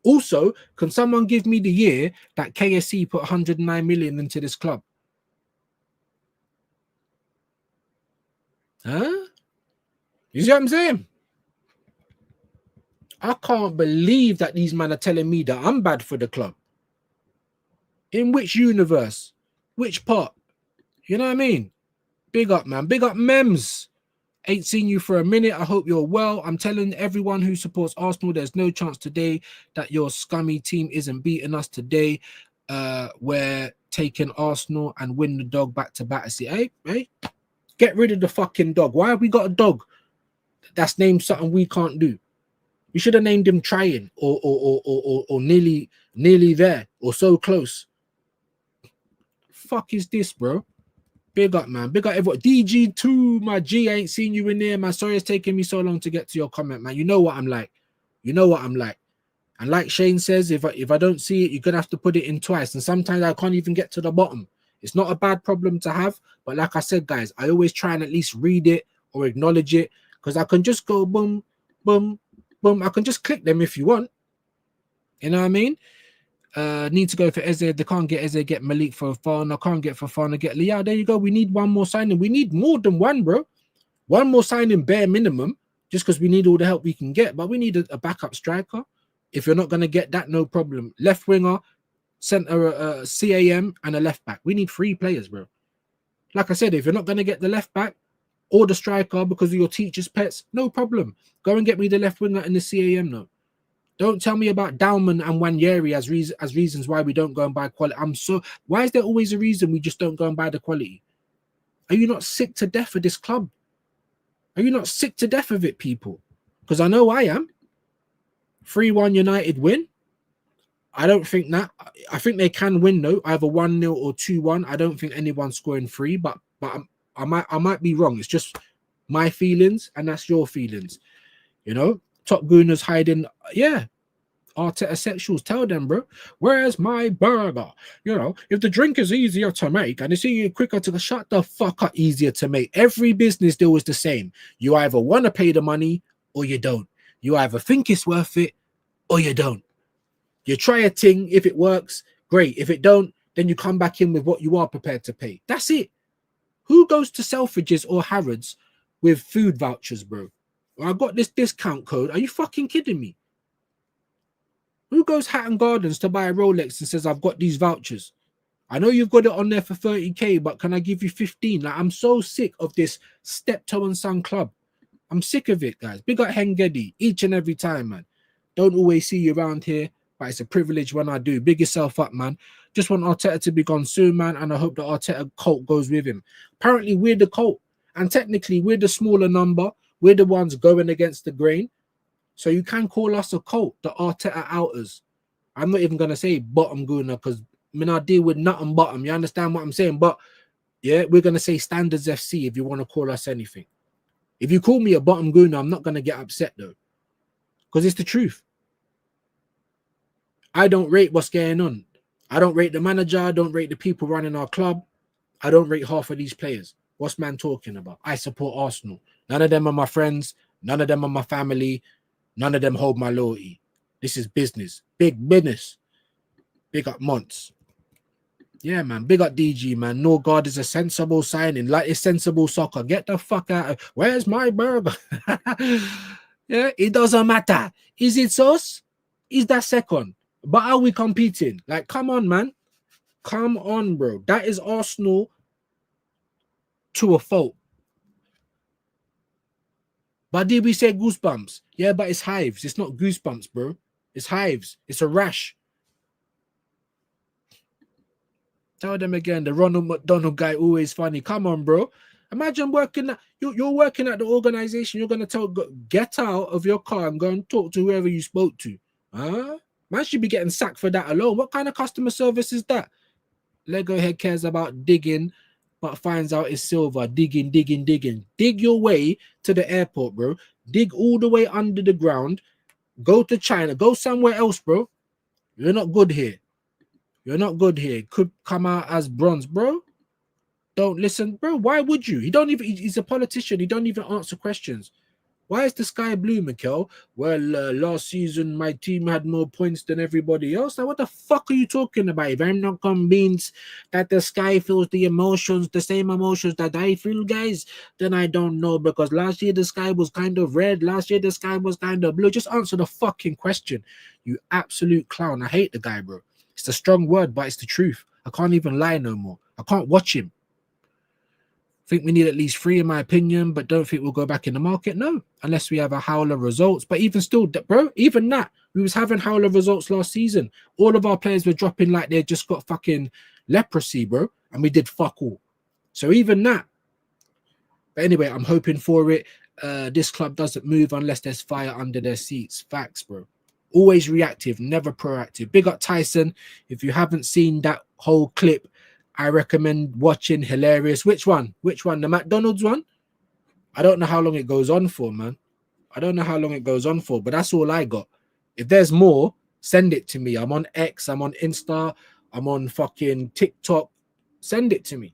[SPEAKER 1] Also, can someone give me the year that KSC put 109 million into this club? Huh? You see what I'm saying? I can't believe that these men are telling me that I'm bad for the club. In which universe? Which part? You know what I mean? Big up, man. Big up, Mems. Ain't seen you for a minute. I hope you're well. I'm telling everyone who supports Arsenal, there's no chance today that your scummy team isn't beating us today. We're taking Arsenal and win the dog back to back. See, hey, get rid of the fucking dog. Why have we got a dog that's named something we can't do? We should have named him trying or nearly there or so close. Fuck is this, bro? Big up, man. Big up everyone. DG2, my G, I ain't seen you in there, man. Sorry it's taking me so long to get to your comment, man. You know what I'm like. You know what I'm like. And like Shane says, if I don't see it, you're going to have to put it in twice. And sometimes I can't even get to the bottom. It's not a bad problem to have. But like I said, guys, I always try and at least read it or acknowledge it. Because I can just go boom, boom, boom. I can just click them if you want. You know what I mean? Need to go for Eze. They can't get Eze, get Malik for Fafana. Can't get Fafana, get Liao. There you go. We need one more signing. We need more than one, bro. One more signing, bare minimum, just because we need all the help we can get. But we need a backup striker. If you're not going to get that, no problem. Left winger, center, CAM, and a left back. We need 3 players, bro. Like I said, if you're not going to get the left back or the striker because of your teacher's pets, no problem. Go and get me the left winger and the CAM, no. Don't tell me about Dauman and Wanyeri as reasons why we don't go and buy quality. Why is there always a reason we just don't go and buy the quality? Are you not sick to death of this club? Are you not sick to death of it, people? Because I know I am. 3-1 United win. I don't think that. I think they can win, though, either 1-0 or 2-1. I don't think anyone's scoring 3, but I might be wrong. It's just my feelings, and that's your feelings. You know? Top Gooners hiding, yeah. Arteta sexuals, tell them, bro. Where's my burger? You know, if the drink is easier to make and it's quicker to shut the fuck up, easier to make. Every business deal is the same. You either want to pay the money or you don't. You either think it's worth it or you don't. You try a thing. If it works, great. If it don't, then you come back in with what you are prepared to pay. That's it. Who goes to Selfridges or Harrods with food vouchers, bro? I got this discount code. Are you fucking kidding me? Who goes Hatton Gardens to buy a Rolex and says, I've got these vouchers? I know you've got it on there for 30k, but can I give you 15? Like, I'm so sick of this steptoe and son club. I'm sick of it, guys. Big up Hengedi each and every time, man. Don't always see you around here, but it's a privilege when I do. Big yourself up, man. Just want Arteta to be gone soon, man, and I hope the Arteta cult goes with him. Apparently, we're the cult, and technically, we're the smaller number. We're the ones going against the grain. So you can call us a cult, the Arteta outers. I'm not even going to say bottom gooner because I deal with nothing bottom. You understand what I'm saying? But yeah, we're going to say Standards FC if you want to call us anything. If you call me a bottom gooner, I'm not going to get upset though. Because it's the truth. I don't rate what's going on. I don't rate the manager. I don't rate the people running our club. I don't rate half of these players. What's man talking about? I support Arsenal. None of them are my friends. None of them are my family. None of them hold my loyalty. This is business. Big business. Big up Monts. Yeah, man. Big up DG, man. Norgard is a sensible signing. Like it's sensible soccer. Get the fuck out of... Where's my burger? Yeah, it doesn't matter. Is it sauce? Is that second? But are we competing? Like, come on, man. Come on, bro. That is Arsenal to a fault. But did we say goosebumps? Yeah, but it's hives. It's not goosebumps, bro. It's hives. It's a rash. Tell them again, the Ronald McDonald guy, always funny. Come on, bro. Imagine working at, you're working at the organization. You're going to tell, get out of your car and go and talk to whoever you spoke to. Huh? Man should be getting sacked for that alone. What kind of customer service is that? Lego head cares about digging, but finds out it's silver. Digging. Dig your way to the airport, bro. Dig all the way under the ground. Go to China. Go somewhere else, bro. You're not good here. You're not good here. Could come out as bronze, bro. Don't listen, bro. Why would you? He's a politician. He don't even answer questions. Why is the sky blue, Mikel? Well, last season my team had more points than everybody else. Like, what the fuck are you talking about? If I'm not convinced that the sky feels the emotions, the same emotions that I feel, guys, then I don't know. Because last year the sky was kind of red. Last year the sky was kind of blue. Just answer the fucking question, you absolute clown. I hate the guy, bro. It's a strong word, but it's the truth. I can't even lie no more. I can't watch him. Think we need at least 3 in my opinion, but don't think we'll go back in the market. No, unless we have a howler results. But even still, bro, even that, we was having howler results last season. All of our players were dropping like they just got fucking leprosy, bro, and we did fuck all. So even that. But anyway, I'm hoping for it. This club doesn't move unless there's fire under their seats. Facts, bro. Always reactive, never proactive. Big up Tyson. If you haven't seen that whole clip, I recommend watching. Hilarious. Which one? Which one? The McDonald's one? I don't know how long it goes on for, man. I don't know how long it goes on for, but that's all I got. If there's more, send it to me. I'm on X, I'm on Insta, I'm on fucking TikTok. Send it to me.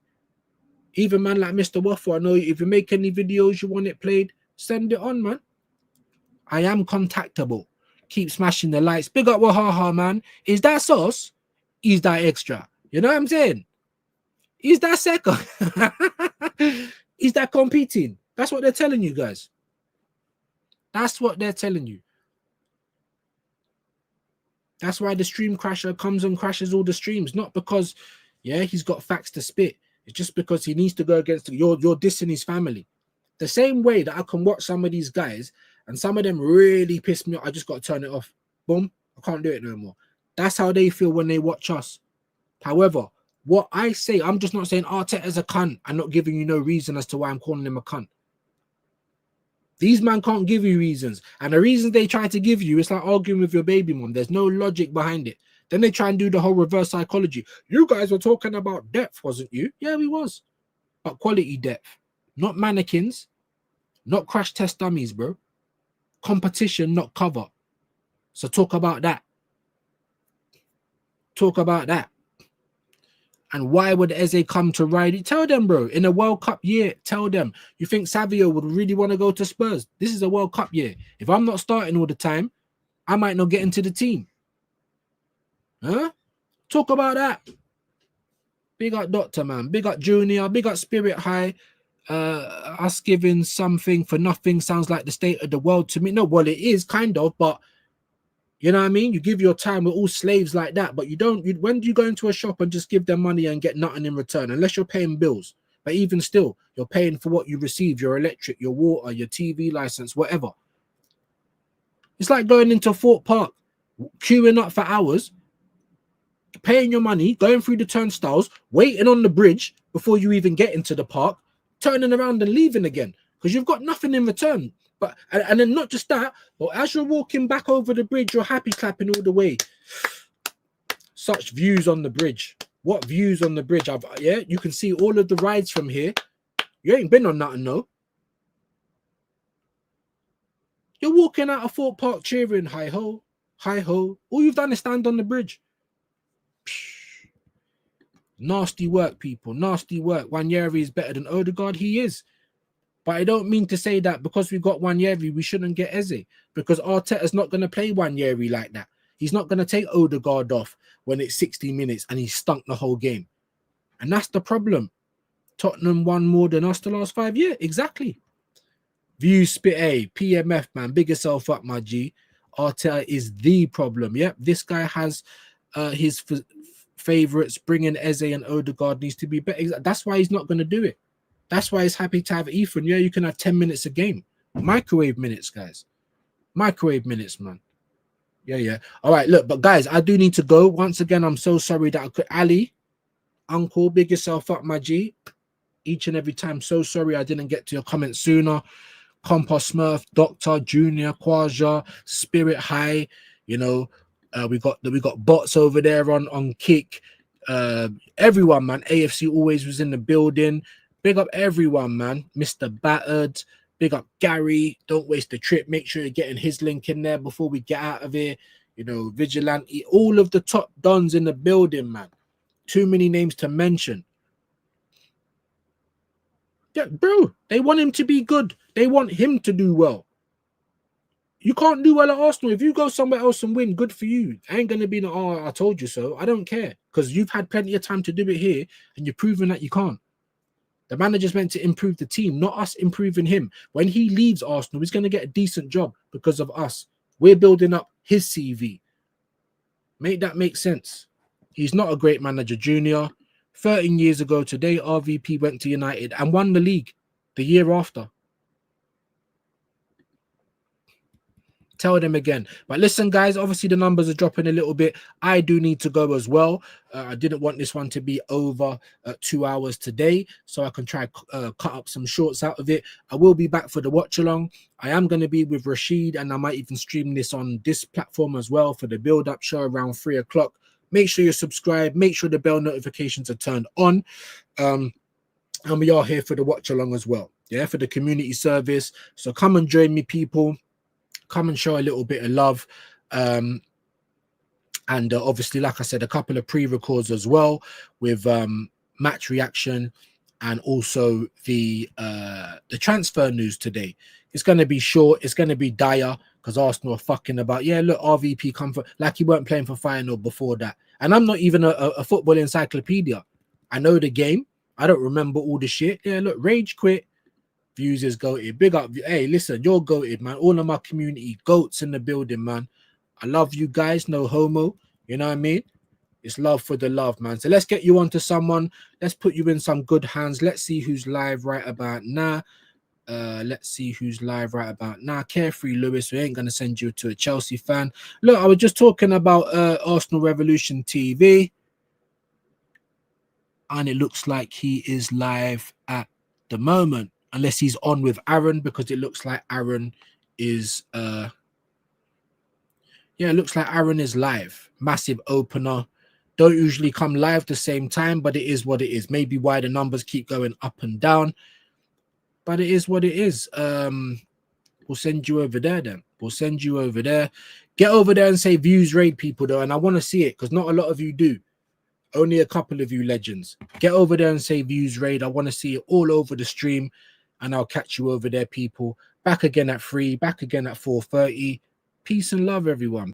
[SPEAKER 1] Even man like Mr. Waffle, I know if you make any videos you want it played, send it on, man. I am contactable. Keep smashing the lights. Big up Wahaha, man. Is that sauce? Is that extra? You know what I'm saying? Is that second? Is that competing? That's what they're telling you guys. That's what they're telling you. That's why the stream crasher comes and crashes all the streams. Not because, yeah, he's got facts to spit. It's just because he needs to go against you're dissing his family. The same way that I can watch some of these guys and some of them really piss me off. I just got to turn it off. Boom. I can't do it no more. That's how they feel when they watch us. However, what I say, I'm just not saying Arteta's a cunt. I'm not giving you no reason as to why I'm calling him a cunt. These men can't give you reasons. And the reasons they try to give you, it's like arguing with your baby mom. There's no logic behind it. Then they try and do the whole reverse psychology. You guys were talking about depth, wasn't you? Yeah, we was. But quality depth. Not mannequins. Not crash test dummies, bro. Competition, not cover. So talk about that. Talk about that. And why would Eze come to ride it? Tell them, bro. In a World Cup year, tell them. You think Savio would really want to go to Spurs? This is a World Cup year. If I'm not starting all the time, I might not get into the team. Huh? Talk about that. Big up Doctor, man. Big up Junior. Big up Spirit High. Us giving something for nothing sounds like the state of the world to me. No, well, it is kind of, but you know what I mean? You give your time, we're all slaves like that, but you don't. When do you go into a shop and just give them money and get nothing in return? Unless you're paying bills. But even still, you're paying for what you receive, your electric, your water, your TV license, whatever. It's like going into Fort Park, queuing up for hours, paying your money, going through the turnstiles, waiting on the bridge before you even get into the park, turning around and leaving again because you've got nothing in return. But and then not just that, but as you're walking back over the bridge, you're happy clapping all the way. Such views on the bridge. What views on the bridge? Yeah, you can see all of the rides from here. You ain't been on nothing, no. You're walking out of Fort Park cheering, hi ho, hi ho. All you've done is stand on the bridge. Psh. Nasty work, people. Nasty work. Wanyeri is better than Odegaard. He is. But I don't mean to say that because we got Wanyeri, we shouldn't get Eze. Because Arteta's not going to play Wanyeri like that. He's not going to take Odegaard off when it's 60 minutes and he stunk the whole game. And that's the problem. Tottenham won more than us the last 5 years. Exactly. View spit A. PMF, man. Big yourself up, my G. Arteta is the problem. Yep. This guy has his favourites. Bringing Eze and Odegaard needs to be better. That's why he's not going to do it. That's why he's happy to have Ethan. Yeah, you can have 10 minutes a game. Microwave minutes, guys. Microwave minutes, man. Yeah. All right, look, but guys, I do need to go. Once again, I'm so sorry that I could. Ali, Uncle, big yourself up, my G. Each and every time, so sorry I didn't get to your comments sooner. Compost Smurf, Doctor, Junior, Quaja, Spirit High. You know, we got bots over there on Kick. Everyone, man. AFC always was in the building. Big up everyone, man. Mr. Battered. Big up Gary. Don't waste the trip. Make sure you're getting his link in there before we get out of here. You know, Vigilante. All of the top dons in the building, man. Too many names to mention. Yeah, bro. They want him to be good. They want him to do well. You can't do well at Arsenal. If you go somewhere else and win, good for you. I ain't gonna be no, oh, I told you so. I don't care, because you've had plenty of time to do it here, and you're proving that you can't. The manager's meant to improve the team, not us improving him. When he leaves Arsenal, he's going to get a decent job because of us. We're building up his CV. Make that make sense. He's not a great manager, Junior. 13 years ago today, RVP went to United and won the league the year after. Tell them again. But listen, guys, obviously the numbers are dropping a little bit. I do need to go as well. I didn't want this one to be over 2 hours today, so I can try cut up some shorts out of it. I will be back for the watch along. I am going to be with Rashid, and I might even stream this on this platform as well for the build-up show around 3 o'clock. Make sure you're subscribed. Make sure the bell notifications are turned on. And we are here for the watch along as well. Yeah, for the community service. So come and join me, people. Come and show a little bit of love. And obviously, like I said, a couple of pre-records as well with match reaction and also the transfer news today. It's going to be short. It's going to be dire because Arsenal are fucking about. Yeah, look, RVP come for, like he weren't playing for Feyenoord before that. And I'm not even a football encyclopedia. I know the game. I don't remember all the shit. Yeah, look, rage quit. Views is goated. Big up. Hey, listen, you're goated, man. All of my community goats in the building, man. I love you guys. No homo. You know what I mean? It's love for the love, man. So let's get you onto someone. Let's put you in some good hands. Let's see who's live right about now. Let's see who's live right about now. Carefree Lewis. We ain't gonna send you to a Chelsea fan. Look, I was just talking about Arsenal Revolution TV, and it looks like he is live at the moment. Unless he's on with Aaron, because it looks like Aaron is it looks like Aaron is live. Massive opener. Don't usually come live the same time, but it is what it is. Maybe why the numbers keep going up and down, but it is what it is. We'll send you over there then. We'll send you over there. Get over there and say views raid, people, though, and I want to see it because not a lot of you do. Only a couple of you legends. Get over there and say views raid. I want to see it all over the stream. And I'll catch you over there, people. Back again at 3, back again at 4:30. Peace and love, everyone.